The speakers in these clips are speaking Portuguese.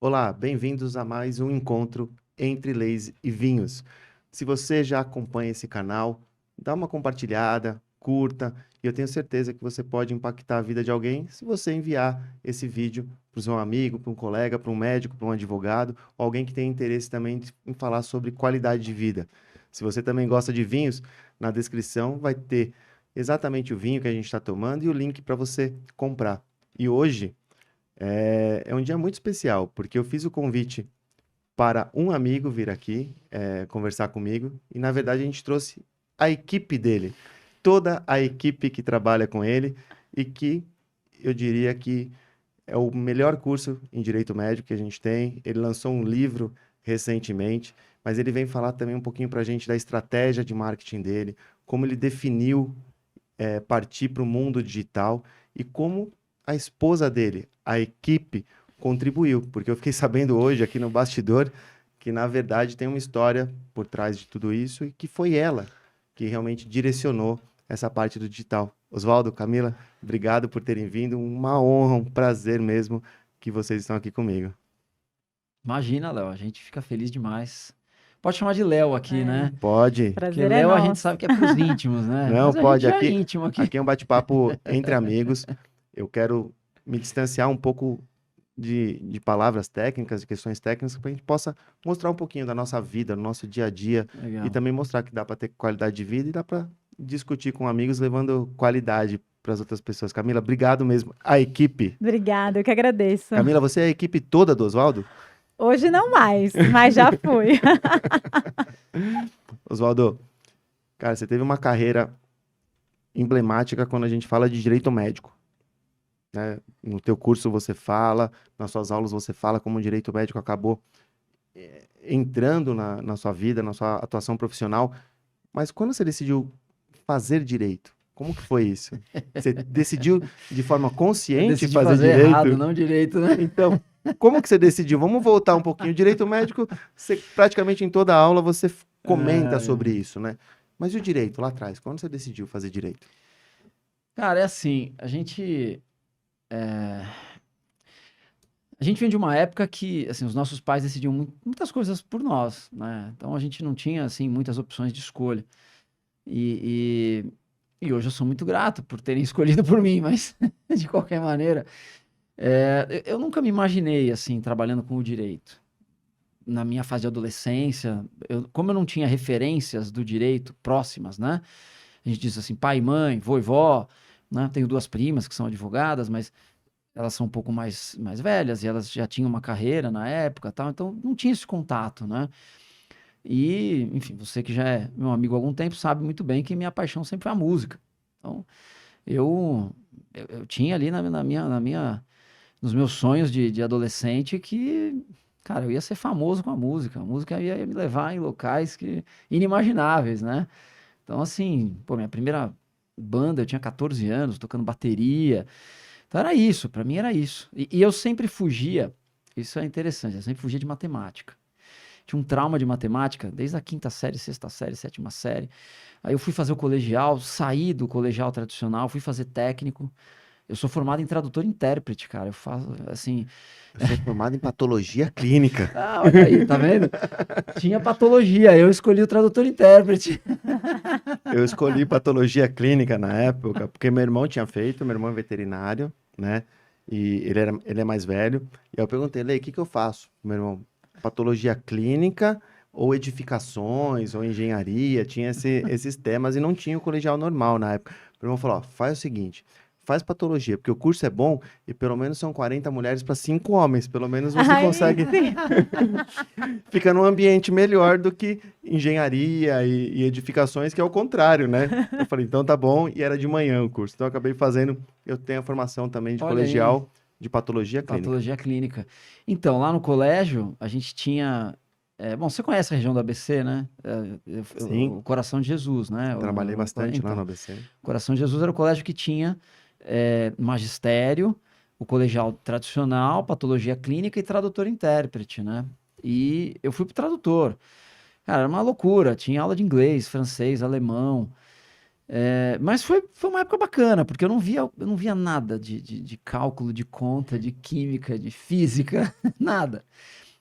Olá, bem-vindos a mais um encontro entre leis e vinhos. Se você já acompanha esse canal, dá uma compartilhada, curta, e eu tenho certeza que você pode impactar a vida de alguém se você enviar esse vídeo para o seu amigo, para um colega, para um médico, para um advogado, ou alguém que tem interesse também em falar sobre qualidade de vida. Se você também gosta de vinhos, na descrição vai ter exatamente o vinho que a gente está tomando e o link para você comprar. E hoje é um dia muito especial, porque eu fiz o convite para um amigo vir aqui conversar comigo, e na verdade a gente trouxe a equipe dele, toda a equipe que trabalha com ele, e que eu diria que é o melhor curso em direito médico que a gente tem. Ele lançou um livro recentemente, mas ele vem falar também um pouquinho para a gente da estratégia de marketing dele, como ele definiu partir para o mundo digital e como a esposa dele, a equipe, contribuiu, porque eu fiquei sabendo hoje aqui no bastidor que na verdade tem uma história por trás de tudo isso e que foi ela que realmente direcionou essa parte do digital. Oswaldo, Camila, obrigado por terem vindo, uma honra, um prazer mesmo que vocês estão aqui comigo. Imagina, Léo, a gente fica feliz demais. Pode chamar de Léo aqui, É, né? Pode? Porque prazer é Léo a gente nosso. sabe que é pros íntimos, né? Não, Mas a gente pode. já é Aqui, íntimo aqui. aqui é um bate-papo entre amigos. Eu quero me distanciar um pouco de palavras técnicas, de questões técnicas, para a gente possa mostrar um pouquinho da nossa vida, do nosso dia a dia, e Legal. também mostrar que dá para ter qualidade de vida e dá para discutir com amigos, levando qualidade para as outras pessoas. Camila, obrigado mesmo. A equipe. Obrigada, eu que agradeço. Camila, você é a equipe toda do Oswaldo? Hoje não mais, mas já fui. Oswaldo, cara, você teve uma carreira emblemática quando a gente fala de direito médico, né? No teu curso você fala, nas suas aulas você fala como o direito médico acabou entrando na sua vida, na sua atuação profissional. Mas quando você decidiu fazer direito, como que foi isso? Você decidiu de forma Eu consciente decidi fazer fazer errado, direito? não direito, né? Então, como que você decidiu? Vamos voltar um pouquinho. Direito médico, você, praticamente em toda aula você comenta Ai, sobre ai. isso, né? Mas e o direito lá atrás? Quando você decidiu fazer direito? Cara, é assim, a gente vem de uma época que, assim, os nossos pais decidiam muitas coisas por nós, né? Então a gente não tinha, assim, muitas opções de escolha. E, e hoje eu sou muito grato por terem escolhido por mim, mas de qualquer maneira, eu nunca me imaginei assim trabalhando com o direito. Na minha fase de adolescência, como eu não tinha referências do direito próximas, né? A gente diz assim, pai, mãe, vô e vó, né? Tenho duas primas que são advogadas, mas elas são um pouco mais velhas e elas já tinham uma carreira na época, tal, então não tinha esse contato, né? E, enfim, você que já é meu amigo há algum tempo sabe muito bem que minha paixão sempre foi a música. Então, eu, eu tinha ali nos meus sonhos de adolescente que, cara, eu ia ser famoso com a música. A música ia me levar em locais inimagináveis, né? Então, assim, pô, minha primeira banda, eu tinha 14 anos, tocando bateria. Então era isso, pra mim era isso. E eu sempre fugia, isso é interessante, eu sempre fugia de matemática. Tinha um trauma de matemática desde a quinta série, sexta série, sétima série. Aí eu fui fazer o colegial, saí do colegial tradicional, fui fazer técnico. Eu sou formado em tradutor e intérprete, cara. Eu faço, assim... Eu sou formado em patologia clínica. Ah, olha aí, tá vendo? Tinha patologia, eu escolhi o tradutor e intérprete. Eu escolhi patologia clínica na época, porque meu irmão tinha feito, meu irmão é veterinário, né? E ele é mais velho. E aí eu perguntei, Lei, o que que eu faço? Meu irmão, patologia clínica ou edificações ou engenharia, tinha esses temas e não tinha o colegial normal na época. Meu irmão falou, ó, faz o seguinte, faz patologia, porque o curso é bom e pelo menos são 40 mulheres para 5 homens, pelo menos você Ai, consegue sim. fica num ambiente melhor do que engenharia e edificações, que é o contrário, né? Eu falei, então tá bom, e era de manhã o curso. Então eu acabei fazendo, eu tenho a formação também de Olha aí, colegial de patologia clínica. patologia clínica. Então, lá no colégio, a gente tinha. Bom, você conhece a região do ABC, né? Sim, O Coração de Jesus, né? trabalhei bastante lá no Então, ABC. o Coração de Jesus era o colégio que tinha magistério, o colegial tradicional, patologia clínica e tradutor e intérprete, né? E eu fui pro tradutor. Cara, era uma loucura. Tinha aula de inglês, francês, alemão. Mas foi uma época bacana, porque eu não via nada de cálculo, de conta, de química, de física, nada.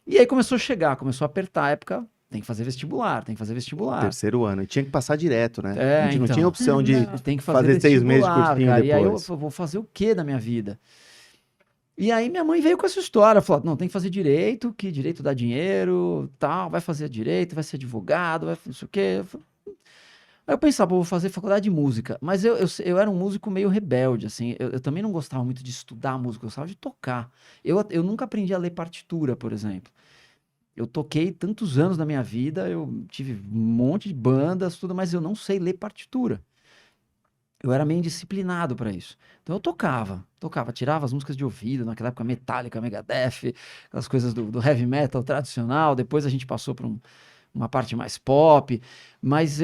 E aí começou a apertar a época, tem que fazer vestibular, tem que fazer vestibular. Terceiro ano. E tinha que passar direto, né? A gente não Então. tinha opção de Não. Tem que fazer fazer 6 meses de vestibular, cursinho cara. E aí eu depois. vou fazer o quê da minha vida? E aí minha mãe veio com essa história, falou, não, tem que fazer direito, que direito dá dinheiro, tal, vai fazer direito, vai ser advogado, vai não sei o quê. Aí eu pensava, vou fazer faculdade de música, mas eu era um músico meio rebelde, assim, eu também não gostava muito de estudar música, eu gostava de tocar. Eu nunca aprendi a ler partitura, por exemplo. Eu toquei tantos anos da minha vida, eu tive um monte de bandas, tudo, mas eu não sei ler partitura. Eu era meio indisciplinado para isso. Então eu tocava, tirava as músicas de ouvido, naquela época Metallica, Megadeth, aquelas coisas do heavy metal tradicional. Depois a gente passou para uma parte mais pop. Mas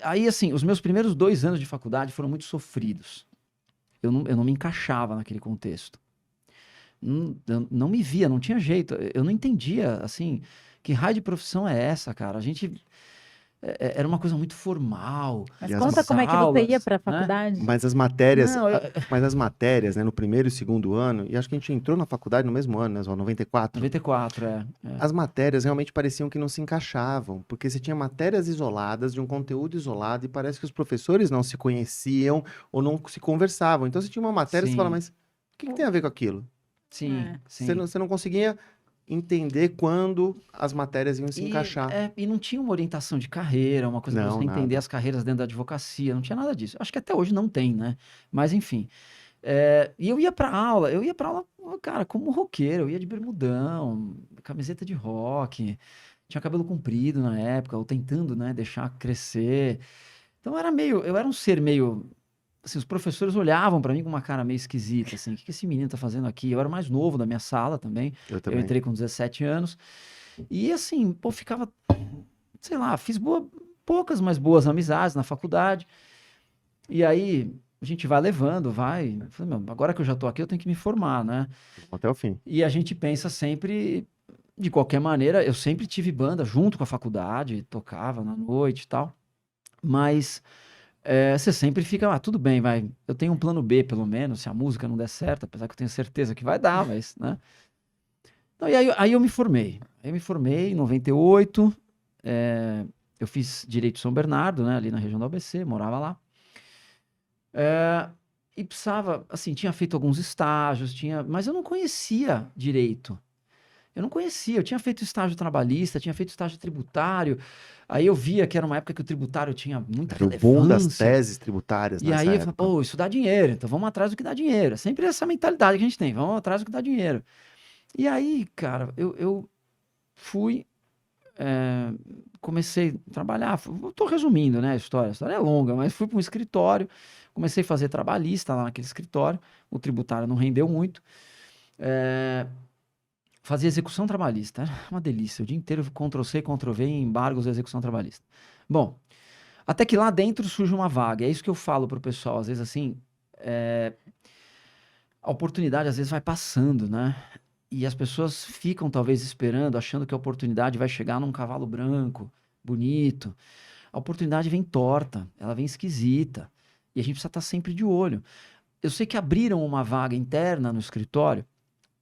aí assim, os meus primeiros 2 anos de faculdade foram muito sofridos. Eu não me encaixava naquele contexto. Eu não me via, não tinha jeito. Eu não entendia, assim, que raio de profissão é essa, cara? A gente... Era uma coisa muito formal. Mas E as conta como é que você ia aulas, para a né? faculdade. Mas as matérias, Não, mas as matérias, né, no primeiro e segundo ano, e acho que a gente entrou na faculdade no mesmo ano, né, Zó, 94. 94, As matérias realmente pareciam que não se encaixavam, porque você tinha matérias isoladas, de um conteúdo isolado, e parece que os professores não se conheciam ou não se conversavam. Então você tinha uma matéria e você fala, Sim, mas o que tem a ver com aquilo? sim, É. Você sim. não conseguia entender quando as matérias iam se encaixar. E não tinha uma orientação de carreira, uma coisa para Não, você entender nada. as carreiras dentro da advocacia, não tinha nada disso. Acho que até hoje não tem, né? Mas enfim. E eu ia pra aula, cara, como roqueiro, eu ia de bermudão, camiseta de rock, tinha cabelo comprido na época, ou tentando, né, deixar crescer. Então eu era um ser meio, assim, os professores olhavam pra mim com uma cara meio esquisita, assim, o que esse menino tá fazendo aqui? Eu era o mais novo da minha sala também, Eu eu também. entrei com 17 anos, e assim, pô, ficava, sei lá, poucas, mas boas amizades na faculdade, e aí a gente vai levando, vai. Eu falei, meu, agora que eu já tô aqui, eu tenho que me formar, né? Até o fim. E a gente pensa sempre, de qualquer maneira, eu sempre tive banda junto com a faculdade, tocava na noite e tal, mas você sempre fica, tudo bem, vai, eu tenho um plano B, pelo menos, se a música não der certo, apesar que eu tenho certeza que vai dar, mas, né? Então, e aí eu me formei. Aí eu me formei em 98, eu fiz Direito São Bernardo, né, ali na região do ABC, morava lá. E precisava, assim, tinha feito alguns estágios, mas eu não conhecia direito. Eu não conhecia, eu tinha feito estágio trabalhista, tinha feito estágio tributário. Aí eu via que era uma época que o tributário tinha muita Era o boom das relevância. teses tributárias E nessa aí eu falei, época. pô, isso dá dinheiro, então vamos atrás do que dá dinheiro. É sempre essa mentalidade que a gente tem, vamos atrás do que dá dinheiro. E aí, cara, eu fui, comecei a trabalhar. Eu tô resumindo, né, a história é longa, mas fui para um escritório, comecei a fazer trabalhista lá naquele escritório, o tributário não rendeu muito. Fazia execução trabalhista, era uma delícia, o dia inteiro Ctrl+C, Ctrl+V em embargos da execução trabalhista. Bom, até que lá dentro surge uma vaga, é isso que eu falo pro pessoal, às vezes assim, a oportunidade às vezes vai passando, né? E as pessoas ficam talvez esperando, achando que a oportunidade vai chegar num cavalo branco, bonito. A oportunidade vem torta, ela vem esquisita. E a gente precisa estar sempre de olho. Eu sei que abriram uma vaga interna no escritório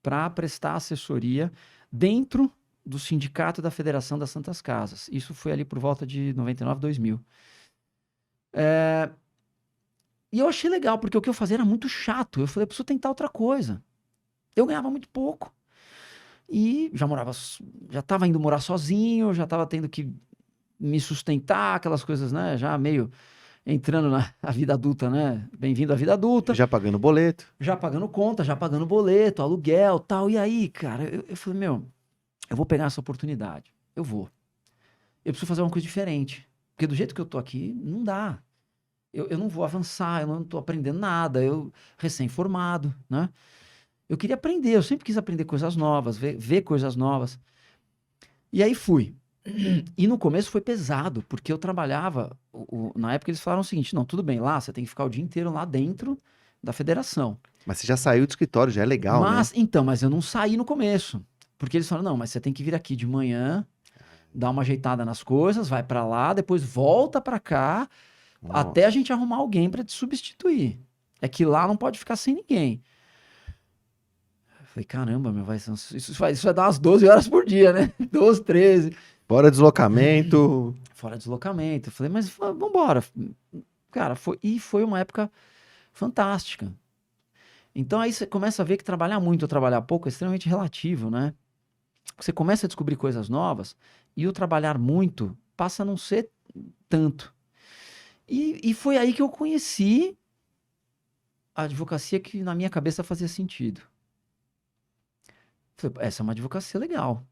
para prestar assessoria dentro do sindicato da Federação das Santas Casas. Isso foi ali por volta de 99, 2000. E eu achei legal, porque o que eu fazia era muito chato. Eu falei, eu preciso tentar outra coisa. Eu ganhava muito pouco. E já estava indo morar sozinho, já estava tendo que me sustentar, aquelas coisas, né? Já meio entrando na vida adulta, né? Bem-vindo à vida adulta. Já pagando boleto. Já pagando conta, já pagando boleto, aluguel, tal. E aí, cara, eu falei, meu, eu vou pegar essa oportunidade. Eu vou. Eu preciso fazer uma coisa diferente. Porque do jeito que eu tô aqui, não dá. Eu não vou avançar, eu não tô aprendendo nada. Eu, recém-formado, né? Eu queria aprender, eu sempre quis aprender coisas novas, ver coisas novas. E aí fui. E no começo foi pesado, porque eu trabalhava. Na época eles falaram o seguinte: não, tudo bem, lá você tem que ficar o dia inteiro lá dentro da federação. Mas você já saiu do escritório, já é legal, né? Mas eu não saí no começo. Porque eles falaram: não, mas você tem que vir aqui de manhã, dar uma ajeitada nas coisas, vai pra lá, depois volta pra cá, Até a gente arrumar alguém para te substituir. É que lá não pode ficar sem ninguém. Eu falei, caramba, meu, isso vai dar umas 12 horas por dia, né? 12, 13. Fora deslocamento. Fora deslocamento. Eu falei, mas vambora. Cara, foi uma época fantástica. Então aí você começa a ver que trabalhar muito ou trabalhar pouco é extremamente relativo, né? Você começa a descobrir coisas novas e o trabalhar muito passa a não ser tanto. E foi aí que eu conheci a advocacia que na minha cabeça fazia sentido. Falei, essa é uma advocacia legal.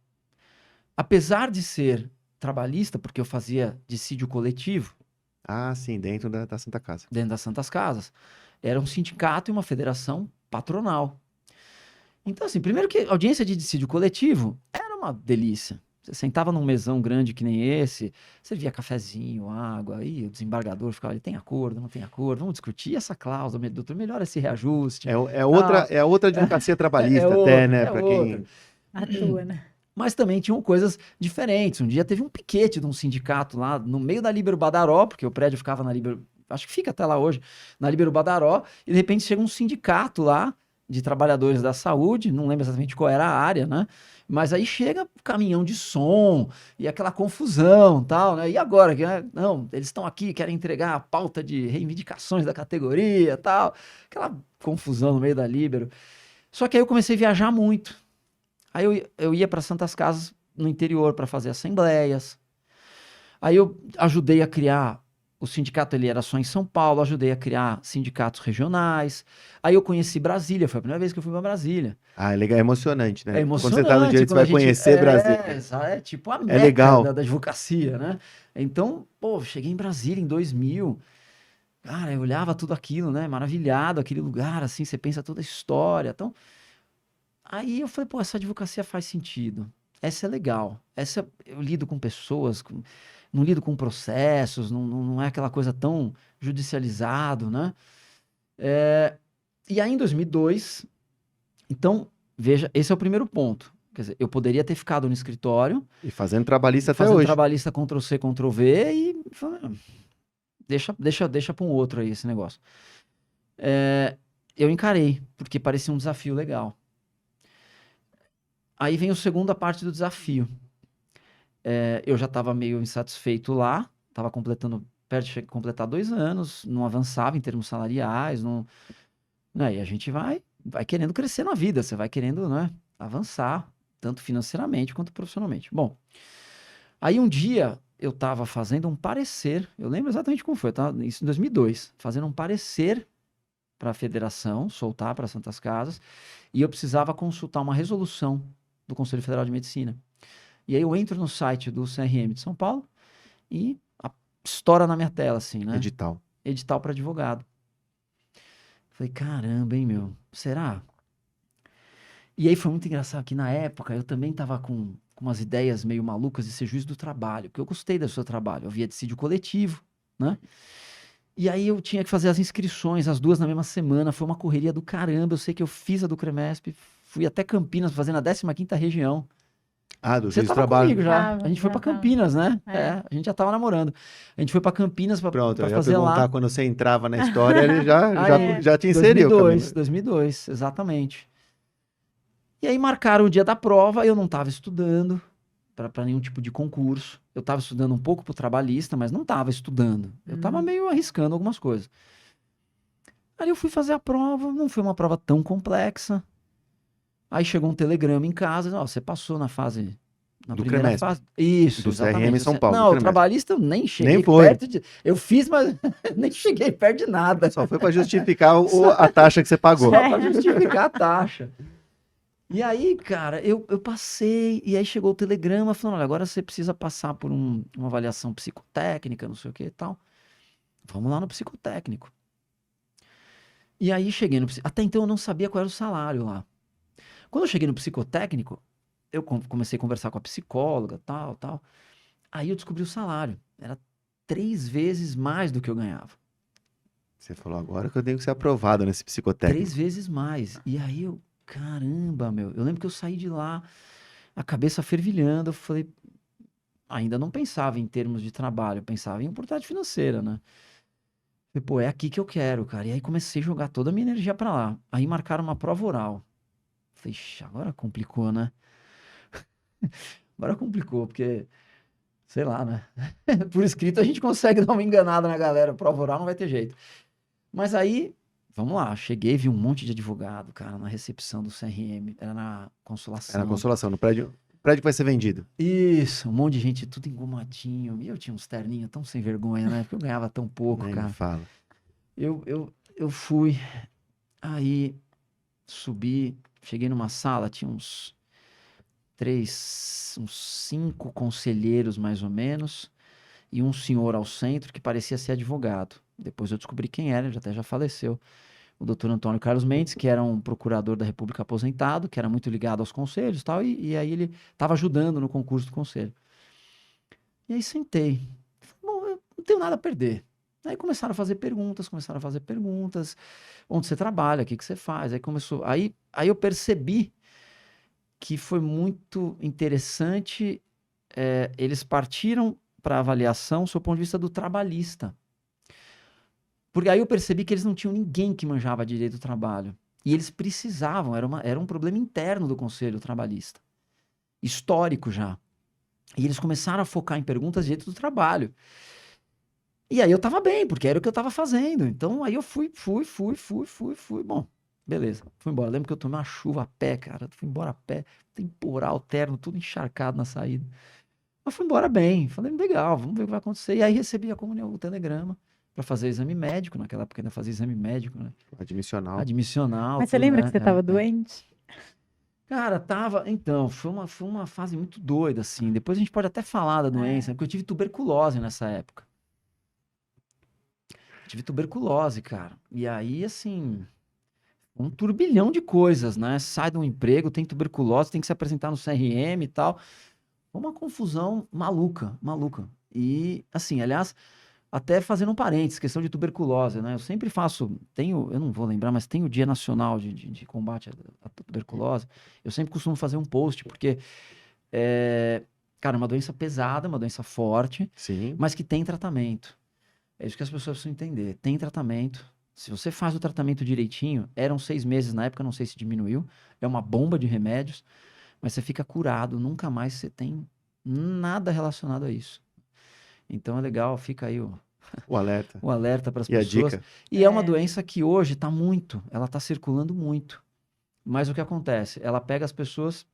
Apesar de ser trabalhista, porque eu fazia dissídio coletivo Ah, sim, dentro da Santa Casa. dentro das Santas Casas, era um sindicato e uma federação patronal. Então, assim, primeiro que a audiência de dissídio coletivo era uma delícia. Você sentava num mesão grande que nem esse, você via cafezinho, água, aí o desembargador ficava ali, tem acordo, não tem acordo, vamos discutir essa cláusula, doutor, melhor esse reajuste. É outra advocacia trabalhista até, né? Pra quem... Atua, né? Mas também tinham coisas diferentes. Um dia teve um piquete de um sindicato lá no meio da Líbero Badaró, porque o prédio ficava na Líbero, acho que fica até lá hoje, na Líbero Badaró, e de repente chega um sindicato lá de trabalhadores da saúde, não lembro exatamente qual era a área, né? Mas aí chega caminhão de som e aquela confusão, tal, né? E agora? Não, eles estão aqui, querem entregar a pauta de reivindicações da categoria, tal. Aquela confusão no meio da Líbero. Só que aí eu comecei a viajar muito. Aí eu ia para Santas Casas no interior para fazer assembleias. Aí eu ajudei a criar, o sindicato ele era só em São Paulo, ajudei a criar sindicatos regionais. Aí eu conheci Brasília, foi a primeira vez que eu fui para Brasília. Ah, é legal, é emocionante, né? É emocionante. Quando você tá no direito, você vai conhecer Brasília. É tipo a meca legal. da advocacia, né? Então, pô, cheguei em Brasília em 2000. Cara, eu olhava tudo aquilo, né? Maravilhado, aquele lugar, assim, você pensa toda a história. Então, aí eu falei, pô, essa advocacia faz sentido. Essa é legal. Eu lido com pessoas, não lido com processos, não é aquela coisa tão judicializado, né? E aí em 2002, então, veja, esse é o primeiro ponto. Quer dizer, eu poderia ter ficado no escritório, E fazendo trabalhista até fazendo hoje. trabalhista Ctrl+C, Ctrl+V e falei, deixa para um outro aí esse negócio. Eu encarei, porque parecia um desafio legal. Aí vem a segunda parte do desafio. Eu já estava meio insatisfeito lá, estava perto de completar 2 anos, não avançava em termos salariais, né? E a gente vai querendo crescer na vida, você vai querendo, né, avançar, tanto financeiramente quanto profissionalmente. Bom, aí um dia eu estava fazendo um parecer, eu lembro exatamente como foi, tá? Isso em 2002, fazendo um parecer para a federação, soltar para Santas Casas, e eu precisava consultar uma resolução do Conselho Federal de Medicina. E aí eu entro no site do CRM de São Paulo e estoura na minha tela, assim, né? Edital para advogado. Falei, caramba, hein, meu? Será? E aí foi muito engraçado que na época eu também tava com umas ideias meio malucas de ser juiz do trabalho, porque eu gostei do seu trabalho. Eu via dissídio coletivo, né? E aí eu tinha que fazer as inscrições, as 2 na mesma semana. Foi uma correria do caramba. Eu sei que eu fiz a do CREMESP, fui até Campinas fazendo a 15ª região. Ah, do Você juiz do tava trabalho. comigo já. Tava, A gente foi já pra tava. Campinas, né? É. A gente já tava namorando. A gente foi pra Campinas pra Pronto, eu ia fazer perguntar lá. quando você entrava na história, ele já te inseriu. 2002, exatamente. E aí marcaram o dia da prova, eu não estava estudando para nenhum tipo de concurso. Eu estava estudando um pouco pro trabalhista, mas não estava estudando. Eu estava meio arriscando algumas coisas. Aí eu fui fazer a prova, não foi uma prova tão complexa. Aí chegou um telegrama em casa, você passou na fase... Na Do primeira CREMESP. fase. Isso, Do exatamente. CRM São Paulo, do Não, o CREMESP. trabalhista eu nem cheguei Nem foi. perto de... Eu fiz, mas nem cheguei perto de nada. Só foi para justificar a taxa que você pagou. Só para justificar a taxa. E aí, cara, eu passei, e aí chegou o telegrama falando, olha, agora você precisa passar por uma avaliação psicotécnica, não sei o que e tal. Vamos lá no psicotécnico. E aí cheguei no... Até então eu não sabia qual era o salário lá. Quando eu cheguei no psicotécnico, eu comecei a conversar com a psicóloga, tal. Aí eu descobri o salário. Era 3 vezes mais do que eu ganhava. Você falou, agora que eu tenho que ser aprovado nesse psicotécnico. 3 vezes mais. E aí eu, caramba, meu. Eu lembro que eu saí de lá, a cabeça fervilhando. Eu falei, ainda não pensava em termos de trabalho, eu pensava em oportunidade financeira, né? Falei, pô, é aqui que eu quero, cara. E aí comecei a jogar toda a minha energia pra lá. Aí marcaram uma prova oral. Falei, "Ixi, agora complicou, né? Agora complicou, porque, sei lá, né? Por escrito a gente consegue dar uma enganada na galera. Prova oral não vai ter jeito. Mas aí, vamos lá. Cheguei, vi um monte de advogado, cara, na recepção do CRM. Era na Consolação. Era a Consolação, no prédio que vai ser vendido. Isso, um monte de gente, tudo engomadinho. E eu tinha uns terninhos tão sem vergonha, né? Porque eu ganhava tão pouco, Nem cara. me fala. Eu fui, aí subi, cheguei numa sala, tinha uns 5 conselheiros mais ou menos, e um senhor ao centro que parecia ser advogado. Depois eu descobri quem era, ele até já faleceu. O doutor Antônio Carlos Mendes, que era um procurador da República aposentado, que era muito ligado aos conselhos e tal, e aí ele estava ajudando no concurso do conselho. E aí sentei. Falei, bom, eu não tenho nada a perder. Aí começaram a fazer perguntas. Onde você trabalha, o que você faz? Aí começou. Aí eu percebi que foi muito interessante. Eles partiram para avaliação sob o ponto de vista do trabalhista. Porque aí eu percebi que eles não tinham ninguém que manjava direito do trabalho. E eles precisavam, era um problema interno do Conselho Trabalhista. Histórico já. E eles começaram a focar em perguntas de direito do trabalho. E aí eu tava bem, porque era o que eu tava fazendo. Então aí eu fui. Bom, beleza, fui embora. Lembro que eu tomei uma chuva a pé, cara. Fui embora a pé, temporal, terno, tudo encharcado na saída. Mas fui embora bem. Falei, legal, vamos ver o que vai acontecer. E aí recebi o telegrama para fazer exame médico. Naquela época ainda fazia exame médico, né? Admissional. Admissional. Mas você tudo, lembra né? que você estava doente? Cara, tava. Então, foi uma fase muito doida, assim. Depois a gente pode até falar da doença, porque eu tive tuberculose nessa época. Tive tuberculose, cara. E aí, assim, um turbilhão de coisas, né? Sai de um emprego, tem tuberculose, tem que se apresentar no CRM e tal. Foi uma confusão maluca, maluca. E, assim, aliás, até fazendo um parênteses, questão de tuberculose, né? Eu sempre faço, eu não vou lembrar, mas tem o Dia Nacional de Combate à Tuberculose. Eu sempre costumo fazer um post, porque, cara, é uma doença pesada, uma doença forte, Sim. mas que tem tratamento. É isso que as pessoas precisam entender. Tem tratamento. Se você faz o tratamento direitinho, eram 6 meses na época, não sei se diminuiu. É uma bomba de remédios, mas você fica curado. Nunca mais você tem nada relacionado a isso. Então é legal, fica aí o alerta. alerta para as E a pessoas. dica? E é uma doença que hoje está ela está circulando muito. Mas o que acontece? Ela pega as pessoas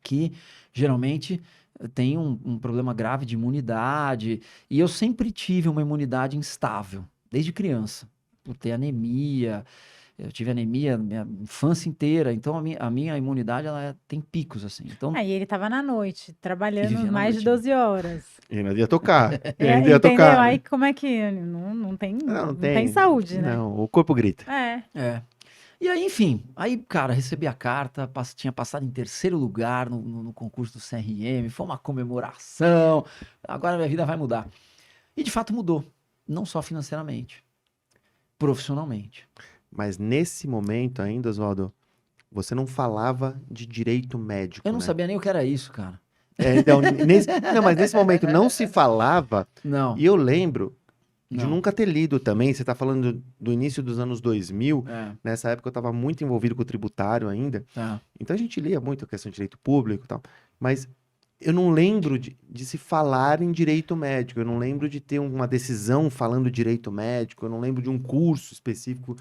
que geralmente tem um problema grave de imunidade. E eu sempre tive uma imunidade instável, desde criança, por ter anemia. Eu tive anemia minha infância inteira, então a minha imunidade ela tem picos, assim. Então, Aí ele estava na noite, trabalhando vivia na mais de noite, 12 horas. E ainda ia tocar. E ainda ia Entendeu? tocar. Aí como é que não tem, Não não tem saúde, né? Não, o corpo grita. É. E aí, enfim, cara, recebi a carta, tinha passado em 3º lugar no concurso do CRM, foi uma comemoração, agora minha vida vai mudar. E de fato mudou, não só financeiramente, profissionalmente. Mas nesse momento ainda, Oswaldo, você não falava de direito médico, Eu não né? sabia nem o que era isso, cara. Então, não, mas nesse momento não se falava, Não, e eu lembro de não. nunca ter lido também, você está falando do início dos anos 2000, É, nessa época eu estava muito envolvido com o tributário ainda, tá. então a gente lia muito a questão de direito público e tal, mas eu não lembro de se falar em direito médico, eu não lembro de ter uma decisão falando direito médico, eu não lembro de um curso específico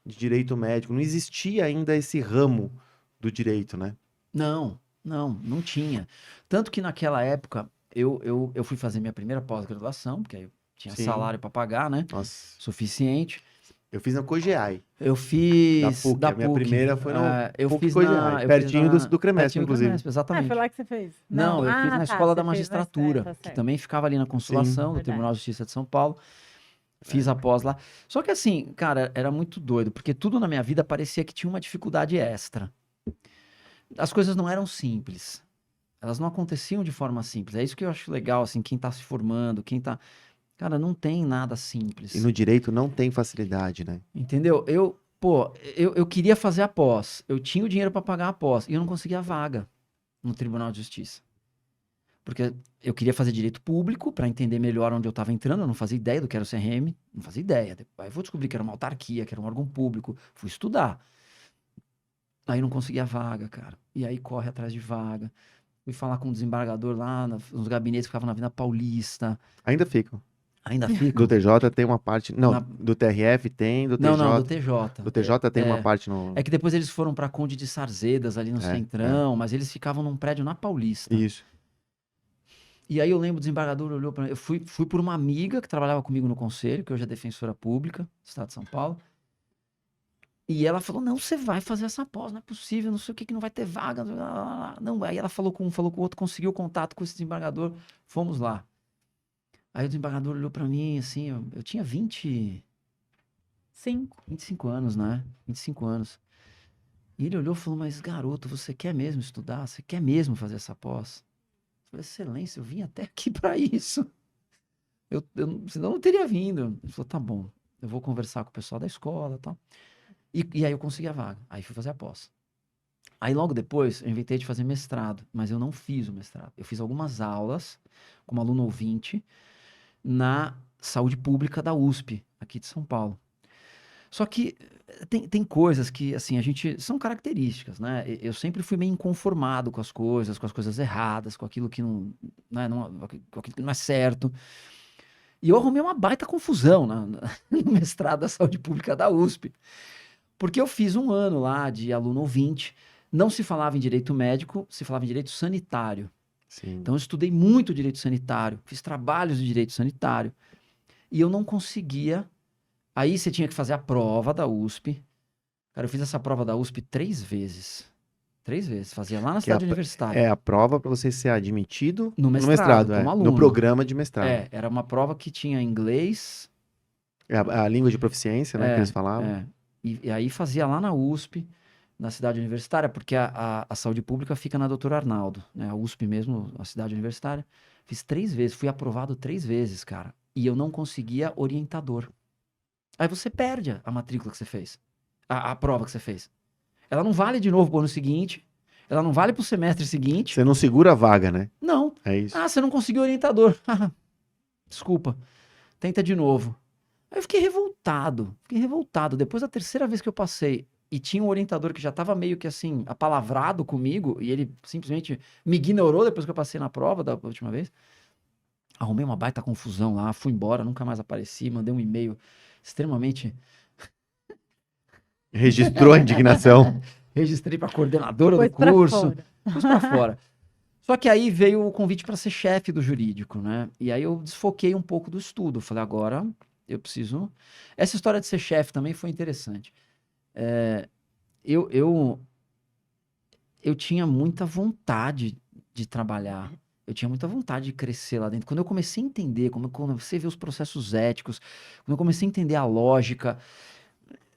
de direito médico, não existia ainda esse ramo do direito, né? Não tinha. Tanto que naquela época eu fui fazer minha primeira pós-graduação, porque aí eu tinha Sim. salário para pagar, né? Nossa, Suficiente. eu fiz na COGEAI, Eu fiz da PUC, a minha primeira foi no eu PUC fiz COGEAI, pertinho do CREMESP, pertinho do inclusive. CREMESP, exatamente. Foi lá que você fez? Não, eu fiz na Escola da você fez Magistratura, tá que certo. também ficava ali na Consolação, do Verdade. Tribunal de Justiça de São Paulo. Fiz a pós lá. Só que assim, cara, era muito doido, porque tudo na minha vida parecia que tinha uma dificuldade extra. As coisas não eram simples. Elas não aconteciam de forma simples. É isso que eu acho legal, assim, quem tá se formando, quem tá... Cara, não tem nada simples. E no direito não tem facilidade, né? Entendeu? Eu queria fazer a pós. Eu tinha o dinheiro para pagar a pós. E eu não conseguia vaga no Tribunal de Justiça. porque eu queria fazer direito público para entender melhor onde eu estava entrando, eu não fazia ideia do que era o CRM, não fazia ideia. Aí eu vou descobrir que era uma autarquia, que era um órgão público, fui estudar. Aí não conseguia vaga, cara. E aí corre atrás de vaga. Fui falar com um desembargador lá nos gabinetes que ficavam na Avenida Paulista. Ainda ficam. Ainda fica. Do TJ tem uma parte. Não, Na- do TRF tem, do TJ. Não, do TJ. Do TJ tem É. uma parte no. É que depois eles foram pra Conde de Sarzedas, ali no Centrão, mas eles ficavam num prédio na Paulista. Isso. E aí eu lembro, o desembargador olhou pra mim, eu fui por uma amiga que trabalhava comigo no conselho, que hoje é defensora pública do Estado de São Paulo. E ela falou, não, você vai fazer essa pós, não é possível, não sei o que não vai ter vaga. Não, aí ela falou com o outro, conseguiu contato com esse desembargador, fomos lá. Aí o desembargador olhou pra mim, assim, eu tinha 25 anos, né? 25 anos. E ele olhou e falou, mas garoto, você quer mesmo estudar? Você quer mesmo fazer essa pós? Eu falei, excelência, eu vim até aqui pra isso. Senão eu não teria vindo. Ele falou, tá bom, eu vou conversar com o pessoal da escola e tal. E aí eu consegui a vaga. Aí fui fazer a pós. Aí logo depois eu inventei de fazer mestrado, mas eu não fiz o mestrado. Eu fiz algumas aulas como aluno ouvinte na saúde pública da USP, aqui de São Paulo. Só que tem coisas que, assim, são características, né? Eu sempre fui meio inconformado com as coisas erradas, com aquilo que não, né, com aquilo que não é certo. E eu arrumei uma baita confusão no mestrado da saúde pública da USP. Porque eu fiz um ano lá de aluno ouvinte, não se falava em direito médico, se falava em direito sanitário. Sim. Então eu estudei muito direito sanitário, fiz trabalhos de direito sanitário, e eu não conseguia. Aí você tinha que fazer a prova da USP. Cara, eu fiz essa prova da USP 3 vezes. 3 vezes, fazia lá na cidade universitária. É a prova para você ser admitido No mestrado, como aluno. no programa de mestrado. Era uma prova que tinha inglês. É a língua de proficiência, né, que eles falavam. E aí fazia lá na USP, na cidade universitária, porque a saúde pública fica na Doutor Arnaldo, né? A USP mesmo, a cidade universitária. Fiz 3 vezes, fui aprovado 3 vezes, cara. E eu não conseguia orientador. Aí você perde a matrícula que você fez, a prova que você fez. Ela não vale de novo pro ano seguinte, ela não vale pro semestre seguinte. Você não segura a vaga, né? Não. É isso. Ah, você não conseguiu orientador. Desculpa, tenta de novo. Aí eu fiquei revoltado. Depois da 3ª vez que eu passei e tinha um orientador que já estava meio que assim, apalavrado comigo, e ele simplesmente me ignorou depois que eu passei na prova da última vez. Arrumei uma baita confusão lá, fui embora, nunca mais apareci, mandei um e-mail extremamente... Registrou a indignação. Registrei para coordenadora Pôs do pra curso. fora. Pus pra fora. Só que aí veio o convite para ser chefe do jurídico, né? E aí eu desfoquei um pouco do estudo. Falei, agora eu preciso... Essa história de ser chefe também foi interessante. Eu tinha muita vontade de trabalhar. Eu tinha muita vontade de crescer lá dentro. Quando eu comecei a entender, quando eu comecei a ver os processos éticos, quando eu comecei a entender a lógica,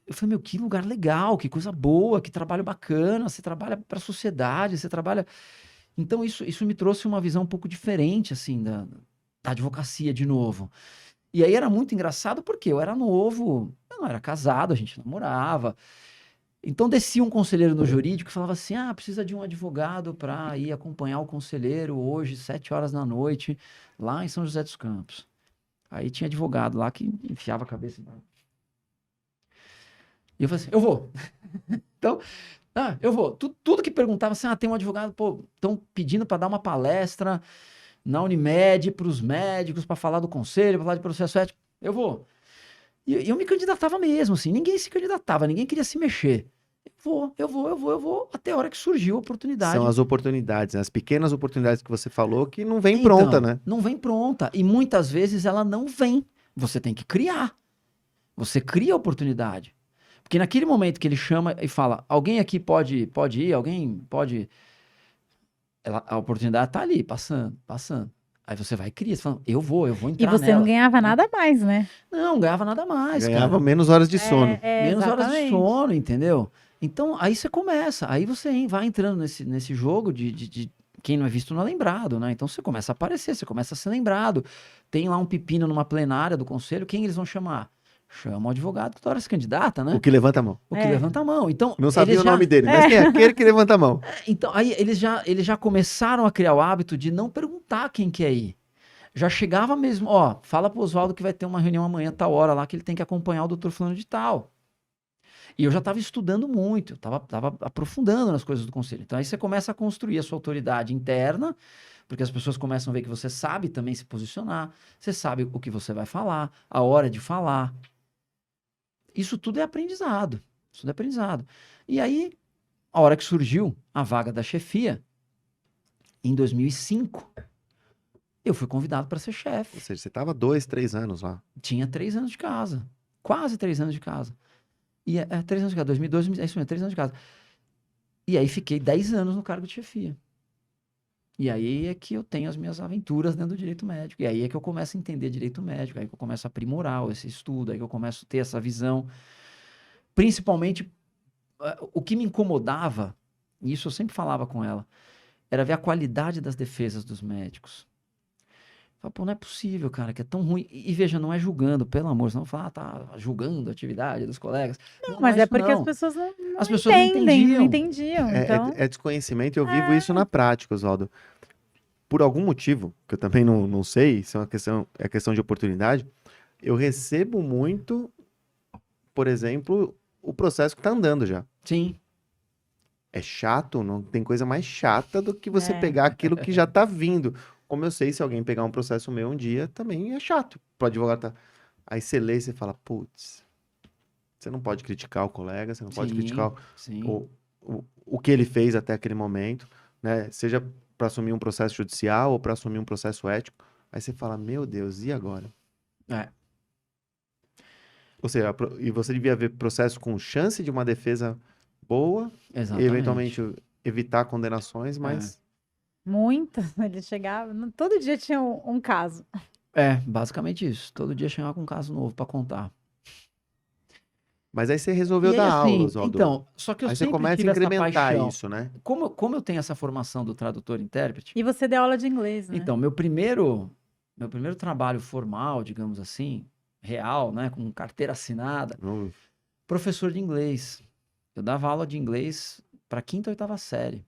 eu falei, meu, que lugar legal, que coisa boa, que trabalho bacana, você trabalha para a sociedade, você trabalha... Então isso me trouxe uma visão um pouco diferente, assim, da advocacia de novo. E aí era muito engraçado porque eu era novo, eu não era casado, a gente namorava. Então descia um conselheiro no jurídico e falava assim, precisa de um advogado para ir acompanhar o conselheiro hoje, 7 horas da noite, lá em São José dos Campos. Aí tinha advogado lá que enfiava a cabeça embaixo. E eu falei assim, eu vou. Então, eu vou. Tudo que perguntava assim, tem um advogado, estão pedindo para dar uma palestra na Unimed para os médicos, para falar do conselho, para falar de processo ético, eu vou. E eu me candidatava mesmo, assim, ninguém se candidatava, ninguém queria se mexer. Eu vou, até a hora que surgiu a oportunidade. São as oportunidades, né? As pequenas oportunidades que você falou que não vem pronta, né? Não vem pronta. E muitas vezes ela não vem. Você tem que criar. Você cria a oportunidade. Porque naquele momento que ele chama e fala, alguém aqui pode ir, alguém pode... a oportunidade tá ali, passando. Aí você vai e cria, você fala, eu vou entrar nela. E você não ganhava nada mais, né? Não ganhava nada mais, Ganhava cara. menos horas de sono. Menos horas de exatamente. sono, entendeu? Então, aí você começa, aí você vai entrando nesse jogo de quem não é visto não é lembrado, né? Então você começa a aparecer, você começa a ser lembrado. Tem lá um pepino numa plenária do conselho, quem eles vão chamar? Chama o advogado que toda hora se candidata, né? O que levanta a mão. O que levanta a mão. Então, Não sabia eles o nome dele, mas quem é aquele que levanta a mão? Então, aí eles já começaram a criar o hábito de não perguntar citar quem quer ir. Já chegava mesmo, ó, fala pro Oswaldo que vai ter uma reunião amanhã, tal hora lá, que ele tem que acompanhar o doutor fulano de tal. E eu já estava estudando muito, eu estava aprofundando nas coisas do conselho. Então aí você começa a construir a sua autoridade interna, porque as pessoas começam a ver que você sabe também se posicionar, você sabe o que você vai falar, a hora de falar. Isso tudo é aprendizado. Isso tudo é aprendizado. E aí, a hora que surgiu a vaga da chefia, em 2005, eu fui convidado para ser Ou chefe. seja, você tava 2, 3 anos lá. Tinha 3 anos de casa. Quase 3 anos de casa. E 3 anos de casa, 2012, é isso mesmo, 3 anos de casa. E aí fiquei 10 anos no cargo de chefia. E aí é que eu tenho as minhas aventuras dentro do direito médico. E aí é que eu começo a entender direito médico, aí que eu começo a aprimorar esse estudo, aí que eu começo a ter essa visão. Principalmente, o que me incomodava, e isso eu sempre falava com ela, era ver a qualidade das defesas dos médicos. Fala, pô, não é possível, cara, que é tão ruim. E veja, não é julgando, pelo amor, senão fala, tá julgando a atividade dos colegas. Não, mas é é isso, porque não. as pessoas não As pessoas não entendem, não entendiam. entendiam. Então, É desconhecimento e eu vivo isso na prática, Oswaldo. Por algum motivo, que eu também não sei, isso é questão de oportunidade, eu recebo muito, por exemplo, o processo que está andando já. Sim. É chato, não tem coisa mais chata do que você É. pegar aquilo que já está vindo. Como eu sei, se alguém pegar um processo meu um dia, também é chato pro advogado. Aí você lê e você fala, putz, você não pode criticar o colega, você não pode criticar Sim. o que ele fez até aquele momento, né? Seja para assumir um processo judicial ou para assumir um processo ético. Aí você fala, meu Deus, e agora? É. Ou seja, e você devia ver processo com chance de uma defesa boa, e Exatamente. eventualmente evitar condenações, mas muitas, ele chegava, todo dia tinha um caso. Basicamente isso. Todo dia chegava com um caso novo pra contar. Mas aí você resolveu E aí, dar assim, aula, Oswaldo. então, só que eu Aí você sempre começa a tive essa incrementar paixão. isso, né? Como eu tenho essa formação do tradutor-intérprete, E você deu aula de inglês, né? então, meu primeiro trabalho formal, digamos assim, real, né, com carteira assinada, professor de inglês. Eu dava aula de inglês para 5ª ou 8ª série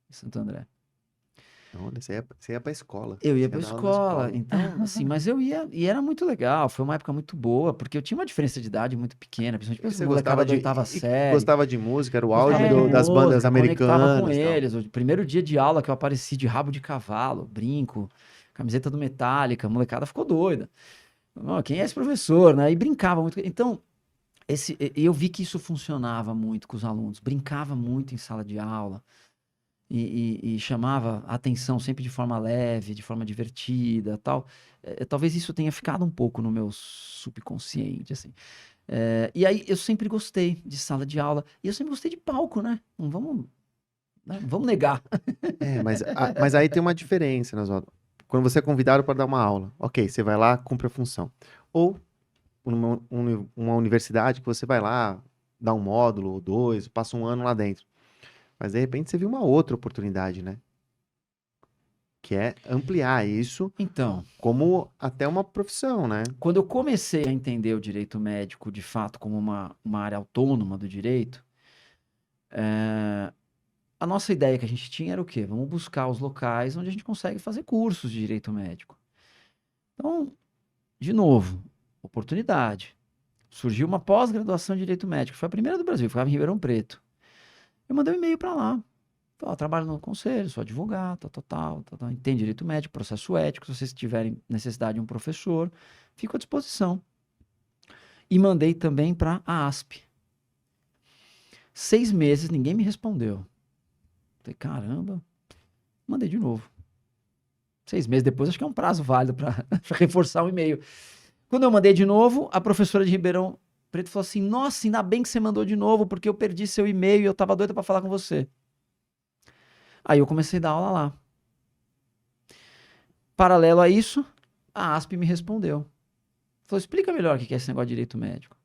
em Santo André. Olha, você ia pra escola. Eu ia Você pra dar aula na escola, então, assim, mas eu ia, e era muito legal, foi uma época muito boa, porque eu tinha uma diferença de idade muito pequena, principalmente Você essa molecada da 8ª e série. gostava de música, era o Gostava auge de das bandas música, conectava com americanas e tal. eles. O primeiro dia de aula que eu apareci de rabo de cavalo, brinco, camiseta do Metallica, a molecada ficou doida. "Ó, quem é esse professor, né?" E brincava muito. Então, eu vi que isso funcionava muito com os alunos. Brincava muito em sala de aula e chamava a atenção sempre de forma leve, de forma divertida, tal. Talvez isso tenha ficado um pouco no meu subconsciente, assim. E aí eu sempre gostei de sala de aula e eu sempre gostei de palco, né? Não vamos negar. Mas aí tem uma diferença, né, Oswaldo? Quando você é convidado para dar uma aula, ok, você vai lá, cumpre a função. Ou uma universidade que você vai lá, dá um módulo ou 2, passa um ano lá dentro. Mas de repente você viu uma outra oportunidade, né? Que é ampliar isso Então, como até uma profissão, né? quando eu comecei a entender o direito médico de fato como uma área autônoma do direito, a nossa ideia que a gente tinha era o quê? Vamos buscar os locais onde a gente consegue fazer cursos de direito médico. Então, de novo, oportunidade. Surgiu uma pós-graduação em direito médico. Foi a primeira do Brasil, ficava em Ribeirão Preto. Eu mandei um e-mail para lá. Falei, ó, trabalho no conselho, sou advogado, tal. Entendo direito médico, processo ético. Se vocês tiverem necessidade de um professor, fico à disposição. E mandei também para a ASP. 6 meses, ninguém me respondeu. Falei, caramba. Mandei de novo. 6 meses depois, acho que é um prazo válido para reforçar o e-mail. Quando eu mandei de novo, a professora de Ribeirão Preto falou assim, nossa, ainda bem que você mandou de novo, porque eu perdi seu e-mail e eu tava doida para falar com você. Aí eu comecei a dar aula lá. Paralelo a isso, a ASP me respondeu. Falou, explica melhor o que é esse negócio de direito médico.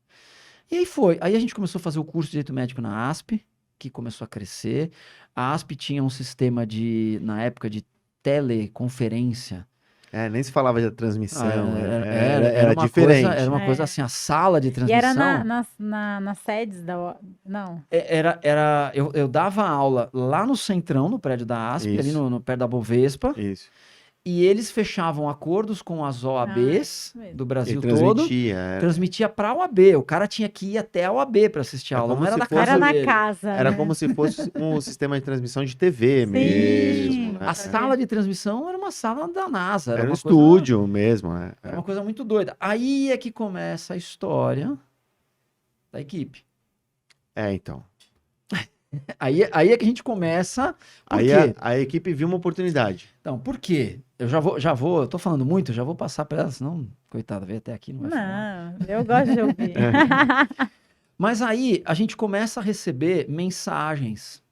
E aí foi. Aí a gente começou a fazer o curso de direito médico na ASP, que começou a crescer. A ASP tinha um sistema na época, de teleconferência. Nem se falava de transmissão, Era uma diferente. Coisa, era uma coisa assim, a sala de E transmissão. era nas sedes da... Não. Eu dava aula lá no Centrão, no prédio da ASP, ali Isso. no perto da Bovespa. Isso. E eles fechavam acordos com as OABs mesmo. do Ele Brasil todo. transmitia. Transmitia para a OAB. O cara tinha que ir até a OAB para assistir a É aula. como Não era se da fosse- casa Era na dele. casa, Era né? como se fosse um sistema de transmissão de TV Sim. mesmo, né? A sala de transmissão era uma sala da NASA. Era um uma coisa- estúdio mesmo, né? Era uma coisa muito doida. Aí é que começa a história da equipe. Então. Aí é que a gente começa. Por Aí quê? a equipe viu uma oportunidade. Então, por quê? Eu eu tô falando muito, já vou passar para ela, senão, coitada, veio até aqui, não vai falar. Não, eu gosto de ouvir. Mas aí a gente começa a receber mensagens.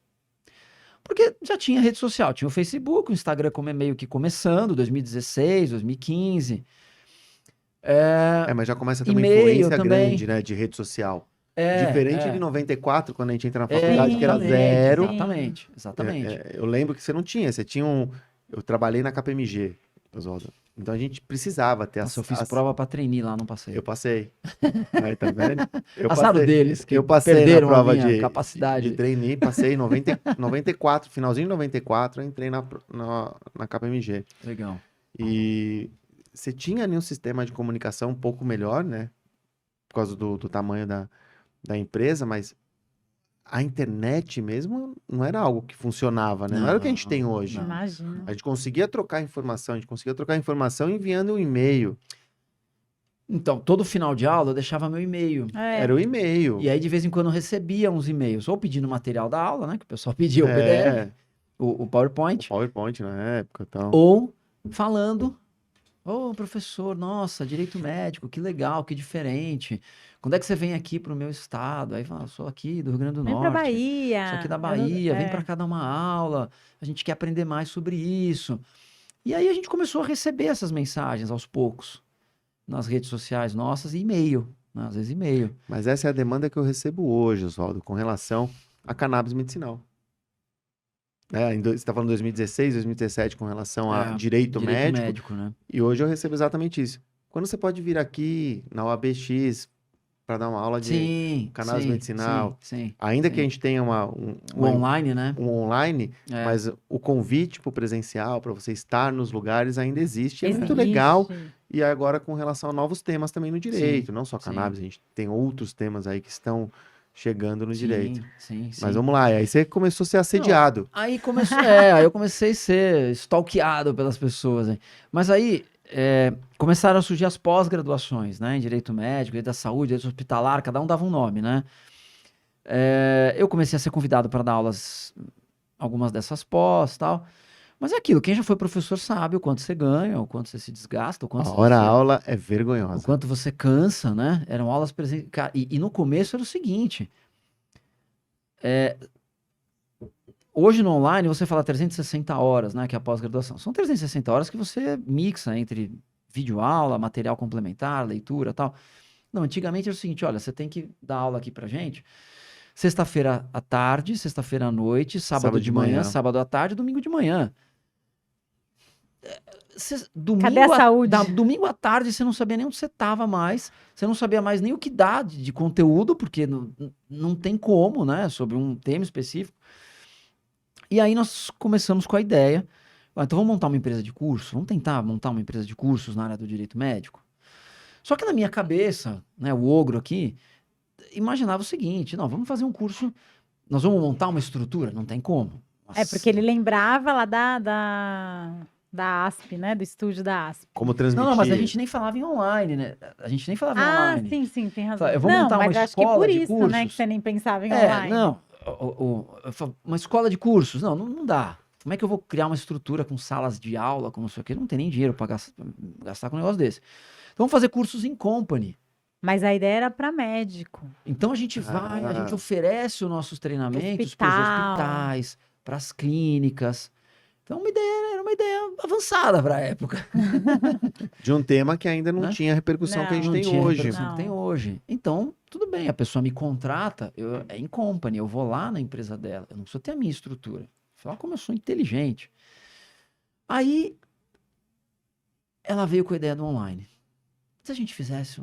Porque já tinha rede social, tinha o Facebook, o Instagram meio que começando, 2016, 2015. Mas já começa a ter uma E-mail influência também. grande, né, de rede social. Diferente de 94, quando a gente entra na É, faculdade, que era exatamente, zero. Exatamente. Eu lembro que você não tinha. Você tinha um... Eu trabalhei na KPMG, Oswaldo. Então a gente precisava ter Nossa, eu fiz prova para trainee lá, não passei. Eu passei. Aí, tá vendo? Eu Azar passei. deles, que Eu passei na perderam a prova minha de capacidade. trainee, passei em 94, finalzinho de 94, eu entrei na KPMG. Legal. E você tinha ali um sistema de comunicação um pouco melhor, né? Por causa do tamanho da empresa, mas a internet mesmo não era algo que funcionava, né? Não era o que a gente tem hoje. Não. Imagina. A gente conseguia trocar informação, enviando um e-mail. Então, todo final de aula eu deixava meu e-mail. Era o e-mail. E aí, de vez em quando, eu recebia uns e-mails, ou pedindo material da aula, né? Que o pessoal pedia o PDF, o PowerPoint, PowerPoint na época, então. ou falando: ô, professor, nossa, direito médico, que legal, que diferente. Quando é que você vem aqui para o meu estado? Aí fala, sou aqui do Rio Grande do Vem Norte. pra Bahia. Sou aqui da Eu não- Bahia, vem é. para cá dar uma aula, a gente quer aprender mais sobre isso. E aí a gente começou a receber essas mensagens aos poucos, nas redes sociais nossas e e-mail, né? Às vezes e-mail. Mas essa é a demanda que eu recebo hoje, Oswaldo, com relação a cannabis medicinal. Você está falando 2016, 2017 com relação a direito médico, né? e hoje eu recebo exatamente isso. Quando você pode vir aqui na UABX para dar uma aula de cannabis medicinal, Sim. ainda que a gente tenha O online, né? um online, mas o convite para o presencial, para você estar nos lugares, ainda existe. É muito legal. E agora com relação a novos temas também no direito, não só cannabis, a gente tem outros temas aí que estão chegando no direito. Sim. Mas vamos lá, aí você começou a ser assediado. Não, aí aí eu comecei a ser stalkeado pelas pessoas. Hein? Mas aí começaram a surgir as pós-graduações, né? Em direito médico, direito da saúde, direito hospitalar, cada um dava um nome, né? Eu comecei a ser convidado para dar aulas, algumas dessas pós e tal. Mas é aquilo, quem já foi professor sabe o quanto você ganha, o quanto você se desgasta, o quanto A aula é vergonhosa. o quanto você cansa, né? Eram aulas presenciais. E no começo era o seguinte. Hoje no online você fala 360 horas, né? Que é a pós-graduação. São 360 horas que você mixa entre videoaula, material complementar, leitura e tal. Não, antigamente era o seguinte, olha, você tem que dar aula aqui pra gente sexta-feira à tarde, sexta-feira à noite, sábado de manhã, sábado à tarde, domingo de manhã. Cadê a saúde? Domingo à tarde você não sabia nem onde você estava mais, você não sabia mais nem o que dá de conteúdo, porque não tem como, né, sobre um tema específico. E aí nós começamos com a ideia, então vamos montar uma empresa de curso, vamos tentar montar uma empresa de cursos na área do direito médico. Só que na minha cabeça, né, o ogro aqui, imaginava o seguinte, não, vamos fazer um curso, nós vamos montar uma estrutura, não tem como. Nossa. Porque ele lembrava lá da ASP, né? Do estúdio da ASP. Como transmitir. Não, mas a gente nem falava em online, né? A gente nem falava em online. Sim, tem razão. Eu vou montar uma escola acho que por de isso, cursos. né, que você nem pensava em online. Não, uma escola de cursos, não dá. Como é que eu vou criar uma estrutura com salas de aula, com não sei o quê? Não tem nem dinheiro para gastar com um negócio desse. Então vamos fazer cursos em company. Mas a ideia era para médico. Então a gente a gente oferece os nossos treinamentos para os hospitais, para as clínicas. Então era uma ideia avançada para a época. De um tema que ainda não tinha a repercussão que a gente tem hoje. Que tem hoje. Então, tudo bem, a pessoa me contrata, é em company, eu vou lá na empresa dela, eu não preciso ter a minha estrutura. Olha como eu sou inteligente. Aí, ela veio com a ideia do online. Se a gente fizesse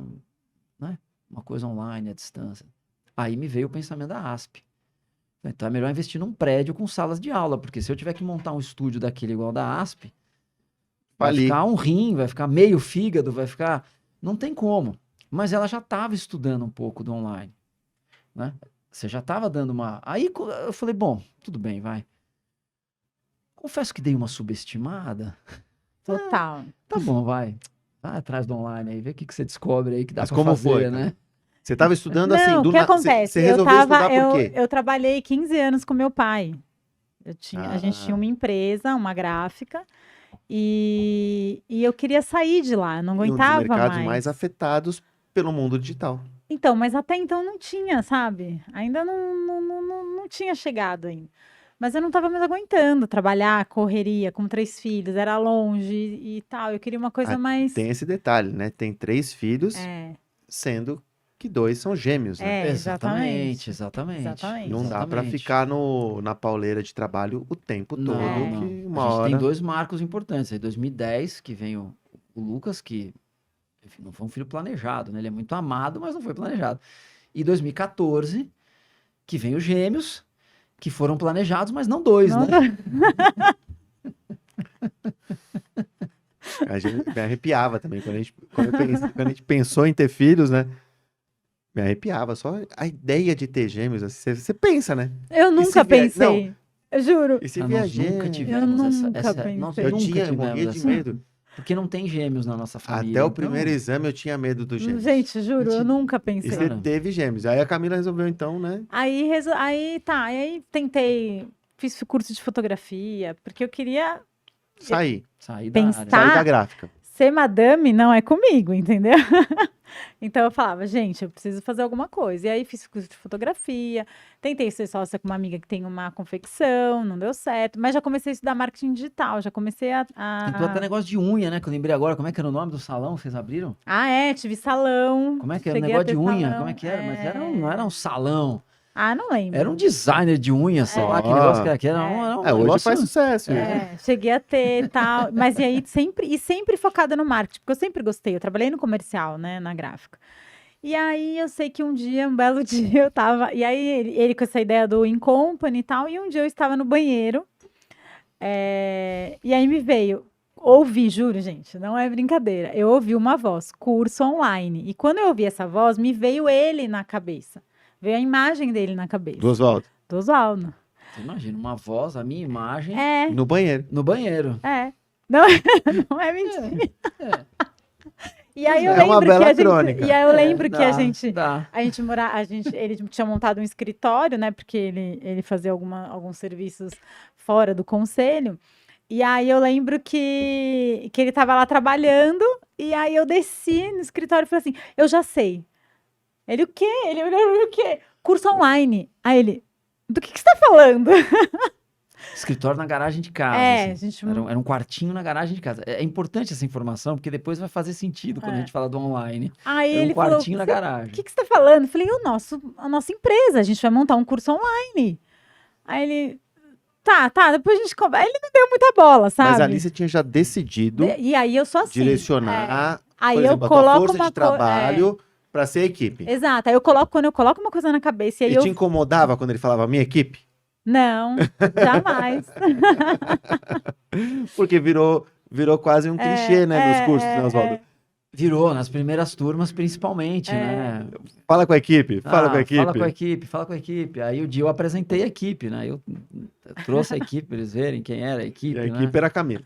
uma coisa online, à distância. Aí me veio o pensamento da ASP. Então é melhor investir num prédio com salas de aula, porque se eu tiver que montar um estúdio daquele igual da ASP, Vai Fali. ficar um rim, vai ficar meio fígado, vai ficar... Não tem como. Mas ela já estava estudando um pouco do online, né? Você já estava dando uma... Aí eu falei, bom, tudo bem, vai. Confesso que dei uma subestimada. Total. Tá bom, vai. Vai atrás do online aí, vê o que você descobre aí que dá Mas pra como fazer, foi, né? Você estava estudando assim, Não, do o que nada. acontece? Você resolveu estudar por quê? Eu trabalhei 15 anos com meu pai. A gente Ah. tinha uma empresa, uma gráfica, e eu queria sair de lá, eu não E um dos aguentava mercados mais. mais afetados pelo mundo digital. Então, mas até então não tinha, sabe? Ainda não tinha chegado ainda. Mas eu não estava mais aguentando trabalhar, correria, com 3 filhos, era longe e tal. Eu queria uma coisa Ah, mais. Tem esse detalhe, né? Tem 3 filhos, sendo que 2 são gêmeos, né? Exatamente. Exatamente. Não dá pra Exatamente. ficar na pauleira de trabalho o tempo todo, Não, que não. uma A gente hora... tem 2 marcos importantes. Em 2010, que vem o Lucas, que enfim, não foi um filho planejado, né? Ele é muito amado, mas não foi planejado. E 2014, que vem os gêmeos, que foram planejados, mas não 2, Não né? A gente me arrepiava também quando a gente pensou em ter filhos, né? Me arrepiava. Só a ideia de ter gêmeos, assim, você pensa, né? Eu se nunca vier- pensei. Eu juro. E se Ah, vier nós nunca gêmeos? tivemos Eu essa, nunca pensei. nós Eu nunca morria tivemos de essa, medo. porque não tem gêmeos na nossa família. Até o então- primeiro exame eu tinha medo dos gêmeos. Gente, juro, eu nunca E pensei. você Cara. teve gêmeos. Aí a Camila resolveu, então, né? Aí tentei, fiz curso de fotografia, porque eu queria Sair. Sair da Pensar- área. Sair da gráfica. ser madame, não é comigo, entendeu? Então eu falava, gente, eu preciso fazer alguma coisa. E aí fiz curso de fotografia, tentei ser sócia com uma amiga que tem uma confecção, não deu certo, mas já comecei a estudar marketing digital, já comecei Tentou até negócio de unha, né? Que eu lembrei agora. Como é que era o nome do salão que vocês abriram? tive salão. Como é que era o cheguei a negócio de ter unha? salão, Como é que era? Mas não era um salão. não lembro. Era um designer de unha, sei lá, que negócio que era. Que era um Hoje negócio- faz sucesso. isso. Cheguei a ter e tal, mas e aí sempre focada no marketing, porque eu sempre gostei, eu trabalhei no comercial, né, na gráfica. E aí eu sei que um belo dia eu tava, e aí ele com essa ideia do In Company e tal, e um dia eu estava no banheiro, e aí me veio, ouvi, juro, gente, não é brincadeira, eu ouvi uma voz, curso online, e quando eu ouvi essa voz, me veio ele na cabeça, veio a imagem dele na cabeça. Do Oswaldo. Do Oswaldo. Você imagina, uma voz, a minha imagem, No banheiro. no banheiro. Não, não é mentira. E aí eu É uma lembro que bela a gente, crônica. e aí eu lembro que Dá. ele tinha montado um escritório, né? Porque ele fazia alguns serviços fora do conselho. E aí eu lembro que ele estava lá trabalhando, e aí eu desci no escritório e falei assim: eu já sei. Ele, o quê? Ele olhou, o quê? Curso online. Aí ele, do que você está falando? Escritório na garagem de casa. A assim. gente Era um quartinho na garagem de casa. É importante essa informação, porque depois vai fazer sentido quando a gente fala do online. Aí Era um ele falou, quartinho na garagem. o que você está falando? Eu falei, a nossa empresa, a gente vai montar um curso online. Aí ele, tá, depois a gente conversa. Ele não deu muita bola, sabe? Mas ali você tinha já decidido E aí eu sou assim. direcionar, Aí por eu exemplo, a tua coloco força uma de trabalho para ser equipe. Exato. Aí quando eu coloco uma coisa na cabeça, e aí E te incomodava quando ele falava minha equipe? Não, jamais. Porque virou quase um clichê, né, nos cursos, né, Oswaldo? Virou, nas primeiras turmas, principalmente, né? Fala com a equipe, fala com a equipe. Fala com a equipe. Aí o dia eu apresentei a equipe, né? Eu trouxe a equipe para eles verem quem era a equipe, E a né? equipe era a Camila.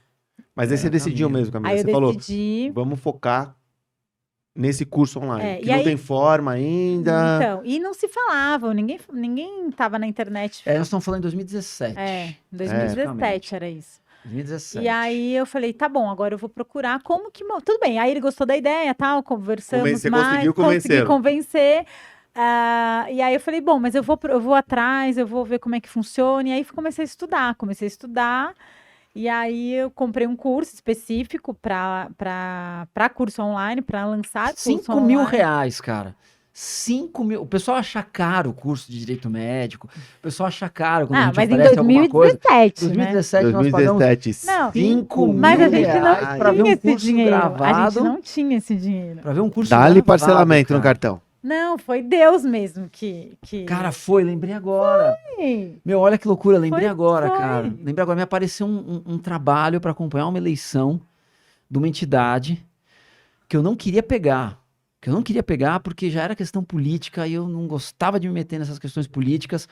Mas aí você decidiu Camila. mesmo, Camila. Aí eu Você falou, decidi. vamos focar nesse curso online, que E não aí- tem forma ainda. Então, e não se falavam, ninguém tava na internet. Nós estamos falando em 2017. Em 2017 era isso. 2017. E aí eu falei, tá bom, agora eu vou procurar como que... Tudo bem, aí ele gostou da ideia, tal, conversamos Você mais, conseguiu consegui convencê-lo. convencer. E aí eu falei, bom, mas eu vou atrás, eu vou ver como é que funciona. E aí comecei a estudar. E aí eu comprei um curso específico para curso online, para lançar curso 5 mil online. reais, cara. 5 mil. O pessoal acha caro o curso de direito médico. O pessoal acha caro quando a gente Mas em oferece alguma coisa. 2017, né? 2017 nós pagamos 2017, Não, 5 mil Mas a gente reais. não pra ver tinha um esse curso dinheiro. A gravado. gente não tinha esse dinheiro. Pra ver um curso Dá-lhe gravado, parcelamento no cara. cartão. Não, foi Deus mesmo que... Cara, lembrei agora. Foi. Meu, olha que loucura, lembrei Foi. agora, cara. Lembrei agora, me apareceu um trabalho para acompanhar uma eleição de uma entidade que eu não queria pegar. Que eu não queria pegar porque já era questão política e eu não gostava de me meter nessas questões políticas.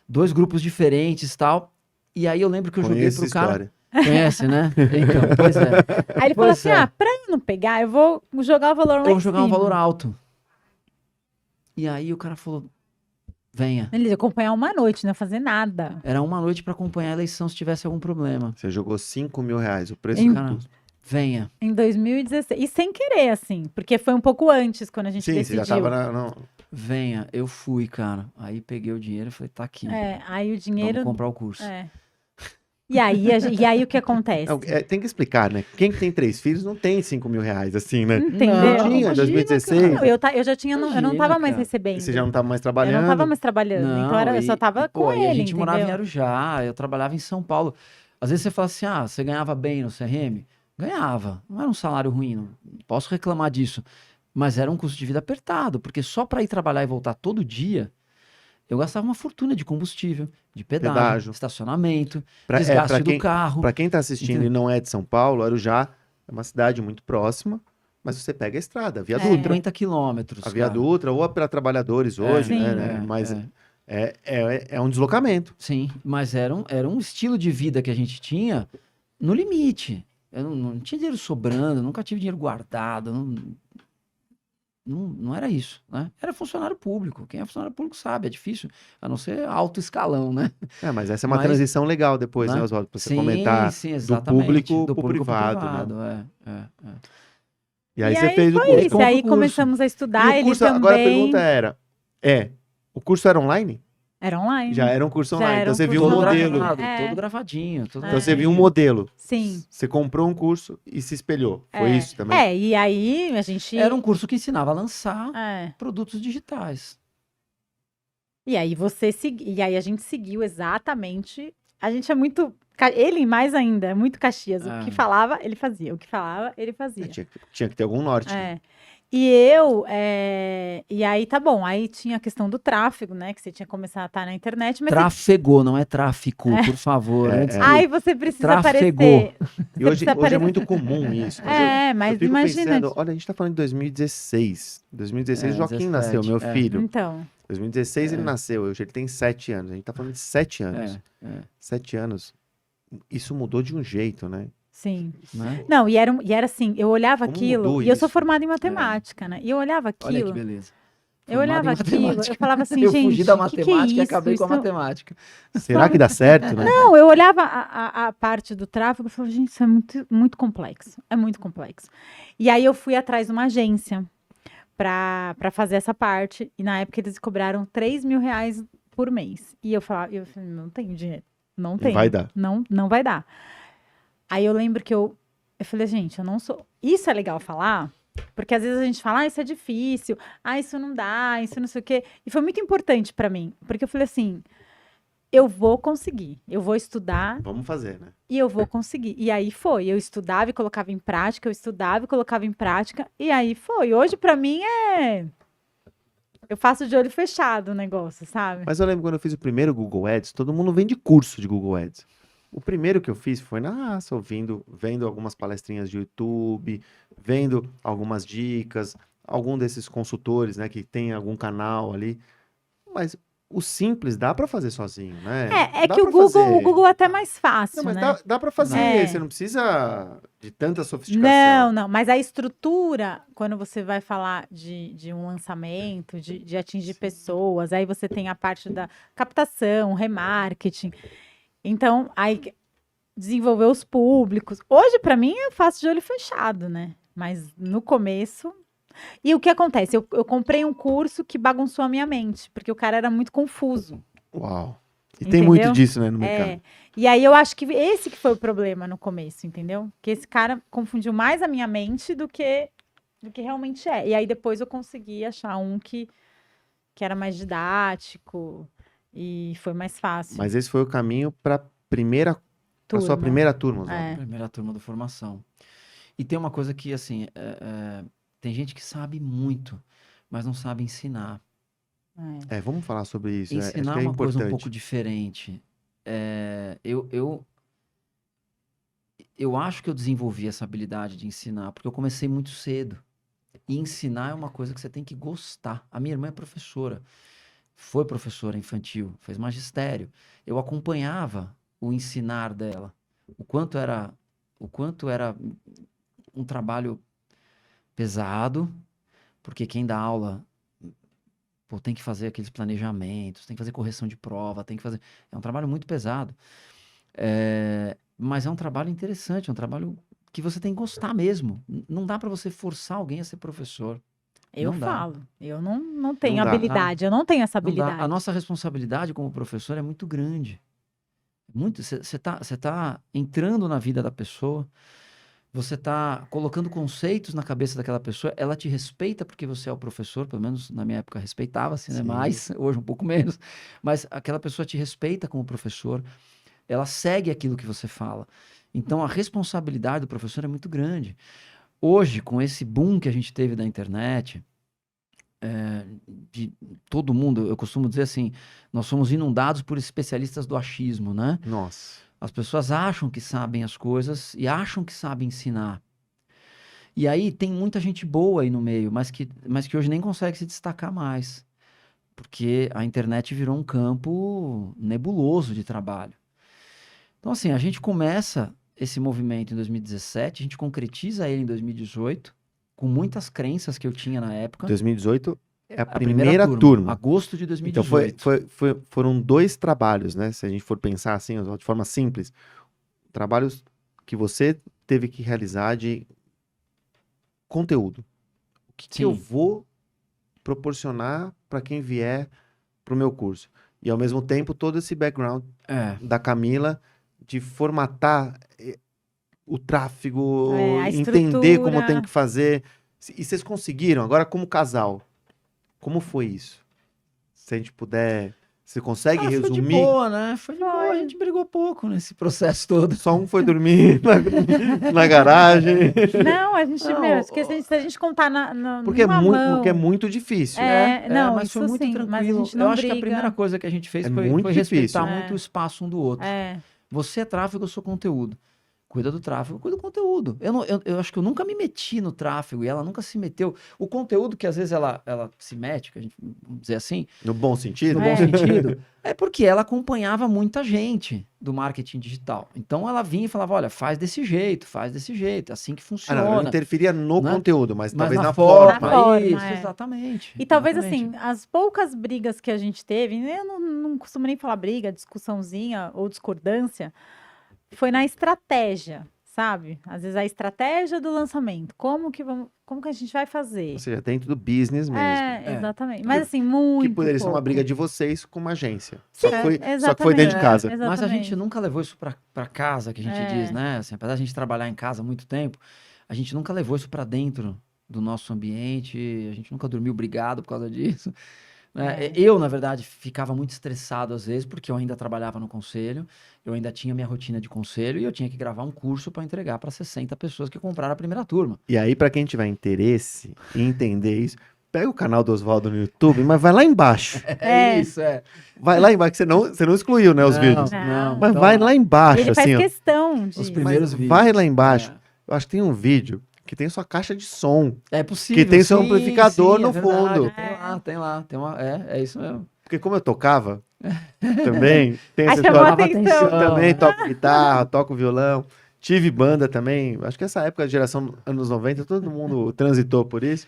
2 grupos diferentes e tal. E aí eu lembro que eu joguei Conheço pro essa cara... história. Conhece, né? Então, pois é. Aí ele falou Pois assim, é. pra eu não pegar, eu vou jogar o valor lá Eu em vou jogar um cima. valor alto. E aí o cara falou, venha. Ele ia acompanhar uma noite, não ia fazer nada. Era uma noite pra acompanhar a eleição se tivesse algum problema. Você jogou R$ 5.000, o preço Em- do Cara, custo. venha. Em 2016. E sem querer, assim. Porque foi um pouco antes, quando a gente Sim, você decidiu. já tava não. Venha. Eu fui, cara. Aí peguei o dinheiro e falei, tá aqui. Aí o Vamos dinheiro... comprar o curso. E aí o que acontece? Não, tem que explicar, né? Quem que tem 3 filhos não tem R$ 5.000, assim, né? Entendeu? Não tinha, em imagina, 2016. cara. Não, eu já tinha... eu não Imagina, tava mais cara. recebendo. Você já não tava mais Eu trabalhando. não tava mais trabalhando. Então eu só tava pô, com e ele, a gente morava em entendeu? Arujá, eu trabalhava em São Paulo. Às vezes você fala assim, você ganhava bem no CRM? Ganhava. Não era um salário ruim, não posso reclamar disso. Mas era um custo de vida apertado, porque só para ir trabalhar e voltar todo dia, eu gastava uma fortuna de combustível, de pedágio. Estacionamento, desgaste do carro. Pra quem tá assistindo Entendeu? e não é de São Paulo, Arujá é uma cidade muito próxima, mas você pega a estrada, a Via É. Dutra. 50 quilômetros, A Via cara. Dutra, ou para trabalhadores hoje, Sim. né? Mas é um deslocamento. Sim, mas era um estilo de vida que a gente tinha no limite. Eu não tinha dinheiro sobrando, nunca tive dinheiro guardado. Não era isso, né? Era funcionário público. Quem é funcionário público sabe, é difícil, a não ser alto escalão, né? Mas essa é uma Mas, transição legal depois, né, né? Oswaldo? Pra você Sim, comentar sim, do exatamente. público Do pro público pro privado, né? é. E aí você fez o foi curso. isso. Compra o Aí curso. começamos a E estudar. o Ele curso, também... agora a pergunta o curso era online? Era online. Já era um curso Já online. era então um você viu curso um Todo modelo. gravado, É. todo gravadinho. Todo Então você viu um gravadinho. modelo. Sim. Você comprou um curso e se espelhou. Foi isso também? E aí a gente... Era um curso que ensinava a lançar É. produtos digitais. E aí e aí a gente seguiu exatamente. A gente é muito. Ele mais ainda, é muito Caxias. O que falava, ele fazia. O que falava, ele fazia. Tinha que ter algum norte. É. E e aí tá bom. Aí tinha a questão do tráfego, né? Que você tinha que começar a estar na internet. Mas Trafegou, não é tráfico, por favor. Antes que- aí você precisa Trafegou. aparecer. E hoje precisa é aparecer. muito comum isso. Mas eu fico imagina. pensando, olha, a gente tá falando de 2016. 2016 Joaquim 17, nasceu, meu filho. Então. 2016 ele nasceu, hoje ele tem 7 anos. A gente tá falando de 7 anos. 7 anos. Isso mudou de um jeito, né? Sim. Né? Não, e era assim, eu olhava Como aquilo, mudou e eu sou isso? formada em matemática, né? E eu olhava Olha aquilo. que beleza. Eu olhava Formado em aquilo, matemática. eu falava assim, Eu gente, fugi da que é matemática e isso? acabei com a Isso- matemática. Será que dá certo, né? Não, eu olhava a parte do tráfego e falava, gente, isso é muito, muito complexo. É muito complexo. E aí eu fui atrás de uma agência para fazer essa parte. E na época eles cobraram R$ 3.000 por mês. E eu falei, não tenho dinheiro. Não tenho. vai dar. Não vai dar. Aí eu lembro que eu falei, gente, eu não sou. Isso é legal falar, porque às vezes a gente fala, isso é difícil, isso não dá, isso não sei o quê. E foi muito importante para mim, porque eu falei assim, eu vou conseguir, eu vou estudar Vamos fazer, né? e eu vou conseguir. E aí foi, eu estudava e colocava em prática, eu estudava e colocava em prática, e aí foi. Hoje para mim eu faço de olho fechado o negócio, sabe? Mas eu lembro quando eu fiz o primeiro Google Ads, todo mundo vende curso de Google Ads. O primeiro que eu fiz foi na raça, vendo algumas palestrinhas de YouTube, vendo algumas dicas, algum desses consultores, né, que tem algum canal ali. Mas o simples dá para fazer sozinho, né? É Dá que pra o Google fazer. é até mais fácil, Não, mas né? dá para fazer, É. você não precisa de tanta sofisticação. Não, mas a estrutura, quando você vai falar de um lançamento, de atingir pessoas, aí você tem a parte da captação, remarketing. Então, aí desenvolver os públicos. Hoje, para mim, eu faço de olho fechado, né? Mas no começo. E o que acontece? Eu comprei um curso que bagunçou a minha mente, porque o cara era muito confuso. Uau. E tem Entendeu? muito disso, né, no mercado. E aí eu acho que esse que foi o problema no começo, entendeu? Que esse cara confundiu mais a minha mente do que realmente é. E aí depois eu consegui achar um que era mais didático e foi mais fácil. Mas esse foi o caminho para a sua primeira turma, Oswaldo. Primeira turma da formação. E tem uma coisa que, assim, tem gente que sabe muito, mas não sabe ensinar. Vamos falar sobre isso. Acho Ensinar que é uma coisa um importante. pouco diferente. eu acho que eu desenvolvi essa habilidade de ensinar, porque eu comecei muito cedo. E ensinar é uma coisa que você tem que gostar. A minha irmã é professora, foi professora infantil, fez magistério. Eu acompanhava o ensinar dela, o quanto era, o quanto era um trabalho pesado, porque quem dá aula, pô, tem que fazer aqueles planejamentos, tem que fazer correção de prova, tem que fazer. É um trabalho muito pesado. Mas é um trabalho interessante, é um trabalho que você tem que gostar mesmo. Não dá para você forçar alguém a ser professor. Eu Não dá. falo, eu não tenho Não dá. habilidade, eu não tenho essa Não dá. habilidade. A nossa responsabilidade como professor é muito grande. Você tá entrando na vida da pessoa, você tá colocando conceitos na cabeça daquela pessoa, ela te respeita porque você é o professor, pelo menos na minha época respeitava-se, né? Sim. Mais, hoje um pouco menos, mas aquela pessoa te respeita como professor, ela segue aquilo que você fala. Então a responsabilidade do professor é muito grande. Hoje, com esse boom que a gente teve da internet, de todo mundo, eu costumo dizer assim, nós somos inundados por especialistas do achismo, né? Nossa. As pessoas acham que sabem as coisas e acham que sabem ensinar. E aí tem muita gente boa aí no meio, mas que hoje nem consegue se destacar mais. Porque a internet virou um campo nebuloso de trabalho. Então, assim, a gente começa esse movimento em 2017, a gente concretiza ele em 2018, com muitas crenças que eu tinha na época. 2018 é a A primeira turma. Agosto de Então 2018. foram 2 trabalhos, né? Se a gente for pensar assim, de forma simples, trabalhos que você teve que realizar de conteúdo. O que eu Sim. vou proporcionar para quem vier para o meu curso? E ao mesmo tempo todo esse background É. da Camila de formatar o tráfego, A entender como estrutura. tem que fazer. E vocês conseguiram? Agora, como casal, como foi isso? Se a gente puder. Você consegue Foi de resumir? boa, né? Foi de boa. A Foi. gente brigou pouco nesse processo todo. Só um foi dormir na garagem. Não, a gente, Não, meu, esqueci, se a gente contar Porque numa mão. porque é muito difícil. Não, mas isso foi muito sim, tranquilo. mas a gente Eu não acho que a briga. primeira coisa que a gente fez É foi, muito foi respeitar difícil. muito o espaço um do outro. É, Você é tráfego, eu sou conteúdo. Cuida do tráfego, cuida do conteúdo. Eu acho que eu nunca me meti no tráfego e ela nunca se meteu. O conteúdo que às vezes ela se mete, que a gente, vamos dizer assim, No bom sentido? no bom sentido, é porque ela acompanhava muita gente do marketing digital. Então ela vinha e falava, olha, faz desse jeito, é assim que Ah, funciona. não, eu não interferia no né? conteúdo, mas Mas talvez na na forma, Na forma, isso, é. exatamente. E talvez exatamente. assim, as poucas brigas que a gente teve, eu não costumo nem falar briga, discussãozinha ou discordância, foi na estratégia, sabe? Às vezes a estratégia do lançamento, como que a gente vai fazer? Ou seja, dentro do business mesmo. Exatamente. Mas assim, muito Que poderia ser uma pouco. briga de vocês com uma agência. Sim, Só que foi dentro de exatamente. casa. Mas a Exatamente. gente nunca levou isso pra casa, que a gente diz, né? Assim, apesar de a gente trabalhar em casa há muito tempo, a gente nunca levou isso pra dentro do nosso ambiente, a gente nunca dormiu brigado por causa disso. Né? Eu, na verdade, ficava muito estressado às vezes, porque eu ainda trabalhava no conselho, eu ainda tinha minha rotina de conselho e eu tinha que gravar um curso para entregar para 60 pessoas que compraram a primeira turma. E aí, para quem tiver interesse em entender isso, pega o canal do Oswaldo no YouTube, mas vai lá embaixo. Isso, é. Vai lá embaixo, que você não excluiu, né, os Não, vídeos. Não. Mas então, vai lá embaixo, Ele assim, faz ó. questão de... os primeiros Mas vídeos. vai lá embaixo. É. Eu acho que tem um vídeo que tem sua caixa de som. É possível. Que tem seu sim, amplificador sim, no é verdade. fundo. Tem lá. É isso mesmo. Porque como eu tocava também, tem essa Aí chamou a história. atenção. Eu também toco guitarra, toco violão. Tive banda também. Acho que essa época, a geração anos 90, todo mundo transitou por isso.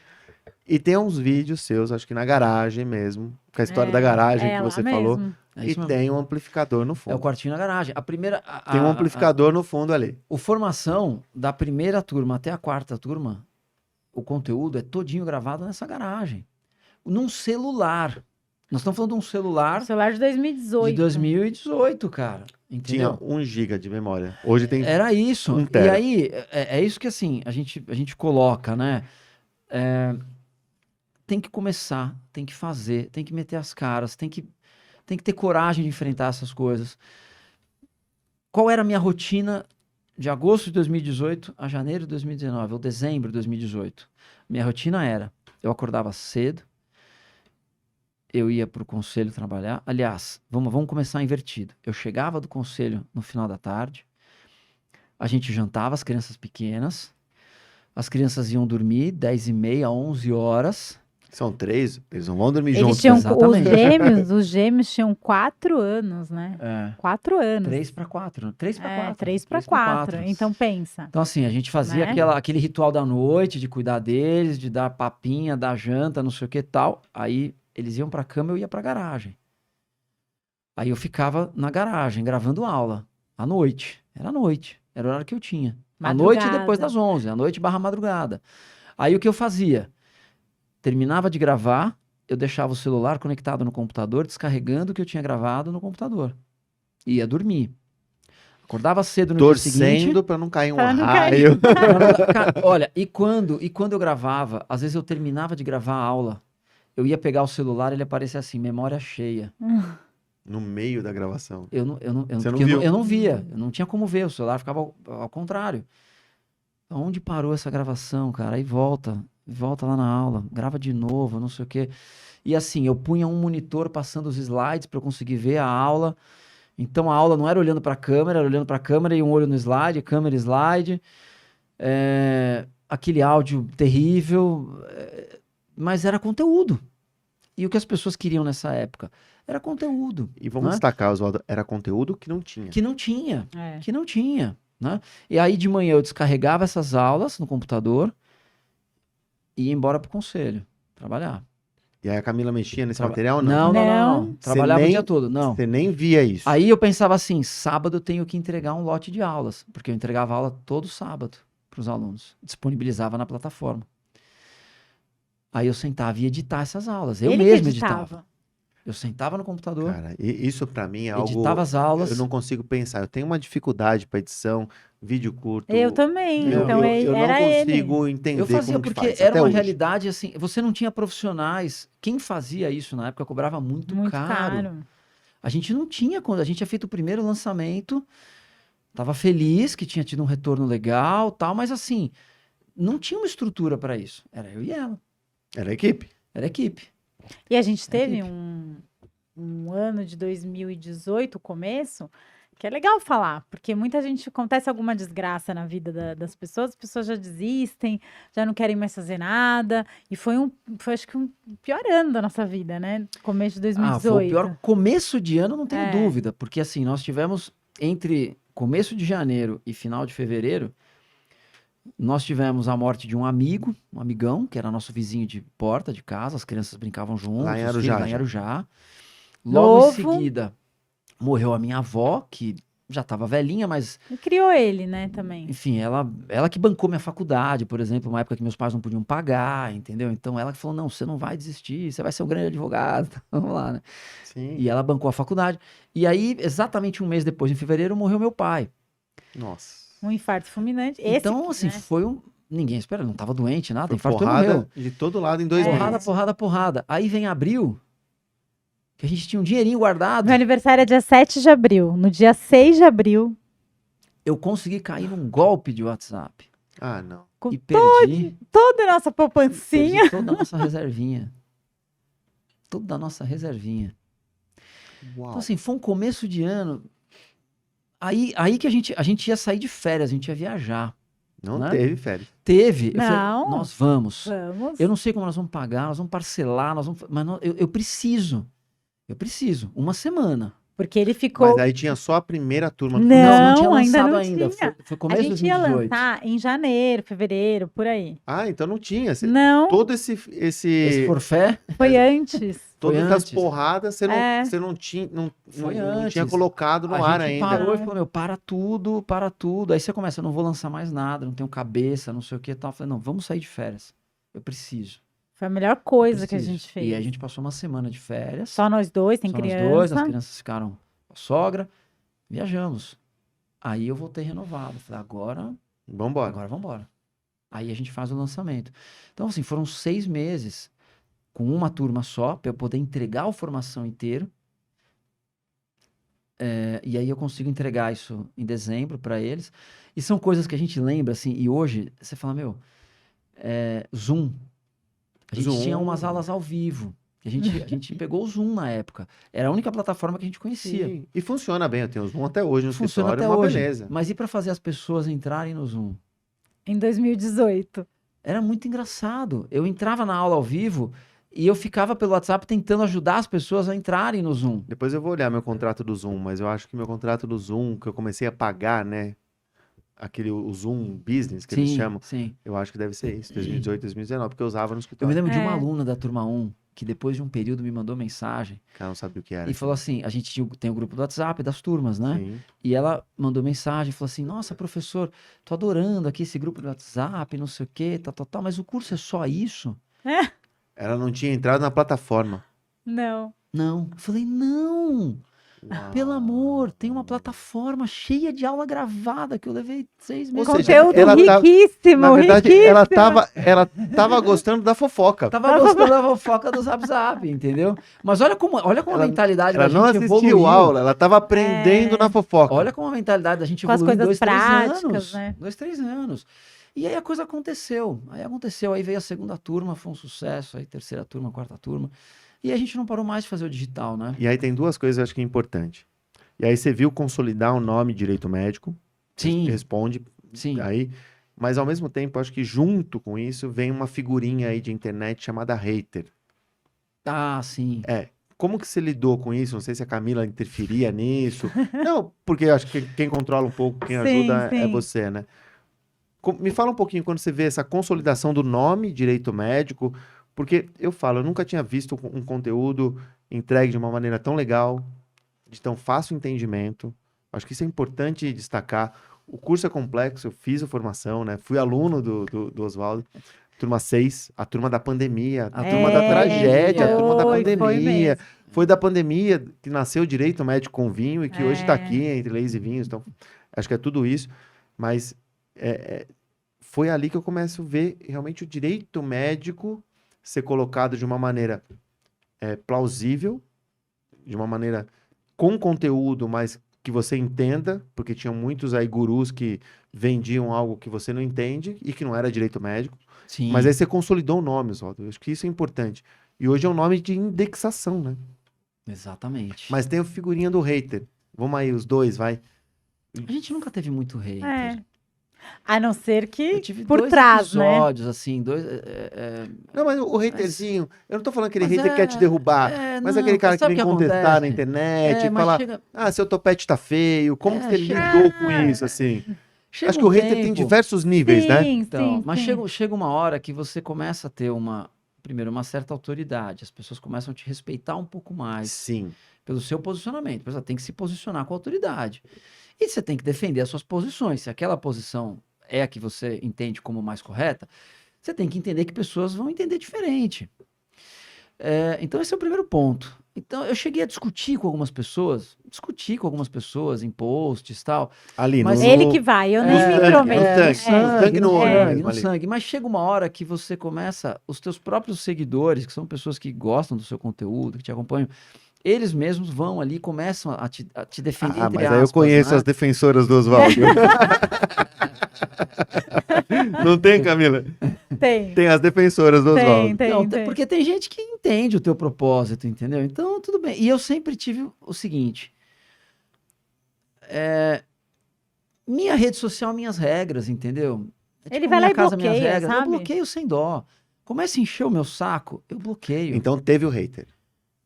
E tem uns vídeos seus, acho que na garagem mesmo. Com a história da garagem que lá você falou. mesmo. É E isso mesmo. tem um amplificador no É o fundo. quartinho na garagem. A primeira. Tem um amplificador no fundo ali. A formação da primeira turma até a quarta turma, o conteúdo é todinho gravado nessa garagem. Num celular. Nós estamos falando de um celular Celular de 2018. de 2018, cara. Tinha Entendeu? 1 GB de memória. Hoje tem Era isso. 1 E tera. aí, é isso que assim, a gente coloca, né? Tem que começar, tem que fazer, tem que meter as caras, tem que ter coragem de enfrentar essas coisas. Qual era a minha rotina de agosto de 2018 a janeiro de 2019, ou dezembro de 2018? Minha rotina era, eu acordava cedo, eu ia para o conselho trabalhar. Aliás, vamos começar invertido. Eu chegava do conselho no final da tarde, a gente jantava as crianças pequenas, as crianças iam dormir 10h30, 11 horas. São 3, eles não vão dormir Eles juntos. tinham, exatamente. os gêmeos tinham 4 anos, né? 4 anos. 3 para 4. 3 para 4. 3 para 4. Então pensa. Então, assim, a gente fazia Né? aquele ritual da noite de cuidar deles, de dar papinha, dar janta, não sei o que e tal. Aí eles iam pra cama, eu ia pra garagem. Aí eu ficava na garagem, gravando aula. À noite. Era à noite. Era o horário que eu tinha. À noite e depois das 11. À noite / madrugada. Aí o que eu fazia? Terminava de gravar, eu deixava o celular conectado no computador, descarregando o que eu tinha gravado no computador. Ia dormir. Acordava cedo no dia seguinte. Torcendo pra não cair um Pra não raio. Cara, olha, e quando eu gravava, às vezes eu terminava de gravar a aula, eu ia pegar o celular e ele aparecia assim, memória cheia. No meio da gravação. Eu não Você não porque viu? eu não via, eu não tinha como ver, o celular ficava ao contrário. Onde parou essa gravação, cara? Aí volta lá na aula, grava de novo, não sei o quê. E assim, eu punha um monitor passando os slides para eu conseguir ver a aula. Então a aula não era olhando para a câmera, era olhando para a câmera e um olho no slide, câmera e slide. Aquele áudio terrível, mas era conteúdo. E o que as pessoas queriam nessa época? Era conteúdo. E vamos né? destacar, Oswaldo, era conteúdo que não tinha. Que não tinha. Né? E aí de manhã eu descarregava essas aulas no computador e ia embora pro conselho, trabalhar. E aí a Camila mexia nesse material, não? Não. Não. Trabalhava nem- o dia todo, não. Você nem via isso. Aí eu pensava assim, sábado eu tenho que entregar um lote de aulas, porque eu entregava aula todo sábado para os alunos, disponibilizava na plataforma. Aí eu sentava e ia editar essas aulas, eu Ele mesmo que editava. Eu sentava no computador, Cara, isso pra mim é algo... editava as aulas. Eu não consigo pensar. Eu tenho uma dificuldade pra edição, vídeo curto. Eu também. Eu, Então eu não era ele. consigo entender Eu fazia como que porque faz, era até uma hoje. realidade assim, você não tinha profissionais. Quem fazia isso na época cobrava muito caro. A gente não tinha, quando a gente tinha feito o primeiro lançamento, tava feliz que tinha tido um retorno legal, tal, mas assim, não tinha uma estrutura para isso. Era eu e ela, Era a equipe. era equipe. E a gente teve equipe. um ano de 2018, começo, que é legal falar, porque muita gente acontece alguma desgraça na vida das pessoas, as pessoas já desistem, já não querem mais fazer nada, e foi acho que um pior ano da nossa vida, né? Começo de 2018. Foi o pior começo de ano, não tenho dúvida, porque assim, nós tivemos entre começo de janeiro e final de fevereiro, nós tivemos a morte de um amigo, um amigão, que era nosso vizinho de porta de casa, as crianças brincavam juntos, Lá em os filhos Arujá, lá em já. Arujá. Logo Novo. em seguida, morreu a minha avó, que já estava velhinha, mas, E criou ele, né, também. enfim, ela que bancou minha faculdade, por exemplo, uma época que meus pais não podiam pagar, entendeu? Então ela que falou, não, você não vai desistir, você vai ser um grande advogado, vamos lá, né? Sim. E ela bancou a faculdade. E aí, exatamente um mês depois, em fevereiro, morreu meu pai. Nossa. Um infarto fulminante. Então, assim, né? foi um... Ninguém espera, não estava doente, nada, Foi infartou e porrada morreu. de todo lado em 2 Porrada, meses. porrada. Aí vem abril, que a gente tinha um dinheirinho guardado. Meu aniversário é dia 7 de abril. No dia 6 de abril, Eu consegui cair num golpe de WhatsApp. Ah, não. com E perdi toda a nossa poupancinha. toda a nossa reservinha. Toda a nossa reservinha. Uau. Então, assim, foi um começo de ano. Aí que a gente ia sair de férias, a gente ia viajar. Não né? teve férias. Teve. Eu falei, Não. nós vamos. Vamos. Eu não sei como nós vamos pagar, nós vamos parcelar, mas eu preciso. Eu preciso. Uma semana. Porque ele ficou. Mas aí tinha só a primeira turma do Não, tinha ainda lançado não ainda. tinha. Foi A começo de gente ia 2018. lançar em janeiro, fevereiro, por aí. Ah, então não tinha. Não, Todo Esse esse forfé foi antes. todas foi as antes. porradas você não tinha, Foi não antes. tinha colocado no a ar gente ainda. parou e falou, meu, para tudo. Aí você começa, eu não vou lançar mais nada, não tenho cabeça, não sei o que e tal. Eu falei, não, vamos sair de férias. Eu preciso. Foi a melhor coisa que a preciso. gente fez. E a gente passou uma semana de férias. Só nós dois, tem só nós criança. dois, as crianças ficaram com a sogra. Viajamos. Aí eu voltei renovado. Falei, agora Vambora. vambora. Aí a gente faz o lançamento. Então, assim, foram 6 meses com uma turma só, para eu poder entregar a formação inteira. E aí eu consigo entregar isso em dezembro para eles. E são coisas que a gente lembra, assim, e hoje você fala, meu, Zoom. A gente Zoom. tinha umas aulas ao vivo. A gente pegou o Zoom na época. Era a única plataforma que a gente conhecia. Sim. E funciona bem, eu tenho o Zoom até hoje no Funciona escritório, até uma hoje. beleza. Mas e para fazer as pessoas entrarem no Zoom? Em 2018. Era muito engraçado. Eu entrava na aula ao vivo e eu ficava pelo WhatsApp tentando ajudar as pessoas a entrarem no Zoom. Depois eu vou olhar meu contrato do Zoom, mas eu acho que meu contrato do Zoom, que eu comecei a pagar, né? O Zoom Business, que eles chamam, Sim. eu acho que deve ser isso, 2018, 2019, porque eu usava no Eu me escritório. lembro de uma É. aluna da turma 1 que depois de um período me mandou mensagem Cara, não sabia o que era. e falou assim, a gente tem o grupo do WhatsApp das turmas, né? Sim. E ela mandou mensagem, falou assim, nossa, professor, tô adorando aqui esse grupo do WhatsApp, não sei o quê, tal, mas o curso é só isso? Ela não tinha entrado na plataforma. Não. Não. Eu falei, não, pelo amor, tem uma Uau. plataforma cheia de aula gravada que eu levei 6 Ou meses. seja, Conteúdo ela tá- riquíssimo, Na verdade, riquíssimo. ela tava gostando da fofoca. Tava gostando da fofoca do Zap Zap, entendeu? Mas olha como a Ela- mentalidade Ela da não gente assistiu evoluiu. aula, ela tava aprendendo na fofoca. Olha como a mentalidade da gente Com as evoluiu em coisas 2, 3 práticas, anos. né? 2, 3 anos. E aí a coisa aconteceu. Aí veio a segunda turma, foi um sucesso. Aí terceira turma, quarta turma. E a gente não parou mais de fazer o digital, né? E aí tem duas coisas que eu acho que é importante. E aí você viu consolidar o nome direito médico, Sim, responde sim. aí, mas ao mesmo tempo acho que junto com isso vem uma figurinha aí de internet chamada hater. Ah, sim. Como que você lidou com isso? Não sei se a Camila interferia nisso. Não, porque eu acho que quem controla um pouco, quem Sim, ajuda é sim. você, né? Me fala um pouquinho quando você vê essa consolidação do nome direito médico, porque eu falo, eu nunca tinha visto um conteúdo entregue de uma maneira tão legal, de tão fácil entendimento. Acho que isso é importante destacar. O curso é complexo, eu fiz a formação, né? Fui aluno do Oswaldo. Turma 6, a turma da pandemia, a turma da É, tragédia, a turma da foi pandemia. mesmo. Foi da pandemia que nasceu o direito médico com vinho e que hoje está É. aqui entre leis e vinhos. Então, acho que é tudo isso. Mas foi ali que eu começo a ver realmente o direito médico ser colocado de uma maneira plausível, de uma maneira com conteúdo, mas que você entenda, porque tinham muitos aí gurus que vendiam algo que você não entende e que não era direito médico. Sim. Mas aí você consolidou o nome, Oswaldo. Eu acho que isso é importante. E hoje é um nome de indexação, né? Exatamente. Mas tem a figurinha do hater. Vamos aí, os dois, vai. A gente nunca teve muito hater. É. A não ser Eu que tive por 2 trás, né? episódios, assim, Não, mas o haterzinho, eu não tô falando aquele Mas hater que quer te derrubar, mas não, aquele cara que sabe vem o que contestar na acontece? internet e Mas falar, chega, seu topete tá feio, como que você chega- lidou com isso, assim? chega Acho que um o hater tem tempo- diversos níveis, né? Sim, Então, sim, mas sim. chega uma hora que você começa a ter primeiro, uma certa autoridade. As pessoas começam a te respeitar um pouco mais Sim. pelo seu posicionamento. Você tem que se posicionar com autoridade. E você tem que defender as suas posições. Se aquela posição é a que você entende como mais correta, você tem que entender que pessoas vão entender diferente. Então, esse é o primeiro ponto. Então, eu cheguei a discutir com algumas pessoas em posts e tal. Ali, Mas Ele que vai, eu nem no me sangue, intrometo. no sangue no olho mesmo no ali. sangue. Mas chega uma hora que você começa, os teus próprios seguidores, que são pessoas que gostam do seu conteúdo, que te acompanham, eles mesmos vão ali e começam a te defender, entre Mas aí eu aspas, conheço né? as defensoras do Oswaldo. Não tem, Camila? Tem. Tem as defensoras do Oswaldo. Tem. Porque tem gente que entende o teu propósito, entendeu? Então, tudo bem. E eu sempre tive o seguinte: minha rede social, minhas regras, entendeu? Ele vai lá minha e casa, minhas bloqueia, regras. sabe? Eu bloqueio sem dó. Começa a encher o meu saco, eu bloqueio. Então teve o hater.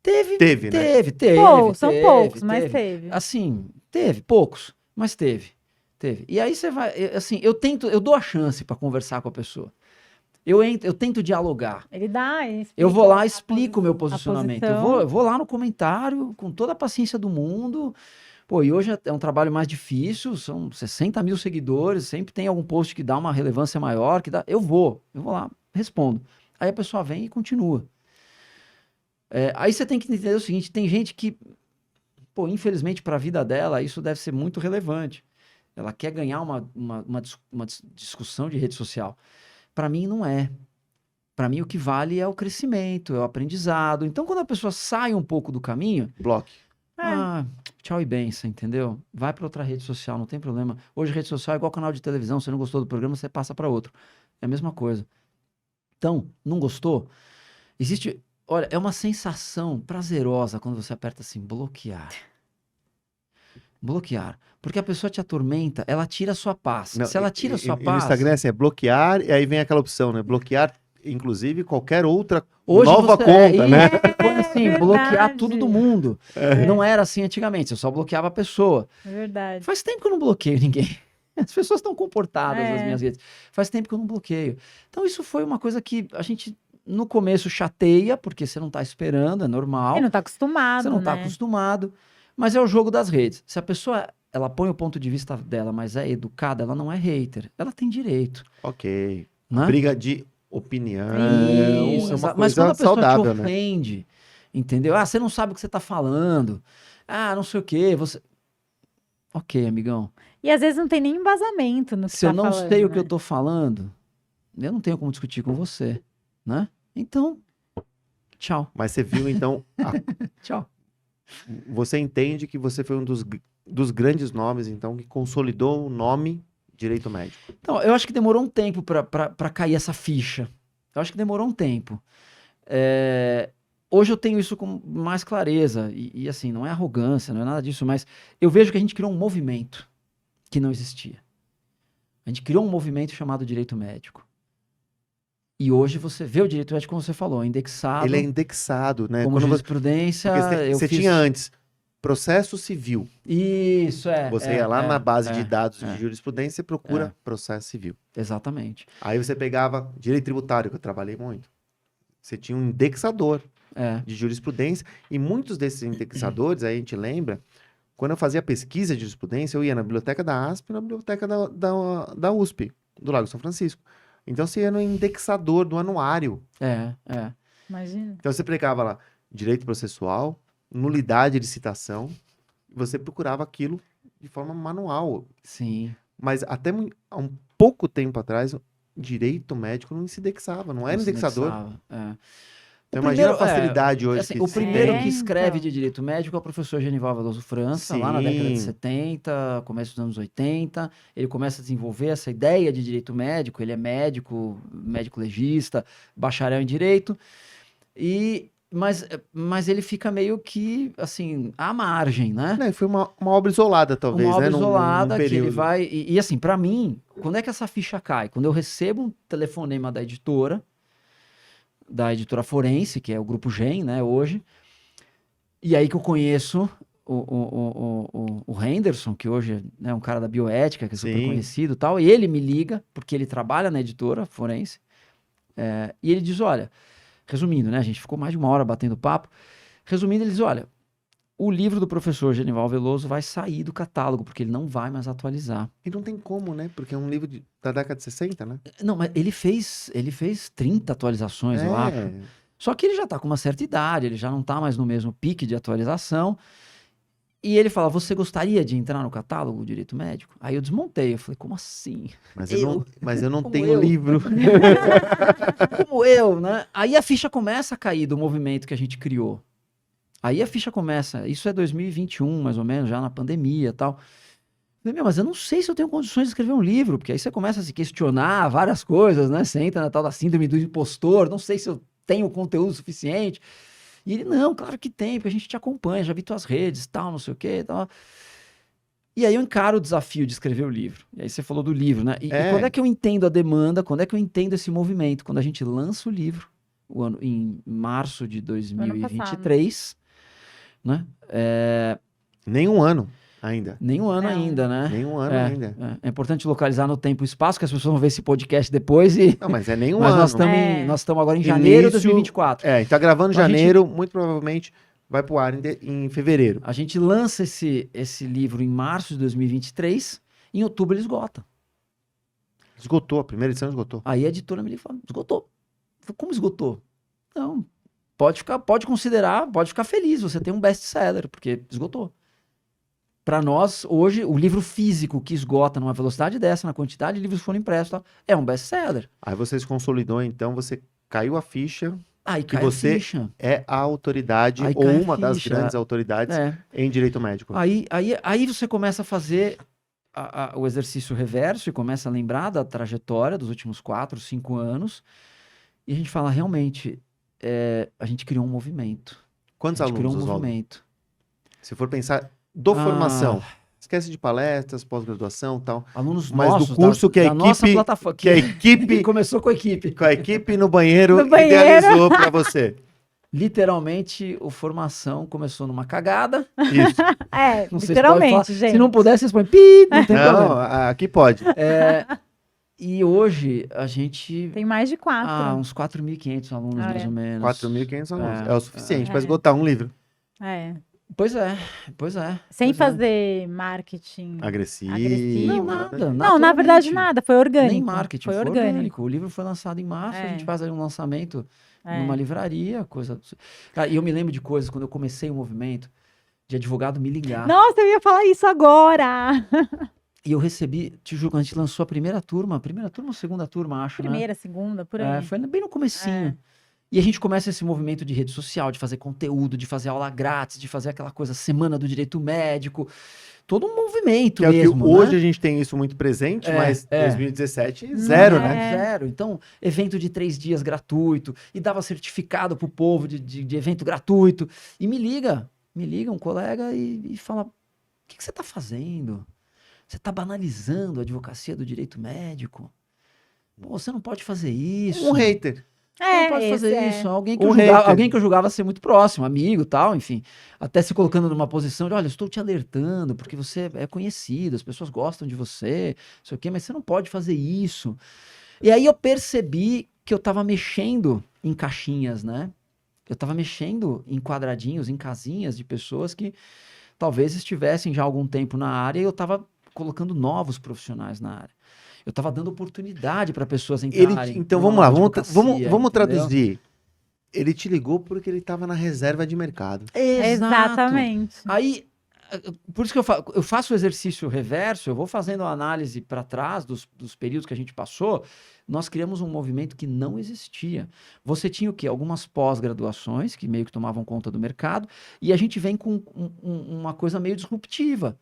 Teve, Teve, né? teve. São poucos, mas teve. Assim, teve, poucos, mas teve. E aí você vai, assim, eu dou a chance para conversar com a pessoa. Eu tento dialogar. Ele dá, ele explica Eu vou lá, a explico o meu posicionamento. posição. Eu vou lá no comentário com toda a paciência do mundo. Pô, e hoje é um trabalho mais difícil, são 60 mil seguidores, sempre tem algum post que dá uma relevância maior, eu vou lá, respondo. Aí a pessoa vem e continua. Aí você tem que entender o seguinte, tem gente que, pô, infelizmente para a vida dela, isso deve ser muito relevante. Ela quer ganhar uma discussão de rede social. Para mim, não é. Para mim, o que vale é o crescimento, é o aprendizado. Então, quando a pessoa sai um pouco do caminho, Bloque. tchau e benção, entendeu? Vai para outra rede social, não tem problema. Hoje, rede social é igual canal de televisão. Você não gostou do programa, você passa para outro. É a mesma coisa. Então, não gostou? Existe Olha, é uma sensação prazerosa quando você aperta assim, bloquear. Bloquear. Porque a pessoa te atormenta, ela tira a sua paz. Não, Se ela tira a sua no paz... Instagram é assim, é bloquear, e aí vem aquela opção, né? Bloquear, inclusive, qualquer outra Hoje nova você- conta, é, né? Põe assim, É bloquear verdade. tudo do mundo. É. Não era assim antigamente, você só bloqueava a pessoa. É verdade. Faz tempo que eu não bloqueio ninguém. As pessoas estão comportadas nas É. minhas redes. Faz tempo que eu não bloqueio. Então isso foi uma coisa que a gente, no começo, chateia, porque você não tá esperando, é normal. E não tá acostumado, Você não tá né? acostumado. Mas é o jogo das redes. Se a pessoa, ela põe o ponto de vista dela, mas é educada, ela não é hater. Ela tem direito, Ok. né? Briga de opinião Isso, é uma Mas quando coisa a pessoa saudável, te né? ofende, entendeu? Ah, você não sabe o que você tá falando. Ah, não sei o quê. Você... Ok, amigão. E às vezes não tem nem embasamento no que Se eu tá não falando, sei o que né? eu tô falando, eu não tenho como discutir com você, né? Então, tchau. Mas você viu, então, Tchau. você entende que você foi um dos grandes nomes, então, que consolidou o nome direito médico. Então, eu acho que demorou um tempo pra cair essa ficha. Eu acho que demorou um tempo. Hoje eu tenho isso com mais clareza. E assim, não é arrogância, não é nada disso, mas eu vejo que a gente criou um movimento que não existia. A gente criou um movimento chamado direito médico. E hoje você vê o direito médico, como você falou, indexado Ele é indexado, né? como Quando jurisprudência. porque eu você fiz... tinha antes processo civil. Isso, Você ia lá na base de dados é. de jurisprudência e procura processo civil. Exatamente. Aí você pegava direito tributário, que eu trabalhei muito. Você tinha um indexador de jurisprudência, e muitos desses indexadores, aí a gente lembra, quando eu fazia pesquisa de jurisprudência, eu ia na biblioteca da ASP e na biblioteca da USP, do Lago São Francisco. Então você ia no indexador do anuário. Imagina. Então você pegava lá direito processual, nulidade de citação, e você procurava aquilo de forma manual. Sim. Mas até há um pouco tempo atrás, direito médico não se indexava, não era Não se indexador. indexava, Então imagina a primeiro, facilidade hoje assim, que o se primeiro tem. que escreve então. de direito médico é o professor Genival Veloso França, lá na década de Sim. 70, começo dos anos 80. Ele começa a desenvolver essa ideia de direito médico. Ele é médico, médico legista, bacharel em direito. Mas ele fica meio que, assim, à margem, né? Não, e foi uma obra isolada, talvez, Uma obra né? Num isolada que ele período. vai... E assim, pra mim, quando é que essa ficha cai? Quando eu recebo um telefonema da editora Forense, que é o Grupo GEM, né, hoje, e aí que eu conheço o Henderson, que hoje é um cara da bioética, que é super Sim. conhecido e tal, e ele me liga, porque ele trabalha na editora Forense, e ele diz, olha, resumindo, né, a gente ficou mais de uma hora batendo papo, resumindo, ele diz, olha, o livro do professor Genival Veloso vai sair do catálogo, porque ele não vai mais atualizar. E não tem como, né? Porque é um livro da década de 60, né? Não, mas ele fez 30 atualizações, eu acho. Só que ele já tá com uma certa idade, ele já não tá mais no mesmo pique de atualização. E ele fala, você gostaria de entrar no catálogo do direito médico? Aí eu desmontei, eu falei, como assim? Mas eu não Como tenho eu? livro. Como eu, né? Aí a ficha começa a cair do movimento que a gente criou. Aí a ficha começa, isso é 2021, mais ou menos, já na pandemia e tal. Eu falei, mas eu não sei se eu tenho condições de escrever um livro, porque aí você começa a se questionar várias coisas, né? Você entra na tal da síndrome do impostor, não sei se eu tenho conteúdo suficiente. E ele, não, claro que tem, porque a gente te acompanha, já vi tuas redes, tal, não sei o quê, tal. E aí eu encaro o desafio de escrever o livro. E aí você falou do livro, né? E quando é que eu entendo a demanda, quando é que eu entendo esse movimento? Quando a gente lança o livro, em março de 2023, né? Nem um ano ainda. Nem um ano ainda, né? Nem um ano ainda. É importante localizar no tempo e espaço, que as pessoas vão ver esse podcast depois e... Não, mas é nem um Mas ano. nós estamos agora em janeiro de 2024. A gente tá gravando em Então, janeiro, muito provavelmente vai pro ar em fevereiro. A gente lança esse livro em março de 2023, em outubro ele esgota. Esgotou, a primeira edição esgotou. Aí a editora me fala, esgotou. Eu falei, como esgotou? Não, pode considerar, pode ficar feliz, você tem um best-seller, porque esgotou. Para nós, hoje, o livro físico que esgota numa velocidade dessa, na quantidade de livros que foram impressos, é um best-seller. Aí você se consolidou, então você caiu a ficha. Aí que cai você a ficha. É a autoridade Aí ou cai a uma das ficha. grandes autoridades em direito médico. Aí você começa a fazer o exercício reverso e começa a lembrar da trajetória dos últimos 4, 5 anos. E a gente fala, realmente, a gente criou um movimento. Quantos A gente criou alunos, um Oswaldo? movimento. Se for pensar do Ah, formação, esquece de palestras, pós-graduação e tal, Alunos mas do nossos, curso que a da nossa equipe, plataforma, que a equipe, começou com a equipe. com a equipe no banheiro No banheiro. idealizou para você. Literalmente, o formação começou numa cagada. Isso. Não sei se pode Literalmente, falar. gente. Se não puder, vocês põem pi, não tem Não, problema. aqui pode. E hoje a gente... Tem mais de 4. uns 4.500 alunos, Ah, mais é. ou menos. 4.500 alunos. É, É o suficiente para é. esgotar um livro. É. Pois é, pois é. Sem pois é. fazer marketing. Agressivo. Agressivo. Não, né? nada. Não, na verdade, naturalmente. nada. Foi orgânico. Nem marketing, Foi foi orgânico. orgânico. O livro foi lançado em março, a É. gente faz aí um lançamento É. numa livraria, coisa... Cara, e eu me lembro de coisas, quando eu comecei o movimento, de advogado me ligar. Nossa, eu ia falar isso agora. E eu recebi, te juro, quando a gente lançou a primeira turma ou segunda turma, acho, né? Primeira, segunda, por aí. Foi bem no comecinho. É. E a gente começa esse movimento de rede social, de fazer conteúdo, de fazer aula grátis, de fazer aquela coisa, Semana do Direito Médico. Todo um movimento Que é o que mesmo, hoje né? a gente tem isso muito presente, É, mas é. 2017, zero, É. né? Zero. Então, evento de 3 dias gratuito. E dava certificado pro povo de evento gratuito. E me liga um colega e fala: o que você tá fazendo? Você tá banalizando a advocacia do direito médico? Pô, você não pode fazer isso. Um hater. Não pode fazer esse isso. Alguém que, Um eu julgava, hater. alguém que eu julgava ser muito próximo, amigo tal, enfim. Até se colocando numa posição de: olha, eu estou te alertando, porque você é conhecido, as pessoas gostam de você, não sei o quê, mas você não pode fazer isso. E aí eu percebi que eu estava mexendo em caixinhas, né? Eu estava mexendo em quadradinhos, em casinhas de pessoas que talvez estivessem já há algum tempo na área e eu estava colocando novos profissionais na área. Eu estava dando oportunidade para pessoas entrarem. Então numa vamos lá, nova vamos advocacia, entendeu? traduzir. Ele te ligou porque ele estava na reserva de mercado. Exato. Exatamente. Aí, por isso que eu faço o exercício reverso, eu vou fazendo a análise para trás dos períodos que a gente passou. Nós criamos um movimento que não existia. Você tinha o quê? Algumas pós-graduações que meio que tomavam conta do mercado, e a gente vem com uma coisa meio disruptiva.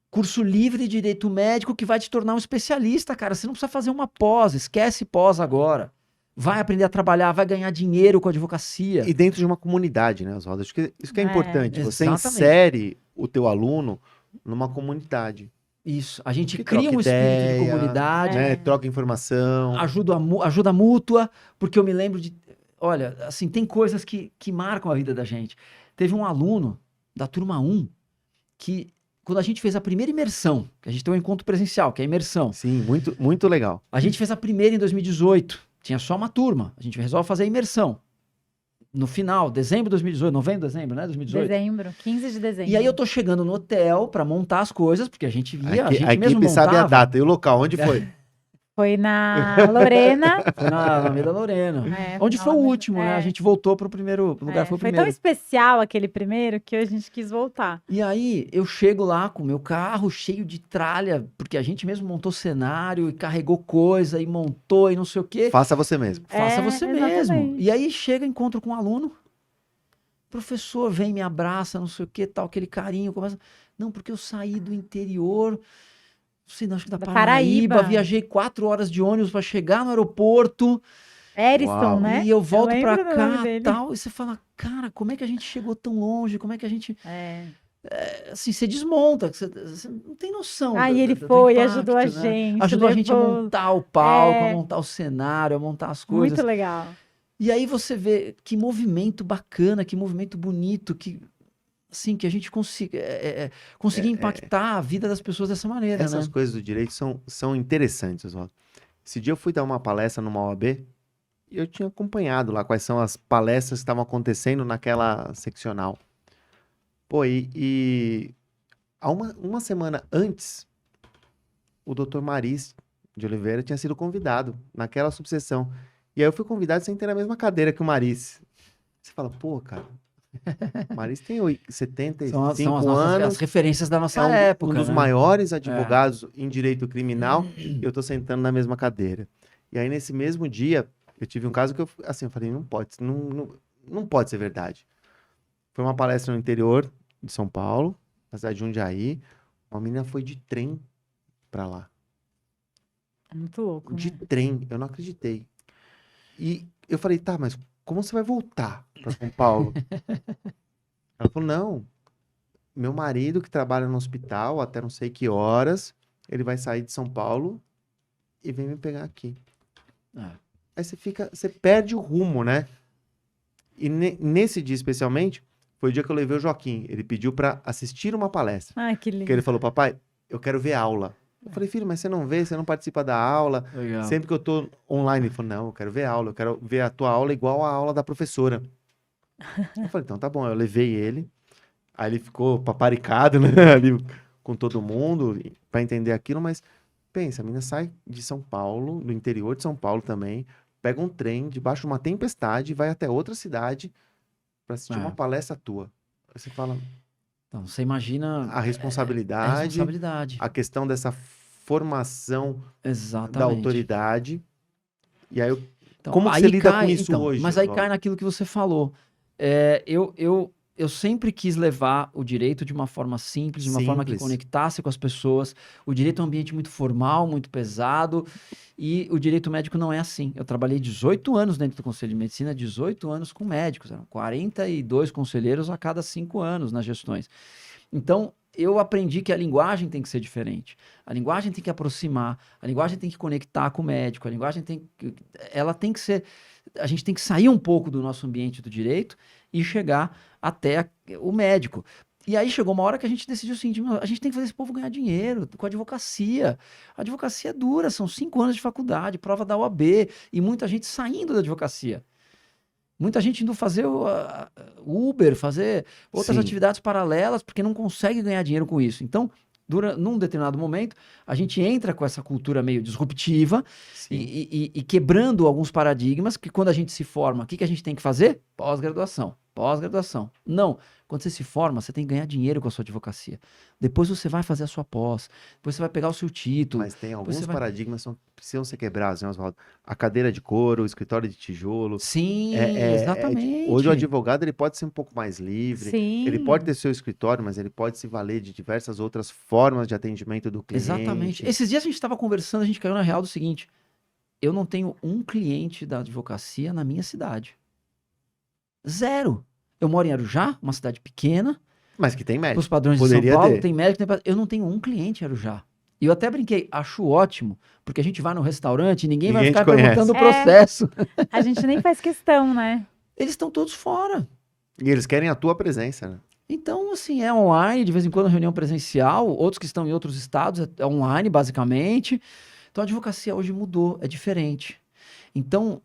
Curso livre de direito médico que vai te tornar um especialista, cara. Você não precisa fazer uma pós, esquece pós agora. Vai aprender a trabalhar, vai ganhar dinheiro com a advocacia. E dentro de uma comunidade, né, Oswaldo? Acho que isso que é É. importante. Você Exatamente. insere o teu aluno numa comunidade, Isso. A gente Que cria troca um espírito de ideia, comunidade, né? Troca informação. ajuda mútua, porque eu me lembro de... Olha, assim, tem coisas que marcam a vida da gente. Teve um aluno da turma 1 que, quando a gente fez a primeira imersão, que a gente tem um encontro presencial, que é a imersão, Sim, muito, muito legal. a gente fez a primeira em 2018, tinha só uma turma, a gente resolve fazer a imersão. No final, dezembro de 2018, novembro, dezembro, né? 2018. Dezembro, 15 de dezembro. E aí eu tô chegando no hotel pra montar as coisas, porque a gente via, a gente A mesmo equipe sabe a montava. data e o local, onde foi? Foi na Lorena. Foi na Alameda Lorena. Onde na foi o Lorena. último, né? É. A gente voltou pro primeiro lugar, foi o Foi tão primeiro. especial aquele primeiro que a gente quis voltar. E aí eu chego lá com o meu carro cheio de tralha, porque a gente mesmo montou cenário e carregou coisa e montou e não sei o quê. Faça você mesmo. Faça É, você mesmo. exatamente. E aí chega, encontro com um aluno, professor vem, me abraça, não sei o que, tal, aquele carinho, começa... Não, porque eu saí do interior, não sei, não, acho que da Da Paraíba, Paraíba. viajei 4 horas de ônibus para chegar no aeroporto, Eriston, Uau. né? e eu volto lembro pra do nome cá, dele. tal, e você fala, cara, como é que a gente chegou tão longe, como é que a gente... É. Assim, você desmonta, você não tem noção Aí ele do foi, impacto, ajudou a né? gente. Ajudou a gente a levou- montar o palco, a É. montar o cenário, a montar as coisas. Muito legal. E aí você vê que movimento bacana, que movimento bonito, que assim, que a gente conseguir impactar a vida das pessoas dessa maneira, Essas né? coisas do direito são interessantes, Oswaldo. Esse dia eu fui dar uma palestra numa OAB e eu tinha acompanhado lá quais são as palestras que estavam acontecendo naquela seccional. Pô, e há uma semana antes, o Dr. Maris de Oliveira tinha sido convidado naquela subseção. E aí eu fui convidado sem ter na mesma cadeira que o Maris. Você fala, pô, cara, o Maris tem 75 São as nossas anos, as referências da nossa é época, um dos né? maiores advogados em direito criminal, e eu tô sentando na mesma cadeira. E aí, nesse mesmo dia, eu tive um caso que eu falei, não pode ser verdade. Foi uma palestra no interior de São Paulo, na cidade de Jundiaí. Uma menina foi de trem pra lá. Muito louco, De né? trem, eu não acreditei. E eu falei, tá, mas como você vai voltar para São Paulo? Ela falou, não, meu marido que trabalha no hospital até não sei que horas, ele vai sair de São Paulo e vem me pegar aqui. É. Aí você perde o rumo, né? E nesse dia especialmente, foi o dia que eu levei o Joaquim. Ele pediu para assistir uma palestra. Ai, que Porque lindo. ele falou, papai, eu quero ver aula. Eu falei, filho, mas você não vê, você não participa da aula. Legal. Sempre que eu tô online, ele falou, não, eu quero ver aula, eu quero ver a tua aula igual a aula da professora. Eu falei, então tá bom, eu levei ele. Aí ele ficou paparicado, né, ali com todo mundo, para entender aquilo, mas pensa, a menina sai de São Paulo, do interior de São Paulo também, pega um trem debaixo de uma tempestade e vai até outra cidade para assistir uma palestra tua. Aí você fala, Então, você imagina a a responsabilidade, responsabilidade. a questão dessa formação da Exatamente. autoridade. E aí, Então, como que aí você lida cai- com isso então, hoje, Mas aí Oswaldo? cai naquilo que você falou. Eu sempre quis levar o direito de uma forma simples, de uma forma que Simples. conectasse com as pessoas. O direito é um ambiente muito formal, muito pesado, e o direito médico não é assim. Eu trabalhei 18 anos dentro do Conselho de Medicina, 18 anos com médicos, eram 42 conselheiros a cada 5 anos nas gestões. Então, eu aprendi que a linguagem tem que ser diferente. A linguagem tem que aproximar, a linguagem tem que conectar com o médico, ela tem que ser, a gente tem que sair um pouco do nosso ambiente do direito e chegar até o médico. E aí chegou uma hora que a gente decidiu o seguinte, meu, a gente tem que fazer esse povo ganhar dinheiro com a advocacia. A advocacia é dura, são 5 anos de faculdade, prova da OAB, e muita gente saindo da advocacia. Muita gente indo fazer o Uber, fazer outras Sim. atividades paralelas, porque não consegue ganhar dinheiro com isso. Então, num determinado momento, a gente entra com essa cultura meio disruptiva Sim. e quebrando alguns paradigmas que quando a gente se forma, o que a gente tem que fazer? Pós-graduação. Pós-graduação. Não. Quando você se forma, você tem que ganhar dinheiro com a sua advocacia. Depois você vai fazer a sua pós. Depois você vai pegar o seu título. Mas tem alguns você vai- paradigmas que precisam ser quebrados, né, Oswaldo? A cadeira de couro, o escritório de tijolo. Sim, Hoje exatamente. o advogado ele pode ser um pouco mais livre, Sim. ele pode ter seu escritório, mas ele pode se valer de diversas outras formas de atendimento do cliente. Exatamente. Esses dias a gente estava conversando, a gente caiu na real do seguinte: eu não tenho um cliente da advocacia na minha cidade. Zero. Eu moro em Arujá, uma cidade pequena, Mas que tem para os médico. padrões de Poderia São Paulo, ter. tem médico, eu não tenho um cliente em Arujá. E eu até brinquei, acho ótimo, porque a gente vai no restaurante e ninguém vai Ninguém ficar te conhece. perguntando o É. processo. A gente nem faz questão, né? Eles estão todos fora. E eles querem a tua presença, né? Então, assim, é online, de vez em quando reunião presencial, outros que estão em outros estados, é online, basicamente. Então, a advocacia hoje mudou, é diferente. Então,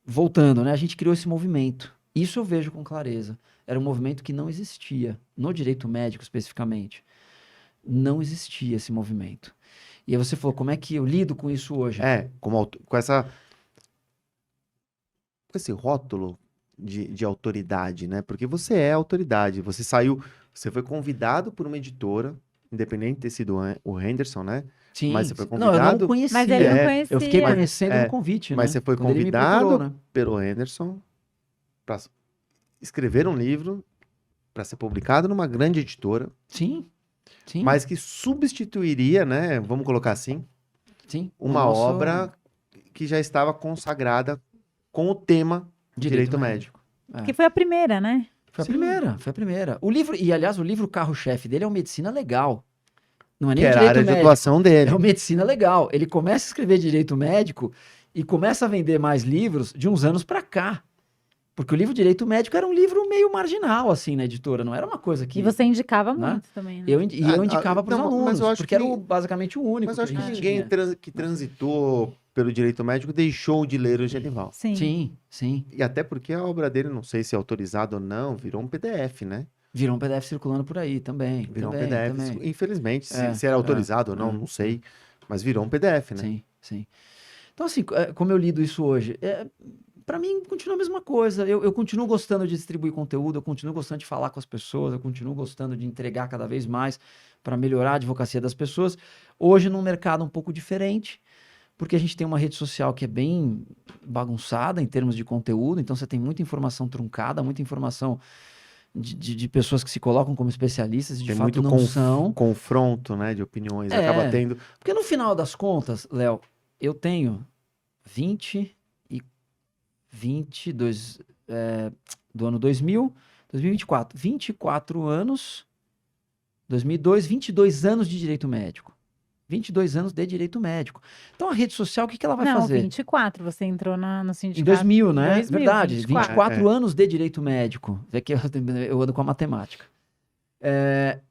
voltando, né, a gente criou esse movimento. Isso eu vejo com clareza. Era um movimento que não existia, no direito médico especificamente. Não existia esse movimento. E aí você falou, como é que eu lido com isso hoje? Com esse rótulo de autoridade, né? Porque você é autoridade. Você foi convidado por uma editora, independente de ter sido o Henderson, né? Sim, mas você foi não, eu não convidado? conhecia. Mas ele não É, conhecia. Eu fiquei conhecendo no convite, mas né? você foi Quando ele me convidado procurou, né? pelo Henderson para escrever um livro para ser publicado numa grande editora, Sim, sim, mas que substituiria, né? Vamos colocar assim, sim. uma obra que já estava consagrada com o tema direito médico. Que foi a primeira, né? Foi a Sim. primeira, foi a primeira. O livro, e aliás, o livro carro-chefe dele é o Medicina Legal. Não é nem Que o era a direito área de médico. atuação dele. É o Medicina Legal. Ele começa a escrever direito médico e começa a vender mais livros de uns anos pra cá. Porque o livro Direito Médico era um livro meio marginal, assim, na editora. Não era uma coisa que... E você indicava né? muito também, né? Eu indicava para os não, mas alunos, eu acho porque que- era basicamente o único Mas eu acho que que a gente ninguém tinha. que transitou pelo direito médico deixou de ler o Genival. Sim. Sim, sim. E até porque a obra dele, não sei se é autorizada ou não, virou um PDF, né? Virou um PDF circulando por aí também. Virou também, um PDF. também. Infelizmente, É, se era autorizado ou não, é. não sei. Mas virou um PDF, né? Sim, sim. Então, assim, como eu lido isso hoje? Para mim, continua a mesma coisa. Eu continuo gostando de distribuir conteúdo, eu continuo gostando de falar com as pessoas, eu continuo gostando de entregar cada vez mais para melhorar a advocacia das pessoas. Hoje, num mercado um pouco diferente, porque a gente tem uma rede social que é bem bagunçada em termos de conteúdo, então você tem muita informação truncada, muita informação de pessoas que se colocam como especialistas e de Tem fato muito não são. confronto, né, de opiniões. É. Acaba tendo. Porque no final das contas, Léo, eu tenho 24 do ano 2000, 2024. 24 anos, 2002, 22 anos de direito médico. 22 anos de direito médico. Então, a rede social, o que ela vai Não, fazer? 24, você entrou no sindicato. Em 2000, né? 2000, Verdade. 24. 24 anos de direito médico. É que eu ando com a matemática.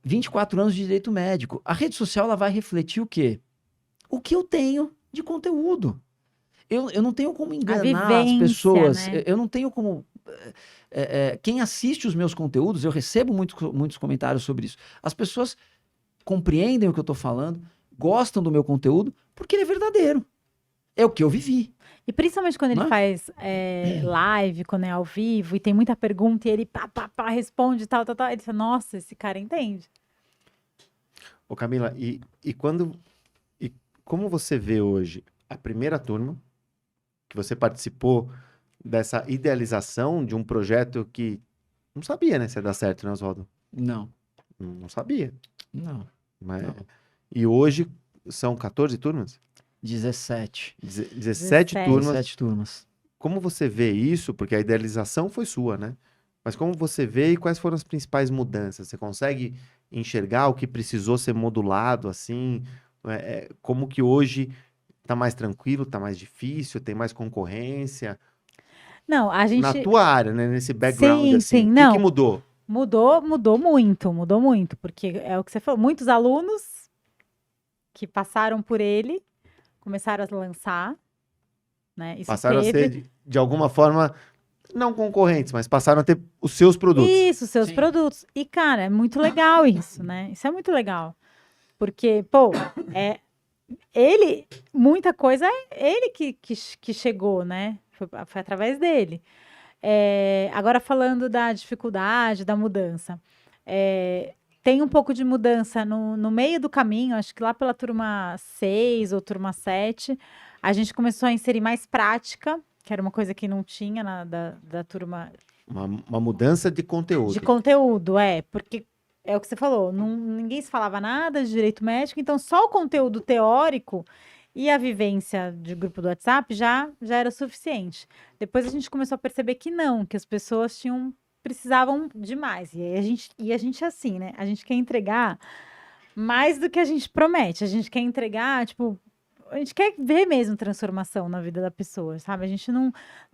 24 anos de direito médico. A rede social ela vai refletir o quê? O que eu tenho de conteúdo. Eu não tenho como enganar as vivência, pessoas. né? Eu não tenho como... quem assiste os meus conteúdos, eu recebo muitos comentários sobre isso. As pessoas compreendem o que eu estou falando, gostam do meu conteúdo, porque ele é verdadeiro. É o que eu vivi. E principalmente quando ele Né? faz live, quando é ao vivo, e tem muita pergunta, e ele responde tal. Ele fala, nossa, esse cara entende. Ô Camila, e como você vê hoje a primeira turma, que você participou dessa idealização de um projeto que não sabia, né, se ia dar certo, né, Oswaldo? Não. Não sabia. Não. Mas... Não. E hoje são 14 turmas? 17. 17 turmas. 17 turmas. Como você vê isso? Porque a idealização foi sua, né? Mas como você vê e quais foram as principais mudanças? Você consegue enxergar o que precisou ser modulado, assim? Como que hoje tá mais tranquilo, tá mais difícil, tem mais concorrência? Não, a gente... Na tua área, né? Nesse background, Sim, assim. sim, O não. que mudou? Mudou muito, porque é o que você falou, muitos alunos que passaram por ele começaram a lançar, né? Isso Passaram a teve... ser, de alguma forma, não concorrentes, mas passaram a ter os seus produtos. Isso, seus Sim. produtos. E, cara, é muito legal isso, né? Isso é muito legal. Porque, pô, muita coisa é ele que chegou, né? Foi através dele. Agora, falando da dificuldade, da mudança. Tem um pouco de mudança no meio do caminho, acho que lá pela turma 6 ou turma 7, a gente começou a inserir mais prática, que era uma coisa que não tinha da turma Uma mudança de conteúdo. de conteúdo, porque é o que você falou, ninguém se falava nada de direito médico, então só o conteúdo teórico e a vivência de grupo do WhatsApp já era suficiente. Depois a gente começou a perceber que não, que as pessoas precisavam de mais. E a gente é assim, né? A gente quer entregar mais do que a gente promete. A gente quer entregar, tipo, a gente quer ver mesmo transformação na vida da pessoa, sabe? A gente não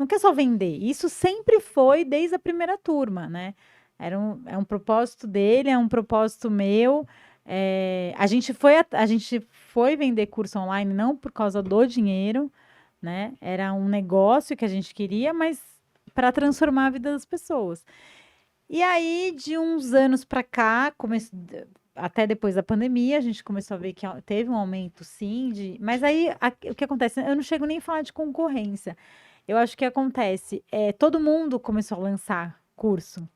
quer só vender. Isso sempre foi desde a primeira turma, né? É um propósito dele, é um propósito meu. A gente foi vender curso online não por causa do dinheiro, né? Era um negócio que a gente queria, mas para transformar a vida das pessoas. E aí, de uns anos para cá, até depois da pandemia, a gente começou a ver que teve um aumento, sim, mas aí o que acontece? Eu não chego nem a falar de concorrência. Eu acho que acontece, todo mundo começou a lançar curso.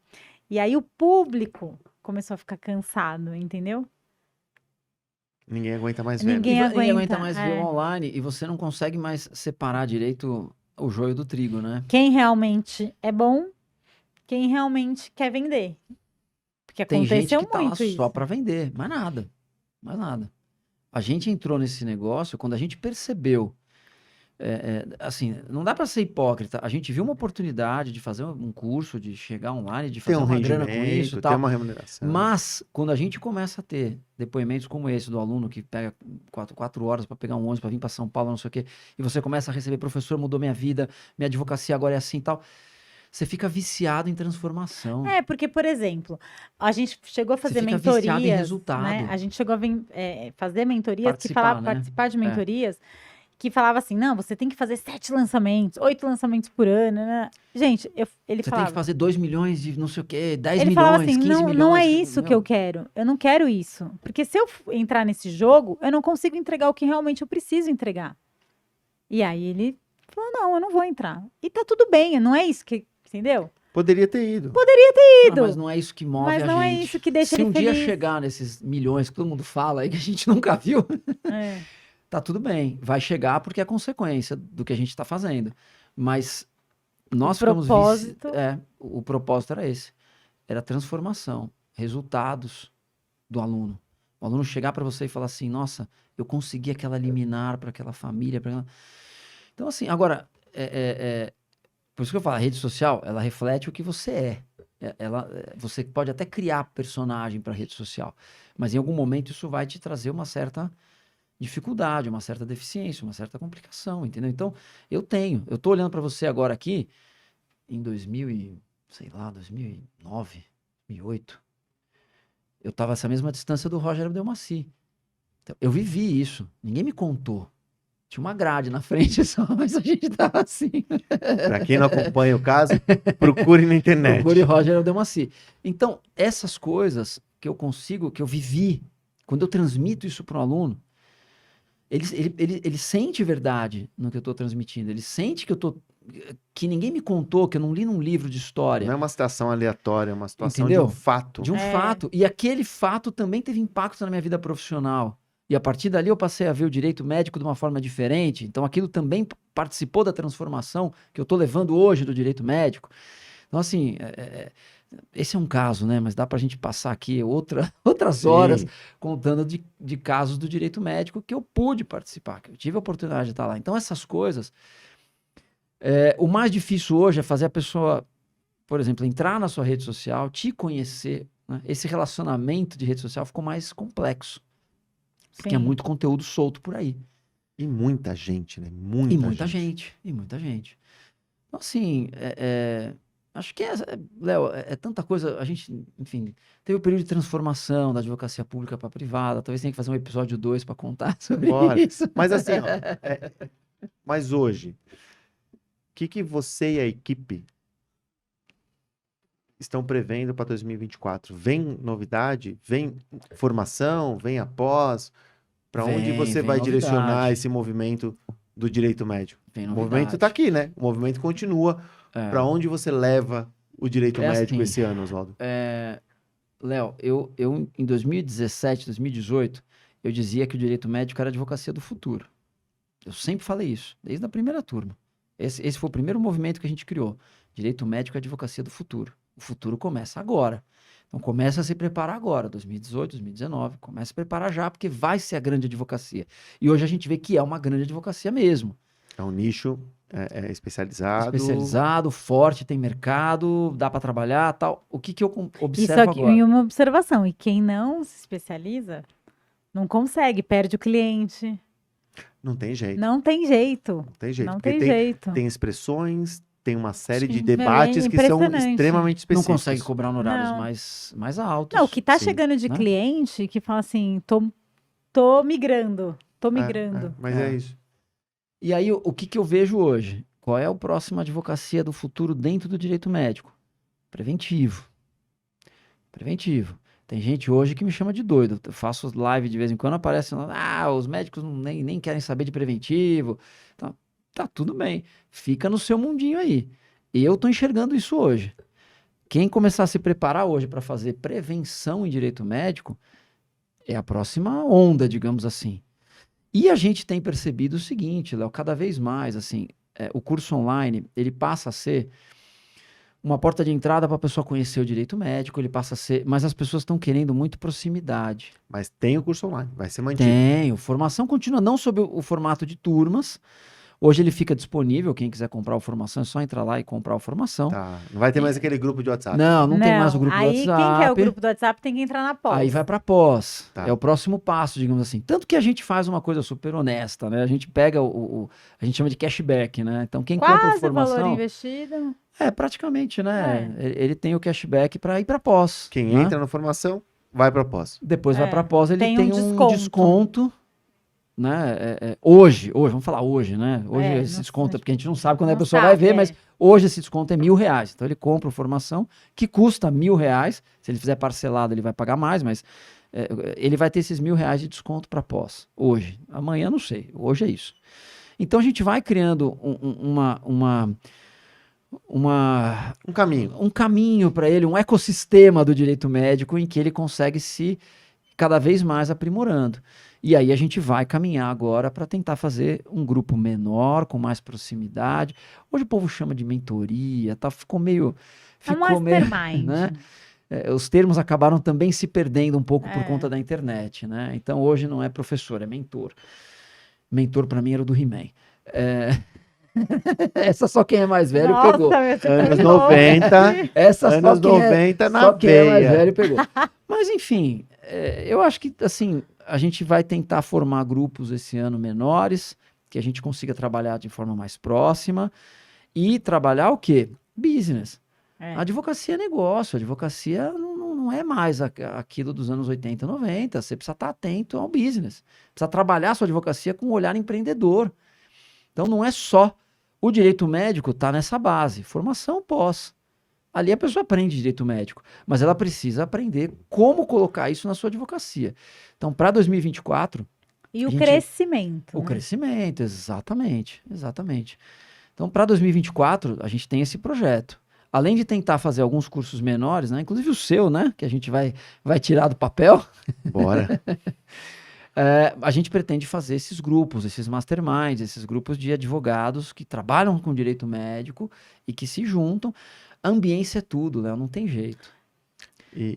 E aí o público começou a ficar cansado, entendeu? Ninguém aguenta mais ver. Ninguém Né? Ninguém aguenta aguenta, mais ver o online e você não consegue mais separar direito o joio do trigo, né? Quem realmente é bom, quem realmente quer vender. Porque Tem gente aconteceu que tá lá muito isso. só para vender, mais nada. Mais nada. A gente entrou nesse negócio quando a gente percebeu. Assim, não dá para ser hipócrita. A gente viu uma oportunidade de fazer um curso, de chegar online, de Tem fazer um uma grana com isso rendimento, e tem tal. uma remuneração. Mas, quando a gente começa a ter depoimentos como esse do aluno que pega 4 horas para pegar um ônibus para vir para São Paulo, não sei o quê, e você começa a receber, professor, mudou minha vida, minha advocacia agora é assim e tal, você fica viciado em transformação. Porque, por exemplo, a gente chegou a fazer fica viciado em mentorias, resultado. né? A gente chegou a fazer mentorias Participar, né? participar de mentorias que falava assim, não, você tem que fazer 7 lançamentos, 8 lançamentos por ano, né? Gente, ele Você falava... tem que fazer 2 milhões de não sei o quê, 10 Ele milhões, falava assim, 15 milhões. não é isso que eu quero. Eu não quero isso. Porque se eu entrar nesse jogo, eu não consigo entregar o que realmente eu preciso entregar. E aí ele falou, não, eu não vou entrar. E tá tudo bem, não é isso que... Entendeu? Poderia ter ido. Mas não é isso que move Mas a não é gente. isso que deixa Se ele um dia feliz. chegar nesses milhões que todo mundo fala aí que a gente nunca viu, tá tudo bem. Vai chegar porque é consequência do que a gente tá fazendo. Mas nós ficamos... o propósito era esse. Era transformação, resultados do aluno. O aluno chegar para você e falar assim, nossa, eu consegui aquela liminar para aquela família. Então, assim, agora, Por isso que eu falo, a rede social, ela reflete o que você é. Você pode até criar personagem para a rede social, mas em algum momento isso vai te trazer uma certa dificuldade, uma certa deficiência, uma certa complicação, entendeu? Então, eu tô olhando para você agora aqui, em 2009, 2008, eu tava essa mesma distância do Roger Abdelmaci. Então, eu vivi isso, ninguém me contou. Tinha uma grade na frente só, mas a gente tava assim. Para quem não acompanha o caso, procure na internet. Procure Roger Abdelmaci. Então, essas coisas que eu vivi, quando eu transmito isso para o aluno, ele sente verdade no que eu estou transmitindo. Ele sente que ninguém me contou, que eu não li num livro de história. Não é uma situação aleatória, é uma situação Entendeu? de um fato. De um fato. E aquele fato também teve impacto na minha vida profissional. E a partir dali eu passei a ver o direito médico de uma forma diferente. Então aquilo também participou da transformação que eu estou levando hoje do direito médico. Então, assim, esse é um caso, né? Mas dá para a gente passar aqui outras horas contando de casos do direito médico que eu pude participar, que eu tive a oportunidade de estar lá. Então, essas coisas... o mais difícil hoje é fazer a pessoa, por exemplo, entrar na sua rede social, te conhecer. Né? Esse relacionamento de rede social ficou mais complexo. Porque é muito conteúdo solto por aí. E muita gente, né? Muita gente. Então, assim, acho que Léo, é tanta coisa. A gente, enfim, teve o período de transformação da advocacia pública para privada. Talvez tenha que fazer um episódio 2 para contar sobre isso. Mas assim, mas hoje, o que você e a equipe estão prevendo para 2024? Vem novidade? Vem formação? Vem após? Para onde você vai direcionar esse movimento do direito médico? O movimento está aqui, né? O movimento continua. Para onde você leva o direito médico esse ano, Oswaldo? Léo, eu em 2017, 2018, eu dizia que o direito médico era a advocacia do futuro. Eu sempre falei isso, desde a primeira turma. Esse foi o primeiro movimento que a gente criou. Direito médico é a advocacia do futuro. O futuro começa agora. Então, começa a se preparar agora, 2018, 2019. Começa a se preparar já, porque vai ser a grande advocacia. E hoje a gente vê que é uma grande advocacia mesmo. É um nicho especializado. Especializado, forte, tem mercado, dá para trabalhar, tal. O que eu observo Isso aqui agora? em uma observação. E quem não se especializa, não consegue, perde o cliente. Não tem jeito. Não tem jeito. Não tem jeito. Não porque tem jeito. Tem expressões, tem uma série de Sim, debates que são extremamente específicos. Não consegue cobrar honorários mais altos. Não, o que tá Sim, chegando de né? cliente que fala assim, tô migrando. Mas é isso. E aí, o que eu vejo hoje? Qual é a próxima advocacia do futuro dentro do direito médico? Preventivo. Tem gente hoje que me chama de doido. Eu faço live de vez em quando, aparece lá, os médicos nem querem saber de preventivo. Então, tá tudo bem. Fica no seu mundinho aí. Eu tô enxergando isso hoje. Quem começar a se preparar hoje para fazer prevenção em direito médico é a próxima onda, digamos assim. E a gente tem percebido o seguinte, Léo, cada vez mais, assim, o curso online, ele passa a ser uma porta de entrada para a pessoa conhecer o direito médico, ele passa a ser... Mas as pessoas estão querendo muito proximidade. Mas tem o curso online, vai ser mantido. Tem, formação contínua, não sob o formato de turmas. Hoje ele fica disponível, quem quiser comprar a formação é só entrar lá e comprar a formação. Tá. Não vai ter mais aquele grupo de WhatsApp. Não tem mais o grupo do WhatsApp. Aí quem quer o grupo do WhatsApp tem que entrar na pós. Aí vai para pós. Tá. É o próximo passo, digamos assim. Tanto que a gente faz uma coisa super honesta, né? A gente pega a gente chama de cashback, né? Então quem compra a Quase formação... valor investido. Praticamente, né? Ele tem o cashback para ir para pós. Quem né? entra na formação, vai para pós. Depois vai para pós, ele tem um desconto. desconto, né? Hoje, vamos falar hoje, né? Hoje esse não desconto, sei. porque a gente não sabe quando a Não pessoa sabe, vai ver, mas hoje esse desconto é R$1.000. Então ele compra a formação que custa R$1.000. Se ele fizer parcelado, ele vai pagar mais, mas ele vai ter esses R$1.000 de desconto para pós. Hoje. Amanhã não sei. Hoje é isso. Então a gente vai criando um caminho para ele, um ecossistema do direito médico em que ele consegue se cada vez mais aprimorando. E aí a gente vai caminhar agora para tentar fazer um grupo menor, com mais proximidade. Hoje o povo chama de mentoria, tá? Ficou meio... Mastermind. Né? Os termos acabaram também se perdendo um pouco por conta da internet, né? Então hoje não é professor, é mentor. Mentor para mim era o do He-Man. Essa só quem é mais velho Nossa, pegou. meu, você Anos pegou. 90, Essa anos só quem é, 90 na só quem é mais veia. velho pegou. Mas enfim, eu acho que assim, a gente vai tentar formar grupos esse ano menores, que a gente consiga trabalhar de forma mais próxima e trabalhar o quê? Business. É. A advocacia é negócio, a advocacia não é mais aquilo dos anos 80, 90. Você precisa estar atento ao business. Precisa trabalhar a sua advocacia com um olhar empreendedor. Então não é só o direito médico tá nessa base, formação pós. Ali a pessoa aprende direito médico, mas ela precisa aprender como colocar isso na sua advocacia. Então, para 2024, E o a gente- crescimento. o né? crescimento, exatamente, exatamente. Então, para 2024, a gente tem esse projeto. Além de tentar fazer alguns cursos menores, né? Inclusive o seu, né? Que a gente vai tirar do papel. Bora. A gente pretende fazer esses grupos, esses masterminds, esses grupos de advogados que trabalham com direito médico e que se juntam. A ambiência é tudo, Léo, não tem jeito.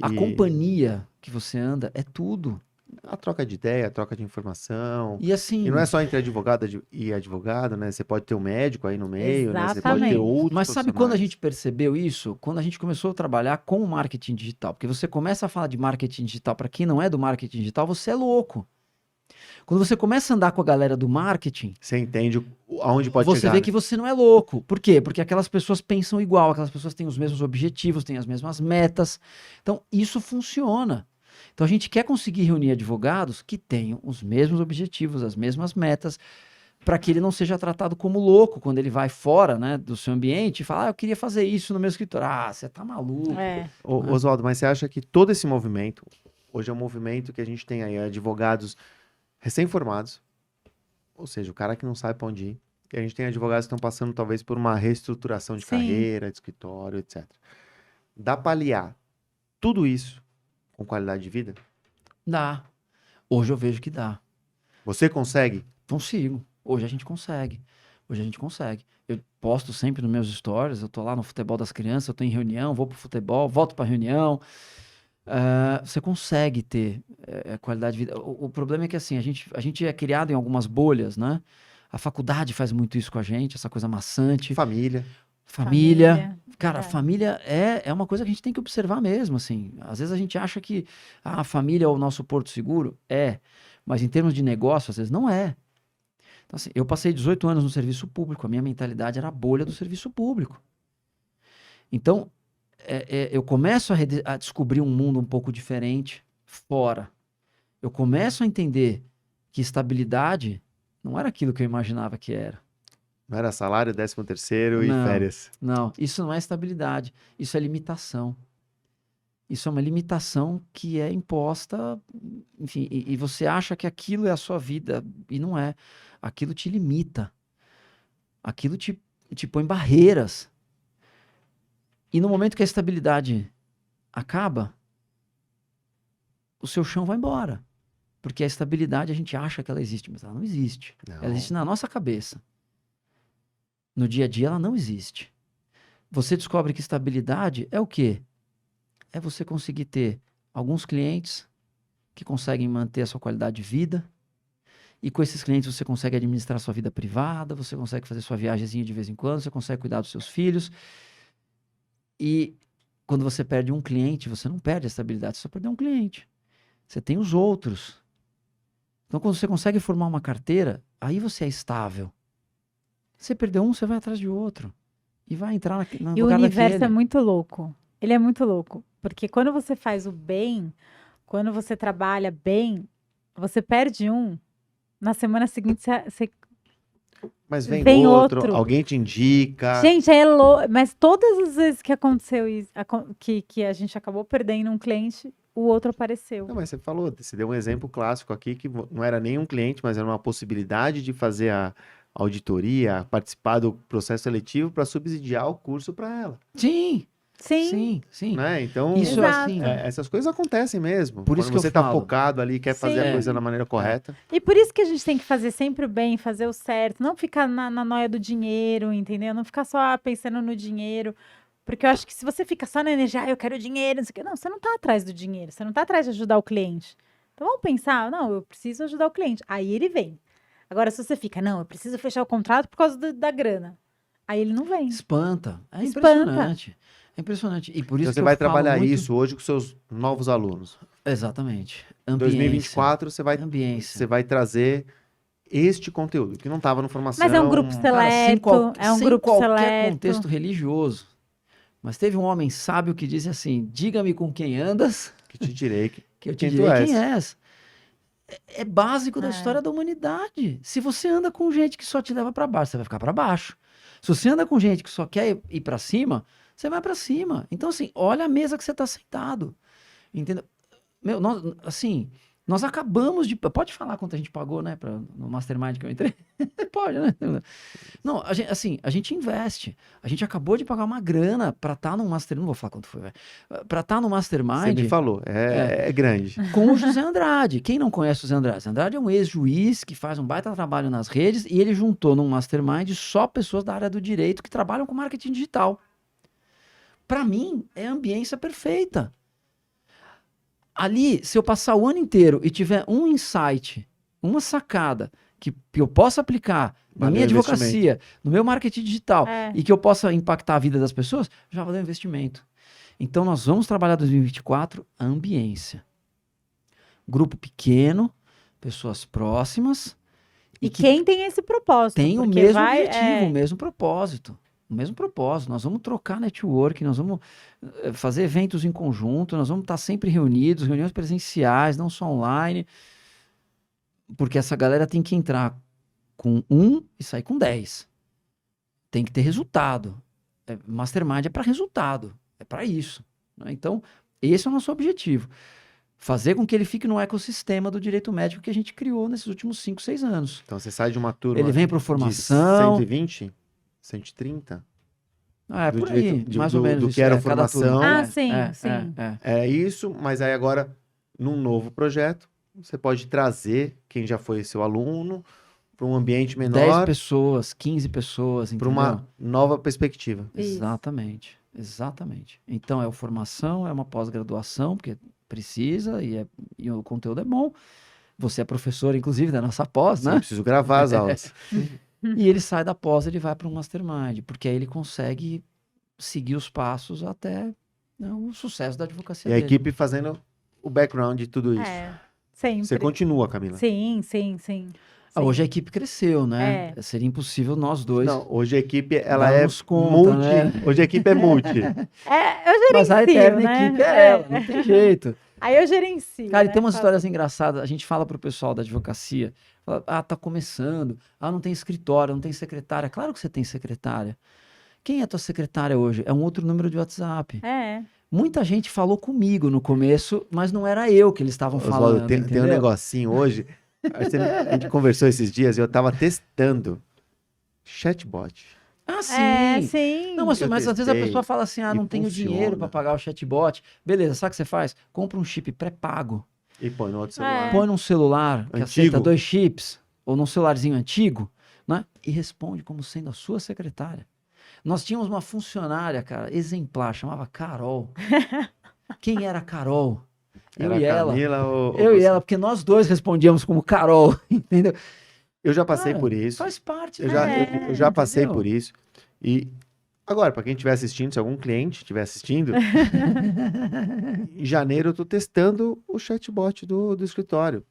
A companhia que você anda é tudo. A troca de ideia, a troca de informação. E assim, E não é só entre advogado e advogado, né? Você pode ter um médico aí no meio, né? Você pode ter Exatamente. outros mas sabe quando a profissionais. gente percebeu isso? Quando a gente começou a trabalhar com o marketing digital. Porque você começa a falar de marketing digital, para quem não é do marketing digital, você é louco. Quando você começa a andar com a galera do marketing, Você entende aonde pode você chegar. vê né? que você não é louco. Por quê? Porque aquelas pessoas pensam igual, aquelas pessoas têm os mesmos objetivos, têm as mesmas metas. Então, isso funciona. Então, a gente quer conseguir reunir advogados que tenham os mesmos objetivos, as mesmas metas, para que ele não seja tratado como louco quando ele vai fora, né, do seu ambiente e fala, eu queria fazer isso no meu escritório. Ah, você tá maluco. É. Oswaldo, mas você acha que todo esse movimento, hoje é um movimento que a gente tem aí advogados recém-formados, ou seja, o cara que não sabe para onde ir, e a gente tem advogados que estão passando talvez por uma reestruturação de Sim. carreira, de escritório, etc. Dá para aliar tudo isso com qualidade de vida? Dá. Hoje eu vejo que dá. Você consegue? Consigo. Hoje a gente consegue. Hoje a gente consegue. Eu posto sempre nos meus stories, eu tô lá no futebol das crianças, eu tô em reunião, vou pro futebol, volto pra reunião. Você consegue ter qualidade de vida. O problema é que assim, a gente é criado em algumas bolhas, né? A faculdade faz muito isso com a gente, essa coisa maçante. Família. Família. Cara, a verdade. família é uma coisa que a gente tem que observar mesmo, assim. Às vezes a gente acha que a família é o nosso porto seguro. Mas em termos de negócio, às vezes não é. Então, assim, eu passei 18 anos no serviço público, a minha mentalidade era a bolha do serviço público. Então, eu começo a descobrir um mundo um pouco diferente fora. Eu começo a entender que estabilidade não era aquilo que eu imaginava que era. Não era salário, 13º e Não. férias. Não, isso não é estabilidade, isso é limitação. Isso é uma limitação que é imposta, enfim, e você acha que aquilo é a sua vida, e não é. Aquilo te limita. Aquilo te põe barreiras. E no momento que a estabilidade acaba, o seu chão vai embora. Porque a estabilidade a gente acha que ela existe, mas ela não existe. Não. Ela existe na nossa cabeça. No dia a dia ela não existe. Você descobre que estabilidade é o quê? É você conseguir ter alguns clientes que conseguem manter a sua qualidade de vida, e com esses clientes você consegue administrar a sua vida privada, você consegue fazer sua viagemzinha de vez em quando, você consegue cuidar dos seus filhos. E quando você perde um cliente, você não perde a estabilidade, você só perdeu um cliente. Você tem os outros. Então, quando você consegue formar uma carteira, aí você é estável. Você perdeu um, você vai atrás de outro. E vai entrar no E o lugar universo daquele. é muito louco. Ele é muito louco. Porque quando você faz o bem, quando você trabalha bem, você perde um, na semana seguinte você... Mas vem, Vem outro, outro. alguém te indica. Gente, é louco. Mas todas as vezes que aconteceu isso, que a gente acabou perdendo um cliente, o outro apareceu. Não, mas você falou, você deu um exemplo clássico aqui que não era nem um cliente, mas era uma possibilidade de fazer a auditoria, participar do processo seletivo para subsidiar o curso para ela, Sim, Sim. sim, sim. né? Então, Isso é Exato. assim. essas coisas acontecem mesmo. Por isso Quando que você eu tá falo. focado ali, quer fazer a Sim. coisa da maneira correta. E por isso que a gente tem que fazer sempre o bem, fazer o certo, não ficar na noia do dinheiro, entendeu? Não ficar só pensando no dinheiro. Porque eu acho que se você fica só na energia, eu quero dinheiro, não sei o quê. Não, você não tá atrás do dinheiro, você não tá atrás de ajudar o cliente. Então vamos pensar, não, eu preciso ajudar o cliente. Aí ele vem. Agora, se você fica, não, eu preciso fechar o contrato por causa da grana. Aí ele não vem. Espanta. É Espanta. impressionante. É impressionante. E por isso Então você que vai eu falo trabalhar muito... isso hoje com seus novos alunos. Exatamente. Em Ambiência. 2024 você Ambiência. vai trazer este conteúdo, que não estava no formação. Mas é um grupo Cara, seleto, é um sem grupo qualquer seleto. contexto religioso. Mas teve um homem sábio que disse assim, diga-me com quem andas, Que te direi que eu te quem tu direi quem és. és. É básico da É. história da humanidade. Se você anda com gente que só te leva para baixo, você vai ficar para baixo. Se você anda com gente que só quer ir para cima, você vai para cima. Então, assim, olha a mesa que você está sentado. Entendeu? Meu, nós acabamos de... Pode falar quanto a gente pagou, né? No Mastermind que eu entrei? Pode, né? Não, a gente investe. A gente acabou de pagar uma grana para estar no Mastermind. Não vou falar quanto foi, velho. Para estar no Você Mastermind me falou, é grande. com o José Andrade. Quem não conhece o José Andrade? José Andrade é um ex-juiz que faz um baita trabalho nas redes e ele juntou num Mastermind só pessoas da área do direito que trabalham com marketing digital. Para mim, é a ambiência perfeita. Ali, se eu passar o ano inteiro e tiver um insight, uma sacada que eu possa aplicar na Valeu minha o advocacia, no meu marketing digital É. e que eu possa impactar a vida das pessoas, já valeu o investimento. Então, nós vamos trabalhar 2024 a ambiência. Grupo pequeno, pessoas próximas E que quem tem esse propósito? tem o porque mesmo vai, objetivo, o mesmo propósito. O mesmo propósito. Nós vamos trocar network, nós vamos fazer eventos em conjunto, nós vamos estar sempre reunidos, reuniões presenciais, não só online. Porque essa galera tem que entrar com 1 e sair com 10. Tem que ter resultado. Mastermind é para resultado. É para isso. Né? Então, esse é o nosso objetivo. Fazer com que ele fique no ecossistema do direito médico que a gente criou nesses últimos 5, 6 anos. Então você sai de uma turma Ele vem para de formação. 120, 130, É, do por aí, direito- mais do- ou menos do isso. que era cada formação. turma. Ah, sim, sim. é isso, mas aí agora, num novo projeto, você pode trazer quem já foi seu aluno para um ambiente 10 menor, pessoas, 15 pessoas, para entendeu? uma nova perspectiva. Isso. Exatamente, exatamente. Então, é formação, é uma pós-graduação, porque precisa e o conteúdo é bom. Você é professor, inclusive, da nossa pós, Eu né? preciso gravar as aulas. E ele sai da pós, ele vai para um mastermind, porque aí ele consegue seguir os passos até, né, o sucesso da advocacia E a dele. equipe fazendo o background de tudo isso. Sempre. Você continua, Camila? Sim, sim, sim. Ah, hoje a equipe cresceu, né? Seria impossível nós dois. Não, hoje a equipe, ela Darmos é conta, multi. né? Hoje a equipe é multi. Eu gerencio, Mas a eterna né? equipe é ela, não tem jeito. Aí eu gerencio. Cara, e né? tem umas Faço- histórias engraçadas. A gente fala pro pessoal da advocacia, fala, tá começando, não tem escritório, não tem secretária. Claro que você tem secretária. Quem é tua secretária hoje? É um outro número de WhatsApp. É. Muita gente falou comigo no começo, mas não era eu que eles estavam Oswaldo, falando, tem um entendeu? negocinho hoje. A gente conversou esses dias e eu tava testando chatbot. Ah, sim. Sim. Não, mas Eu às vezes a testei pessoa fala assim, e não tenho dinheiro para funciona. pagar o chatbot. Beleza, sabe o que você faz? Compra um chip pré-pago. E põe no outro celular. É. Põe num celular que Antigo. aceita 2 chips, ou num celularzinho antigo, né? E responde como sendo a sua secretária. Nós tínhamos uma funcionária, cara, exemplar, chamava Carol. Quem era a Carol? Eu Era e a ela. Camila ou Eu e você? ela, porque nós dois respondíamos como Carol, entendeu? Eu já passei Cara, por isso. Faz parte, Eu né? já, eu já passei Entendeu? por isso. E agora, para quem estiver assistindo, se algum cliente estiver assistindo, em janeiro eu tô testando o chatbot do escritório.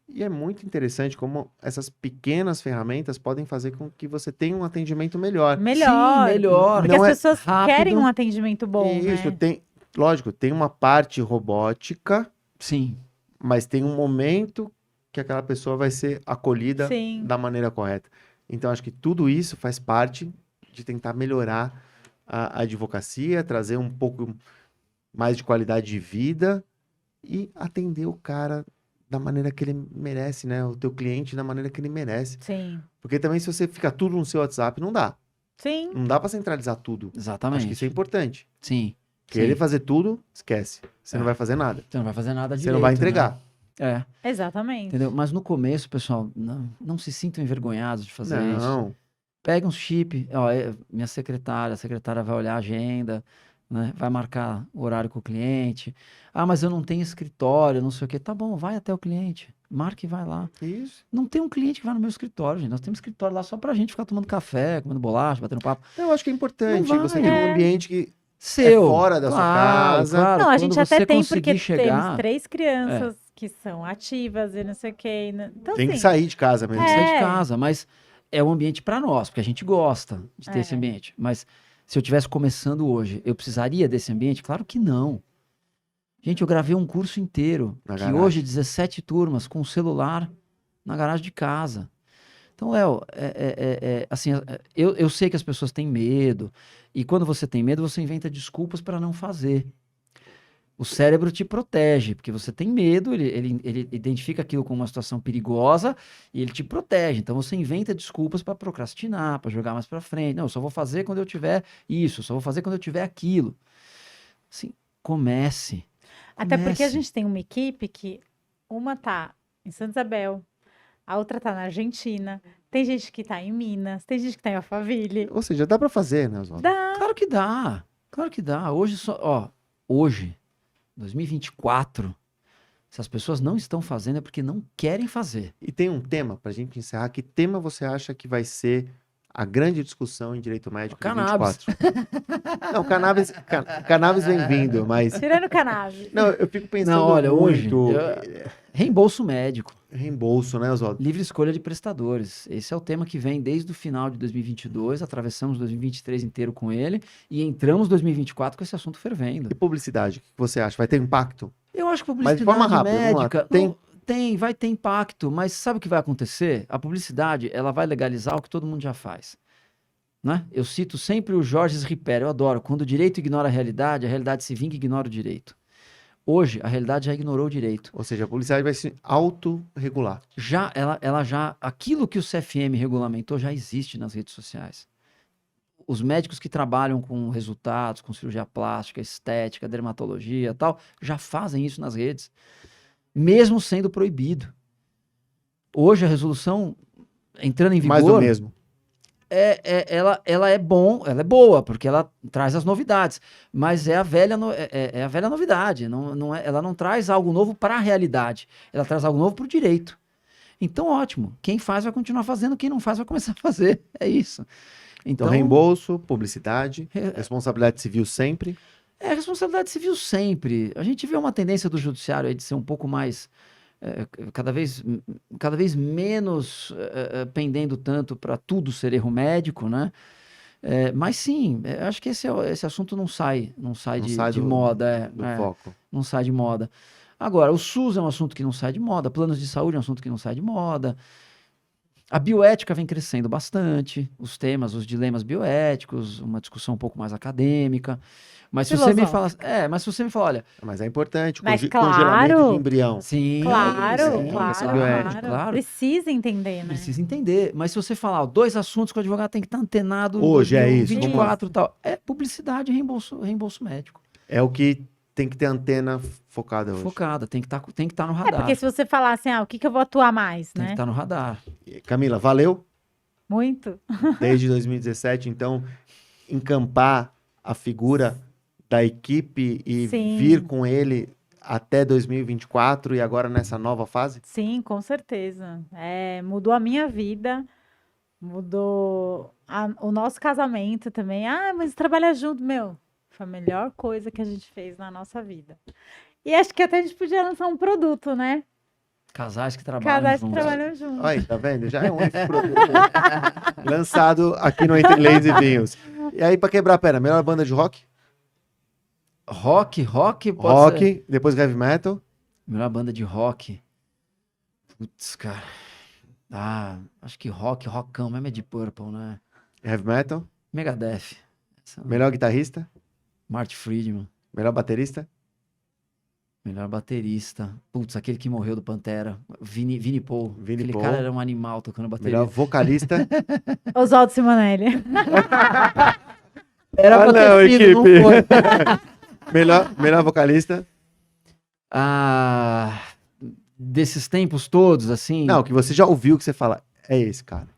E é muito interessante como essas pequenas ferramentas podem fazer com que você tenha um atendimento melhor. Melhor. Sim, melhor. Porque Não as é pessoas rápido. querem um atendimento bom, Isso, né? lógico, tem uma parte robótica, Sim, mas tem um momento que aquela pessoa vai ser acolhida Sim. da maneira correta. Então, acho que tudo isso faz parte de tentar melhorar a advocacia, trazer um pouco mais de qualidade de vida e atender o cara da maneira que ele merece, né? O teu cliente da maneira que ele merece. Sim. Porque também se você fica tudo no seu WhatsApp, não dá. Sim. Não dá para centralizar tudo. exatamente. Acho que isso é importante. Sim. Querer sim. fazer tudo, esquece. Você não vai fazer nada. Você não vai fazer nada Você direito, não vai né? entregar. É, Exatamente. entendeu? Mas no começo, pessoal, não se sintam envergonhados de fazer isso. Não. Pega um chip, ó, minha secretária, a secretária vai olhar a agenda, né? Vai marcar o horário com o cliente. Ah, mas eu não tenho escritório, não sei o quê. Tá bom, vai até o cliente. Marca e vai lá. Isso. Não tem um cliente que vai no meu escritório, gente. Nós temos escritório lá só pra gente ficar tomando café, comendo bolacha, batendo papo. Eu acho que é importante Não vai, você ter um ambiente que Seu. fora da sua casa. Claro, Não, a quando gente você até tem, conseguir porque chegar, temos 3 crianças que são ativas e não sei o quê. Então, tem que assim, sair de casa mesmo. tem que sair de É. casa, mas é um ambiente para nós, porque a gente gosta de ter esse É. ambiente. Mas se eu estivesse começando hoje, eu precisaria desse ambiente? Claro que não. Gente, eu gravei um curso inteiro, Na que garagem. hoje 17 turmas com celular na garagem de casa. Então, Léo, assim, eu sei que as pessoas têm medo, e quando você tem medo, você inventa desculpas para não fazer. O cérebro te protege, porque você tem medo, ele identifica aquilo como uma situação perigosa e ele te protege. Então você inventa desculpas para procrastinar, para jogar mais para frente. Não, eu só vou fazer quando eu tiver isso, eu só vou fazer quando eu tiver aquilo. Assim, comece. Até porque a Comece. gente tem uma equipe que uma tá em Santa Isabel, a outra tá na Argentina, tem gente que tá em Minas, tem gente que tá em Alphaville. Ou seja, dá pra fazer, né, Oswaldo? Dá. Claro que dá. Claro que dá. Hoje, 2024, se as pessoas não estão fazendo é porque não querem fazer. E tem um tema pra gente encerrar. Que tema você acha que vai ser a grande discussão em direito médico de Cannabis. 24? Não, cannabis vem vindo, mas... Tirando cannabis. Não, eu fico pensando Não, olha, hoje, muito... reembolso médico. Reembolso, né, Oswaldo? Livre escolha de prestadores. Esse é o tema que vem desde o final de 2022, atravessamos 2023 inteiro com ele e entramos 2024 com esse assunto fervendo. E publicidade, o que você acha? Vai ter impacto? Eu acho que a Mas de publicidade forma rápida, vamos lá. médica Tem- vai ter impacto, mas sabe o que vai acontecer? A publicidade, ela vai legalizar o que todo mundo já faz. Né? Eu cito sempre o Jorge Ripper, eu adoro. Quando o direito ignora a realidade se vinga e ignora o direito. Hoje, a realidade já ignorou o direito. Ou seja, a publicidade vai se autorregular. Aquilo que o CFM regulamentou já existe nas redes sociais. Os médicos que trabalham com resultados, com cirurgia plástica, estética, dermatologia e tal, já fazem isso nas redes, mesmo sendo proibido. Hoje a resolução entrando em Mais do vigor, mesmo. ela é boa, porque ela traz as novidades, mas é a velha novidade, ela não traz algo novo para a realidade, ela traz algo novo para o direito. Então, ótimo, quem faz vai continuar fazendo, quem não faz vai começar a fazer, é isso. Então, reembolso, publicidade, responsabilidade civil sempre. É responsabilidade civil sempre. A gente vê uma tendência do judiciário aí de ser um pouco mais, cada vez menos pendendo tanto para tudo ser erro médico, né? Mas sim, acho que esse assunto não sai de moda. Do foco. Não sai de moda. Agora, o SUS é um assunto que não sai de moda, planos de saúde é um assunto que não sai de moda. A bioética vem crescendo bastante, os temas, os dilemas bioéticos, uma discussão um pouco mais acadêmica. Mas se você me fala, olha, Mas é importante, Mas congelamento claro. de embrião. sim, Claro, sim, claro, essa bioética, claro. Precisa entender, né? precisa entender. Mas se você falar, ó, 2 assuntos que o advogado tem que estar antenado Hoje é isso, 2024 e tal, é publicidade e reembolso médico. É o que tem que ter antena focada hoje. Focada, tem que estar no É radar. porque se você falar assim, o que eu vou atuar mais, Tem que né? estar no radar. Camila, valeu? Muito. Desde 2017, então, encampar a figura da equipe e Sim. vir com ele até 2024 e agora nessa nova fase? Sim, com certeza. Mudou a minha vida, mudou o nosso casamento também. Mas trabalhar junto, foi a melhor coisa que a gente fez na nossa vida. E acho que até a gente podia lançar um produto, né? Casais que trabalham Casais que juntos. trabalham juntos. Aí, tá vendo? Já é um produto lançado aqui no Entre Leis e Vinhos. E aí, pra quebrar a perna, melhor banda de rock? Rock pode ser. Rock, depois heavy metal. Melhor banda de rock. Putz, cara. Acho que rockão mesmo é de Purple, né? Heavy metal. Megadeth. Melhor guitarrista. Marty Friedman. Melhor baterista. Melhor baterista. Putz, aquele que morreu do Pantera. Vini Paul. Vini Aquele Paul. cara era um animal tocando bateria. Melhor vocalista. Oswaldo Simonelli. Era pra ter sido, não foi. melhor vocalista. Desses tempos todos, assim. Não, que você já ouviu que você fala, é esse cara.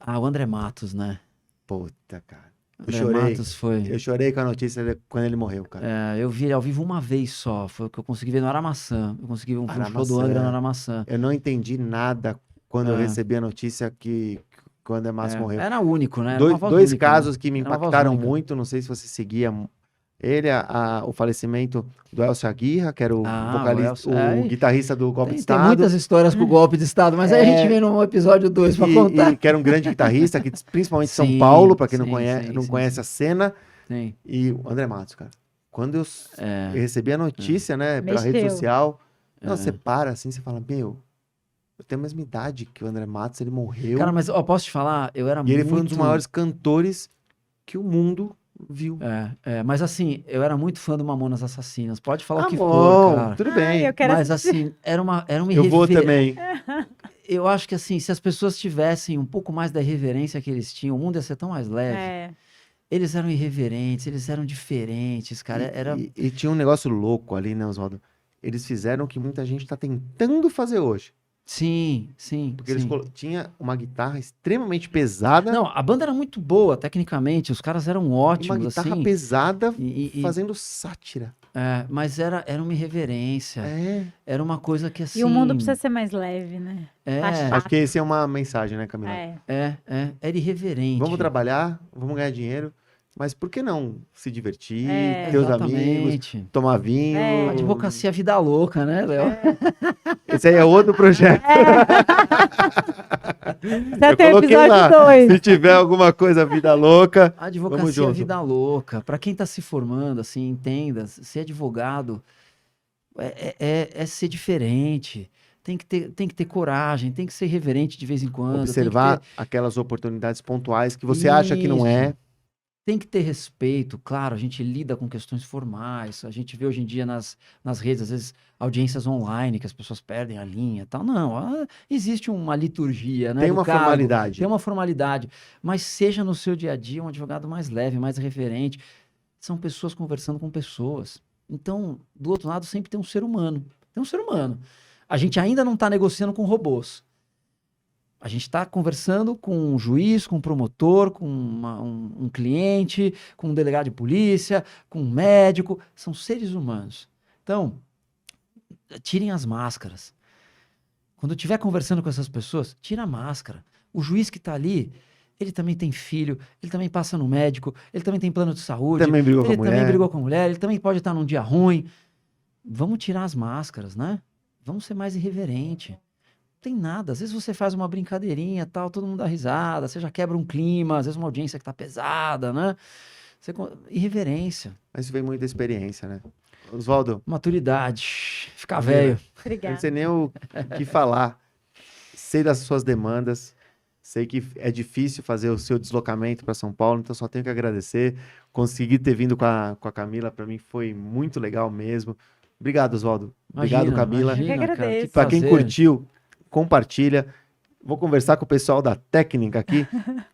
O André Matos, né? Puta, cara. André chorei. Matos foi. Eu chorei com a notícia quando ele morreu, cara. Eu vi ele ao vivo uma vez só. Foi o que eu consegui ver no Aramaçã. Eu consegui ver um show do Aramaçã. Angra no Aramaçã. Eu não entendi nada quando eu É. recebi a notícia que o André Matos morreu. Era único, né? Era uma voz Dois única, né? casos que me Era uma voz impactaram única. muito, não sei se você seguia ele, o falecimento do Elcio Aguirre, que era o Ah, vocalista, o Elcio, o guitarrista do Golpe de Tem Estado. muitas histórias com o golpe de Estado, mas aí a gente vem no episódio 2 pra contar. E que era um grande guitarrista, que, principalmente em São Sim, Paulo, para quem não sim, conhece, sim, não sim, conhece sim. a cena. Sim. E o André Matos, cara. Quando eu É. recebi a notícia, né, pela rede Mexeu. social, não, É. você para assim, você fala, meu, eu tenho a mesma idade que o André Matos, ele morreu. Cara, mas ó, posso te falar, eu era E muito... ele foi um dos maiores cantores que o mundo viu. Mas assim, eu era muito fã do Mamonas Assassinas. Pode falar o que bom, for, cara. tudo Ai, bem. eu quero Mas assistir. assim, era uma Eu vou irreverência. também. Eu acho que assim, se as pessoas tivessem um pouco mais da reverência que eles tinham, o mundo ia ser tão mais leve. É. Eles eram irreverentes, eles eram diferentes, cara. E tinha um negócio louco ali, né, Oswaldo? Eles fizeram o que muita gente tá tentando fazer hoje. Sim, sim, Porque eles sim. tinha uma guitarra extremamente pesada, Não, a banda era muito boa, tecnicamente. Os caras eram e uma ótimos, guitarra assim. pesada E- fazendo sátira. mas era uma irreverência. É. Era uma coisa que assim. E o mundo precisa ser mais leve, né? Tá chato. Acho que essa é uma mensagem, né, Camila? Era irreverente. Vamos trabalhar, vamos ganhar dinheiro, mas por que não se divertir, É. ter os amigos, Exatamente. tomar vinho? É. Advocacia vida louca, né, Léo? Esse aí é outro projeto. Até Eu tem o coloquei lá. episódio 2. Se tiver alguma coisa vida louca, Vamos Advocacia junto. vida louca. Pra quem tá se formando, assim, entenda, ser advogado é ser diferente. Tem que ter coragem, tem que ser reverente de vez em quando. tem que observar ter- aquelas oportunidades pontuais que você acha que não é. Tem que ter respeito, claro, a gente lida com questões formais, a gente vê hoje em dia nas redes, às vezes, audiências online, que as pessoas perdem a linha e tal. Não, existe uma liturgia, né? Tem do uma cargo, formalidade. Tem uma formalidade, mas seja no seu dia a dia um advogado mais leve, mais reverente. São pessoas conversando com pessoas. Então, do outro lado, sempre tem um ser humano. Tem um ser humano. A gente ainda não está negociando com robôs. A gente está conversando com um juiz, com um promotor, com um cliente, com um delegado de polícia, com um médico. São seres humanos. Então, tirem as máscaras. Quando estiver conversando com essas pessoas, tira a máscara. O juiz que está ali, ele também tem filho, ele também passa no médico, ele também tem plano de saúde, Também brigou com a ele também mulher. brigou com a mulher, ele também pode estar num dia ruim. Vamos tirar as máscaras, né? Vamos ser mais irreverente. Não tem nada. Às vezes você faz uma brincadeirinha, tal, todo mundo dá risada, você já quebra um clima, às vezes uma audiência que tá pesada, né? Irreverência, Mas isso vem muito da experiência, né? Oswaldo, maturidade, ficar Camila, velho. eu não Obrigada. sei nem o que falar. Sei das suas demandas. Sei que é difícil fazer o seu deslocamento para São Paulo, então só tenho que agradecer. Conseguir ter vindo com a Camila, para mim foi muito legal mesmo. Obrigado, Oswaldo. Obrigado, Camila. Eu que agradeço. Para quem prazer. curtiu, compartilha. Vou conversar com o pessoal da técnica aqui.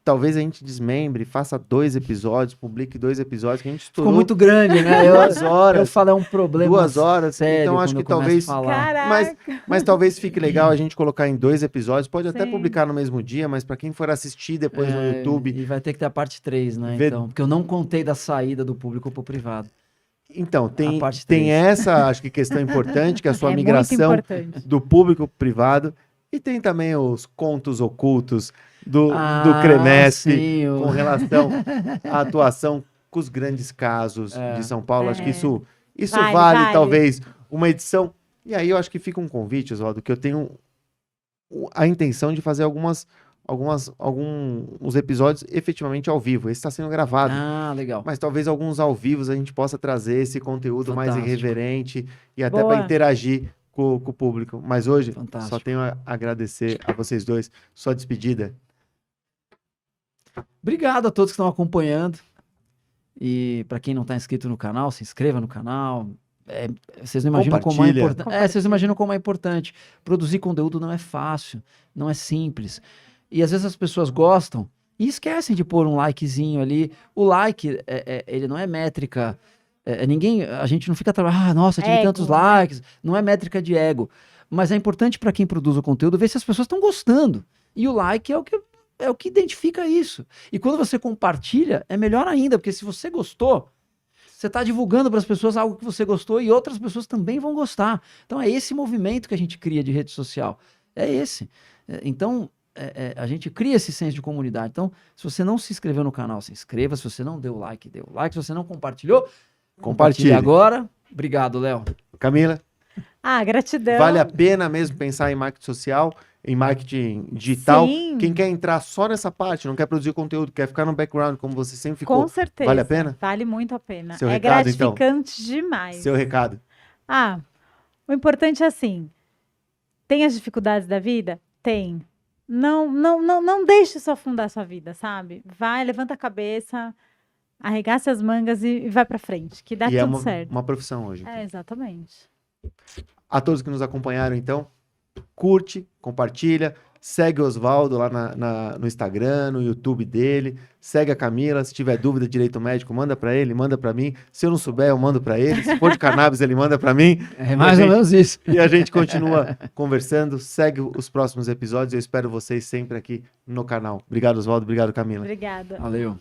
Talvez a gente desmembre, faça 2 episódios, publique 2 episódios, que a gente estourou Ficou muito grande, né? 2 horas. Eu falo, é um problema 2 horas. sério Então acho quando que eu começo talvez. a falar. Caraca. Mas talvez fique legal a gente colocar em 2 episódios. Pode até Sim. publicar no mesmo dia, mas para quem for assistir depois no YouTube. E vai ter que ter a parte 3, né? Vê- Então, porque eu não contei da saída do público pro privado. Então, tem, parte tem 3. essa, acho que questão importante, que é a sua É muito migração importante. do público pro privado. E tem também os contos ocultos do Crenesp sim, com relação à atuação com os grandes casos de São Paulo. Acho que isso Vale, vale, vale. talvez, uma edição. E aí eu acho que fica um convite, Oswaldo, que eu tenho a intenção de fazer alguns episódios efetivamente ao vivo. Esse está sendo gravado. Ah, legal. Mas talvez alguns ao vivo a gente possa trazer esse conteúdo mais Fantástico. irreverente e até Boa. para interagir com o público. Mas hoje, Fantástico. só tenho a agradecer a vocês dois. Sua despedida. Obrigado a todos que estão acompanhando. E para quem não está inscrito no canal, se inscreva no canal. Vocês não imaginam como é Compartilha. importante. Vocês não imaginam como é importante. Produzir conteúdo não é fácil, não é simples. E às vezes as pessoas gostam e esquecem de pôr um likezinho ali. O like, ele não é métrica. A gente não fica trabalhando, nossa, tive Ego, tantos né? likes. Não é métrica de ego. Mas é importante para quem produz o conteúdo ver se as pessoas estão gostando. E o like é o que é o que identifica isso. E quando você compartilha, é melhor ainda, porque se você gostou, você está divulgando para as pessoas algo que você gostou e outras pessoas também vão gostar. Então é esse movimento que a gente cria de rede social. É esse. Então, a gente cria esse senso de comunidade. Então, se você não se inscreveu no canal, se inscreva. Se você não deu like, dê o like. Se você não compartilhou, compartilhe agora. Obrigado, Léo. Camila, Gratidão. vale a pena mesmo pensar em marketing social, em marketing digital? Sim. Quem quer entrar só nessa parte, não quer produzir conteúdo, quer ficar no background, como você sempre ficou, Com certeza. vale a pena? Vale muito a pena. Seu É recado, então. gratificante demais. Seu recado. O importante é assim, tem as dificuldades da vida? Tem. Não deixe isso afundar a sua vida, sabe? Vai, levanta a cabeça, arregaça as mangas e vai pra frente, que dá E tudo é certo. uma profissão hoje. Exatamente. A todos que nos acompanharam, então, curte, compartilha, segue o Oswaldo lá no Instagram, no YouTube dele, segue a Camila, se tiver dúvida de direito médico, manda para ele, manda para mim, se eu não souber, eu mando para ele, se for de cannabis, ele manda para mim. É mais ou menos isso. E a gente continua conversando, segue os próximos episódios, eu espero vocês sempre aqui no canal. Obrigado, Oswaldo, obrigado, Camila. Obrigada. Valeu.